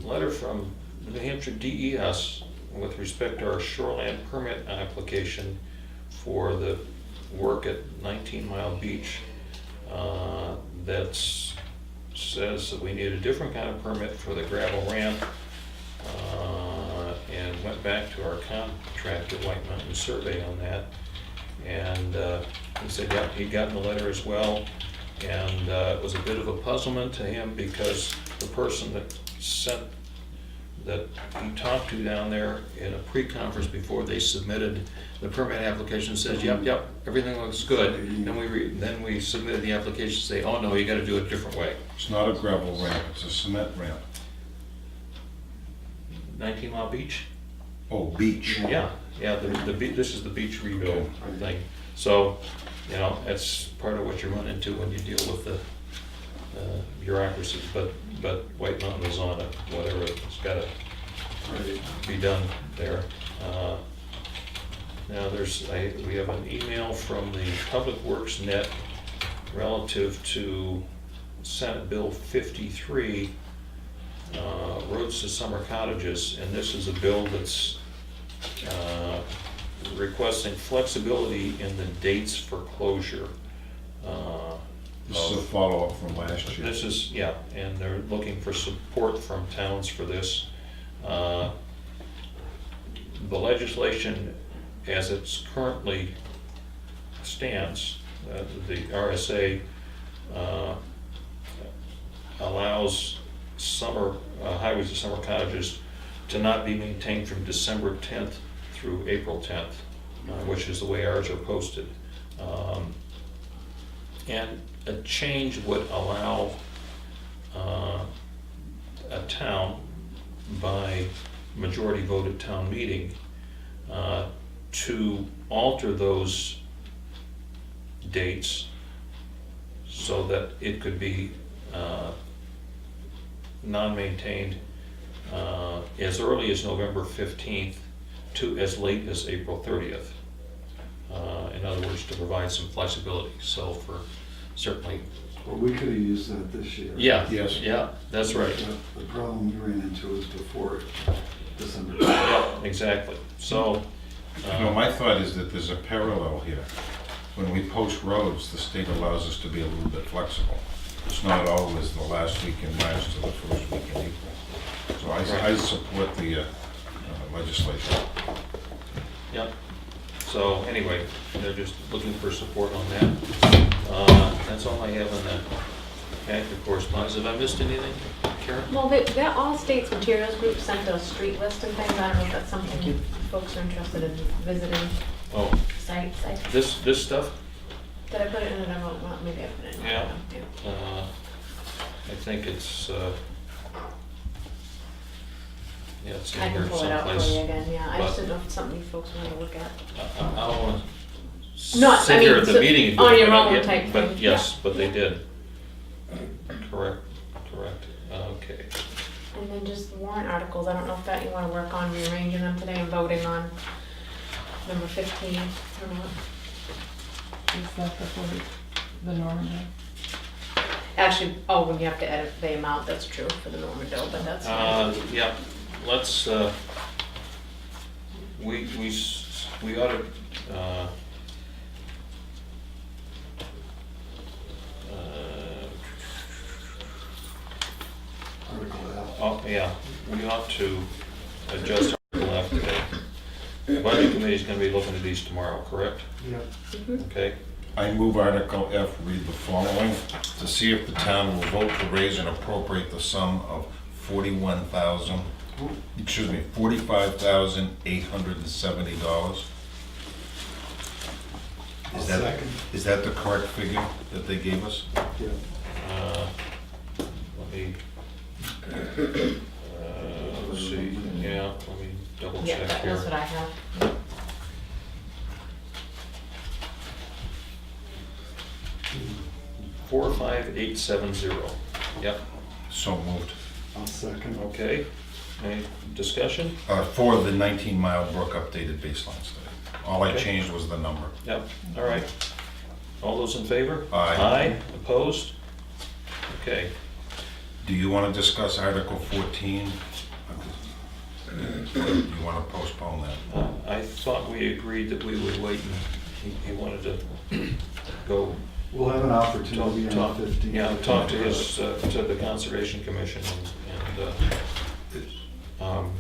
letter from the New Hampshire DES with respect to our shoreline permit application for the work at 19 Mile Beach. That says that we need a different kind of permit for the gravel ramp, and went back to our contractor, White Mountain Survey, on that. And he said, yeah, he'd gotten the letter as well. And it was a bit of a puzzlement to him because the person that he talked to down there in a pre-conference before they submitted the permit application says, yep, everything looks good. Then we submitted the application, say, oh no, you gotta do it a different way. It's not a gravel ramp, it's a cement ramp. 19 Mile Beach? Oh, beach. Yeah, this is the beach rebuild thing. So, you know, that's part of what you run into when you deal with the bureaucracies, but White Mountain is on it, whatever, it's gotta be done there. Now we have an email from the Public Works Net relative to Senate Bill 53, roads to summer cottages, and this is a bill that's requesting flexibility in the dates for closure. This is a follow-up from last year. This is, yeah, and they're looking for support from towns for this. The legislation, as it's currently stands, the RSA allows highways to summer cottages to not be maintained from December 10th through April 10th, which is the way ours are posted. And a change would allow a town, by majority voted town meeting, to alter those dates so that it could be non-maintained as early as November 15th to as late as April 30th. In other words, to provide some flexibility. So for certainly. Well, we could have used that this year. Yeah. Yes. Yeah, that's right. The problem we ran into was before December. Yeah, exactly. So. My thought is that there's a parallel here. When we post roads, the state allows us to be a little bit flexible. It's not always the last week in March to the first week in April. So I support the legislation. Yep. So anyway, they're just looking for support on that. That's all I have on that active correspondence. Have I missed anything, Karen? Well, that All States Materials Group sent a street list and things. I don't know if that's something folks are interested in visiting Oh, sites. this stuff? Did I put it in an envelope? Well, maybe I put it in. Yeah. I think it's, it's I in can here pull it out for someplace. you again, yeah. I just But- didn't know if it's something you folks want to look at. I don't want Not- to sit I here mean, at the so- meeting and do on it, your but I own get- type but thing, yes, yeah. but they did. Correct. Okay. And then just warrant articles, I don't know if that you want to work on rearranging them today and voting on number 15 or not. Is that the Norman Day? Actually, when you have to edit the amount, that's true for the Norman Doe, but that's fine. Yeah, let's, we ought to, yeah, we ought to adjust our left today. The budget committee's gonna be looking at these tomorrow, correct? Yeah. Okay, I move Article F, read the following, to see if the town will vote to raise and appropriate the sum of $45,870. Is that the correct figure that they gave us? Yeah. let me, let's see, yeah, let me double Yeah, check that's here. what I have. 45870, yep, So moved. I'll second. okay. Any discussion? For the 19 Mile Brook updated baseline study. All I Okay. changed was the number. Yep, all right. All those in favor? Aye. Aye, opposed? Okay. Do you want to discuss Article 14? Do you want to postpone that? I thought we agreed that we would wait, and he wanted to go We'll have an opportunity on talk, the 15th. yeah, talk to his, to the Conservation Commission and,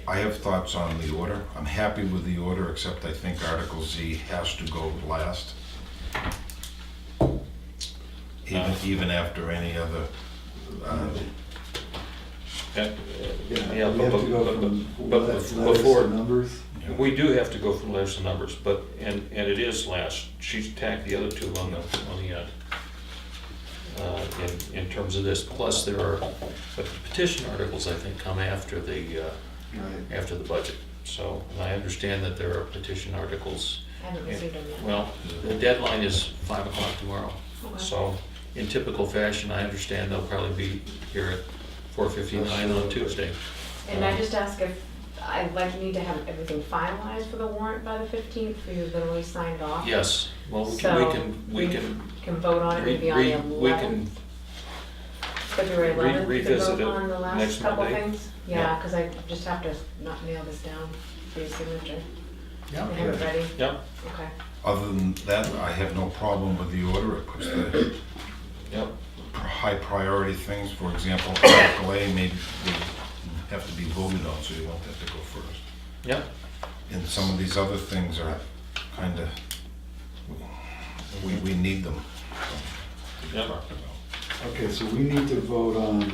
I have thoughts on the order. I'm happy with the order, except I think Article Z has to go last. Even after any other, yeah, Yeah, we have to go from but letters before, to numbers. we do have to go from letters to numbers, but, and it is last. She's tacked the other two on the end. In terms of this, plus there are, but the petition articles, I think, come after the, Right. after the budget. So, and I understand that there are petition articles. I haven't received them yet. Well, the deadline is 5 o'clock tomorrow. Okay. So, in typical fashion, I understand they'll probably be here at 4:59 on Tuesday. And I just ask if, I'd like need to have everything finalized for the warrant by the 15th, for you literally signed off. Yes, well, we So, can vote on it maybe on the we 11th, can, February 11th, to revisit vote it on the last next couple Monday. things. Yeah. Yeah, because I just have to not nail this down for your signature. And have it ready, yep, okay. other than that, I have no problem with the order. It puts the yep, high priority things, for example, Article A maybe have to be voted on, so you won't have to go first. yep. And some of these other things are kind of, we need them. Yep. Okay, so we need to vote on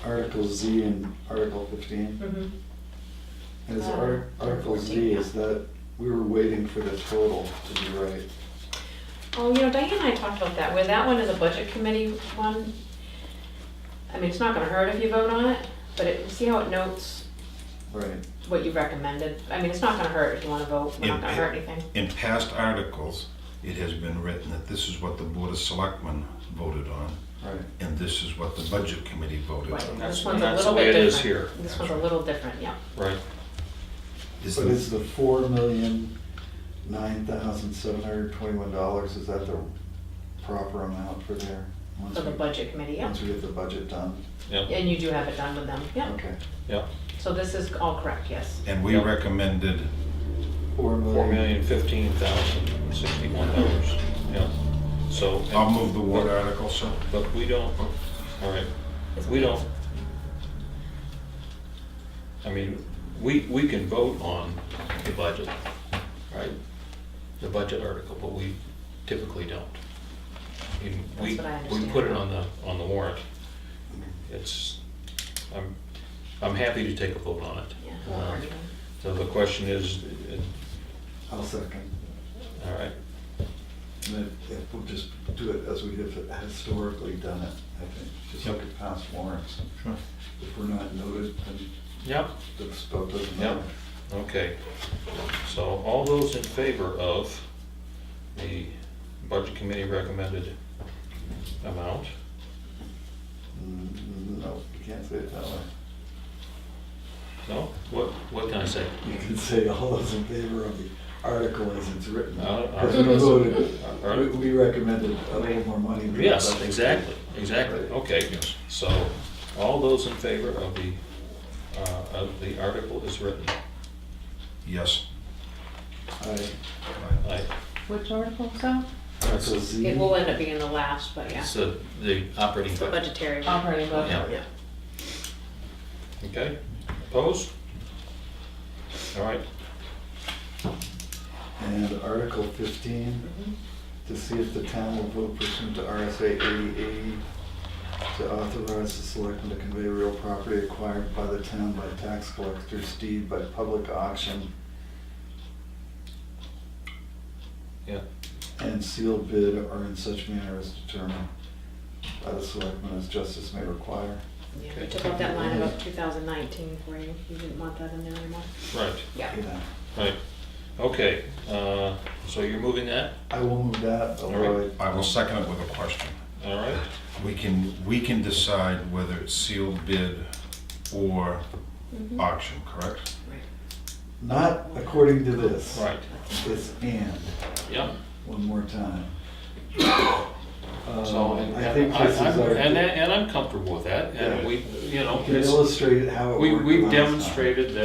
Article Z and Article 15. Mm-hmm. Is Uh, Article Z, 14, yeah. is that, we were waiting for the total to be right. Oh, you know, Diane and I talked about that, where that one is a budget committee one. I mean, it's not gonna hurt if you vote on it, but see how it notes Right. what you recommended? I mean, it's not gonna hurt if you wanna vote, we're not gonna hurt anything. In past articles, it has been written that this is what the Board of Selectmen voted on, Right. and this is what the Budget Committee voted Right, on. That's- this one's a that's the little way bit it is different. here. This one's a little different, yeah. Right. Is But the- is the $4,009,721, is that the proper amount for there? Once For the we- budget committee, yeah. Once we get the budget done? Yep, And you do have it done with them, yeah. Okay. yep. So this is all correct, yes. And we Yep. recommended, $4,015,061, yeah. So. I'll move the warrant article, sir. But we don't, all right, we don't, I mean, we can vote on the budget, right? The budget article, but we typically don't. I mean, That's what I we understand. put it on the warrant. It's, I'm happy to take a vote on it. Yeah, we'll argue. So the question is, I'll second. all right, And if we'll just do it as we have historically done it, I think, just like Yep. past warrants. Sure. If we're not noted, then yep, the vote doesn't Yep. matter. okay. So all those in favor of the budget committee recommended amount? No, you can't say it that way. No? What can I say? You can say all those in favor of the article as it's written. Uh, Because we voted, Article- we recommended a little more money. than the Yes, budget. exactly, Right. okay. So, all those in favor of the article is written? Yes. Aye. Which article is that? Article Z. It will end up being the last, but yeah. It's the operating It's the budget. budgetary one. Operating budget. Yeah. Okay, opposed? All right, And Article 15, to see if the town will vote pursuant to RSA 8080 to authorize the selectmen to convey real property acquired by the town by tax collector's deed by public auction yeah, and sealed bid or in such manner as determined by the selectmen as justice may require. Yeah, we took out that line about 2019 for you. You didn't want that in there anymore. right, Yeah. Yeah. right. Okay, so you're moving that? I will move that, All although I will second it with a question. All right, We can decide whether it's sealed bid or Mhm. auction, correct? not according to this. right, It's and, yeah, one more time. So, and I think this is our. and I'm comfortable with that, and Yeah. we, you know, You can it's- illustrate how it worked we've last time. demonstrated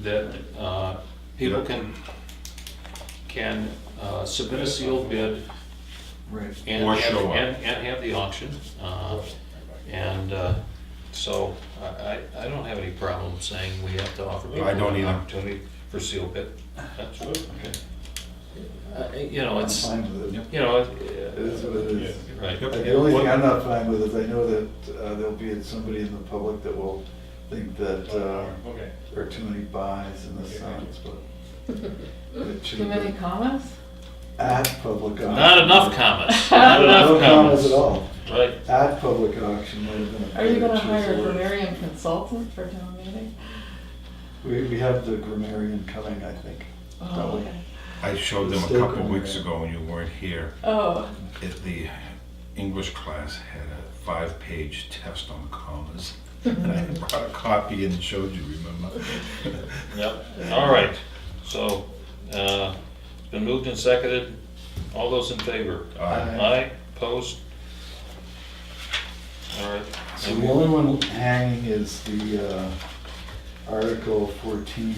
that people can submit a sealed bid Right. and Or have, show up. and have the auction. And so I don't have any problem saying we have to offer people I don't an either. opportunity for sealed bid. That's good. You know, I'm it's, fine with it. you know, It is what it is. right. The only thing I'm not fine with is I know that there'll be somebody in the public that will think that there are too many buys in this sense, but it should Too many be comments? at public auction. Not enough comments, not enough No comments at comments. all. Right. At public auction might have been a Are you better gonna choice hire a of words. grammarian consultant for town meeting? We have the grammarian coming, I think. Oh, Probably. okay. I showed them a Still couple of weeks grammar. ago when you weren't here. Oh, The English class had a 5-page test on commas. And I brought a copy and showed you, remember? Yep, all right. So, it's been moved and seconded. All those in favor? Aye. Aye, opposed? All right. So the only one hanging is the Article 14.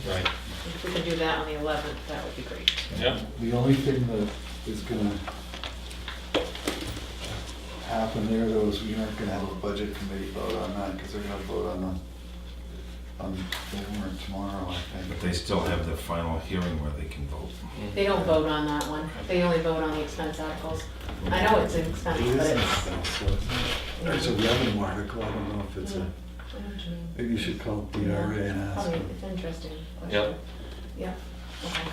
Right, If we could do that on the 11th, that would be great. yep, The only thing that is gonna happen there though is we aren't gonna have a budget committee vote on that, because they're gonna vote on the warrant tomorrow, I But think. they still have the final hearing where they can vote. They don't vote on that one. They only vote on the expense articles. I know it's an expense, It but is an it's. expense, so it's not- It's a revenue article, I don't know if it's a, maybe you should call DRA and ask Probably, them. it's an interesting question. yep. Yep, okay.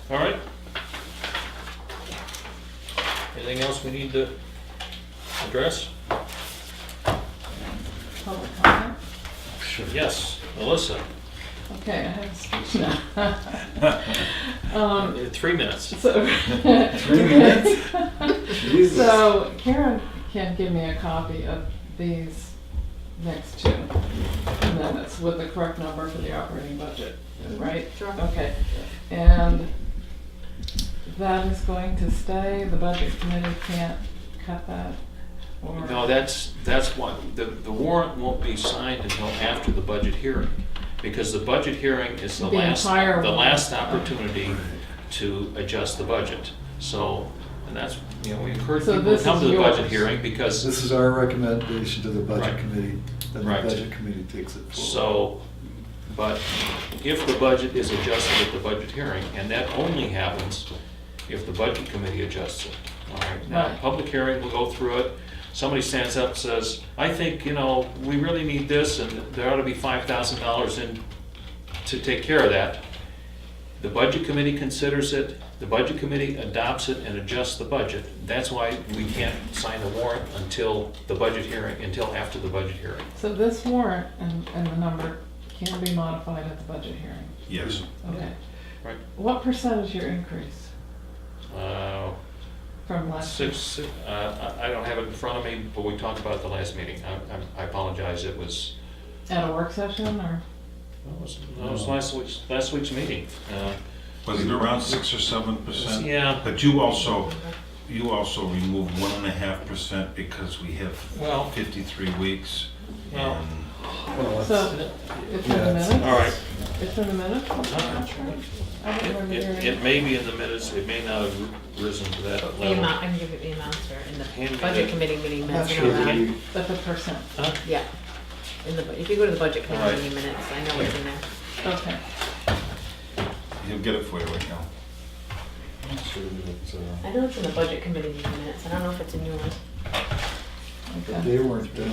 All right. Anything else we need to address? public comment? Yes, Melissa, Okay, I have a speech now. 3 minutes. So. 3 minutes? Jesus. So Karen can give me a copy of these next two minutes with the correct number for the operating budget, right? Sure. Okay, and that is going to stay, the budget committee can't cut that? Or No, that's what, the warrant won't be signed until after the budget hearing, because the budget hearing is the The entire the one. last opportunity to adjust the budget. So, and that's, you know, we encourage So people to this come is to the budget yours. hearing because, This is our recommendation to the budget Right. committee, then the Right. budget committee takes it forward. so, but if the budget is adjusted at the budget hearing, and that only happens if the budget committee adjusts it. All right, now, Right. public hearing, we'll go through it. Somebody stands up and says, I think, you know, we really need this, and there ought to be $5,000 in to take care of that. The budget committee considers it, the budget committee adopts it and adjusts the budget. That's why we can't sign the warrant until the budget hearing, until after the budget hearing. So this warrant and the number can be modified at the budget hearing? Yes. Okay. Right. What percent is your increase Uh, from last year? I don't have it in front of me, but we talked about it at the last meeting. I apologize, it was, At a work session or? no, it was last week's meeting. Was it around 6 or 7%? Yeah. But you also removed 1.5% because we have Well, 53 weeks. Well- And Well, So, it's in the Yeah, it's- minutes? all right. It's in the minutes? I don't remember hearing. It may be in the minutes, it may not have risen to that The level. amount, I can give you the amounts are in Hand the me budget that. committee meeting I'm not minutes. sure and all that that. we, But the percent, Huh? Yeah. If you go to the budget All right. committee meeting minutes, I know it's in there. okay. he'll get it for you right now. I'm not sure that, I know it's in the budget committee meeting minutes. I don't know if it's in yours. but Okay. they weren't done.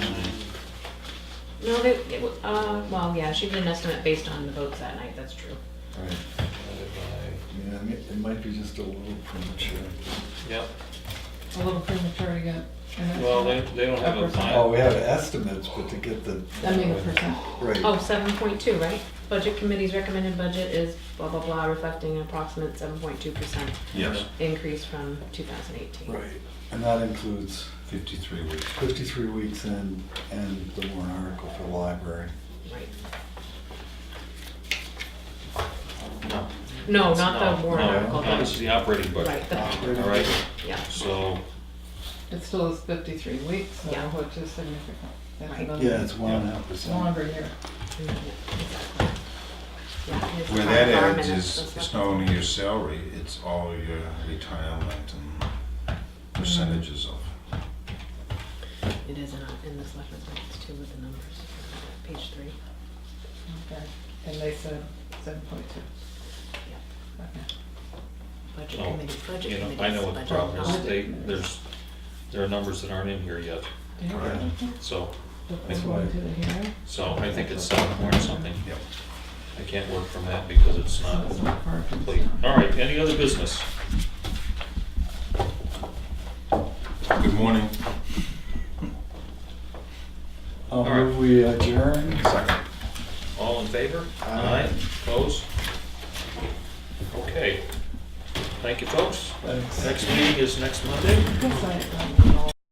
No, well, yeah, she did an estimate based on the votes that night, that's true. Right. Yeah, it might be just a little premature. Yep, A little premature to get an well, estimate. they don't have a A percent. Oh, final. we have estimates, but to get the. I mean, the percent. Right. Oh, 7.2, right? Budget committee's recommended budget is blah, blah, blah, reflecting an approximate 7.2% Yes, increase from 2018. Right, and that includes 53 weeks. 53 weeks and the warrant article for the library. Right. No. No, It's not the warrant no, article. No, this is the operating budget. Right, the, All right, yeah. so, It still is 53 weeks, so Yeah. which is significant. That's Right. another Yeah, it's 1.5%. longer year. Yeah, exactly. Yeah, it's Where part that of our adds minutes, is, that's it's what- not only your salary, it's all your retirement and percentages of. It is in the selectmen's minutes too with the numbers, page 3. Okay. And they said 7.2. Okay. Budget Oh, committee, budget you know, committee's I know what the budget problem is. numbers. There are numbers that aren't in here yet, Do you Right. have so, before going to the hearing? so I think it's 7 something. Yep. I can't work from that because it's So not it's not part of it. complete. All right, any other business? Good morning. I'll All right. move we adjourn. Second. All in favor? Aye. Opposed? Okay. Thank you, folks. Thanks. Next meeting is next Monday. Because I don't know.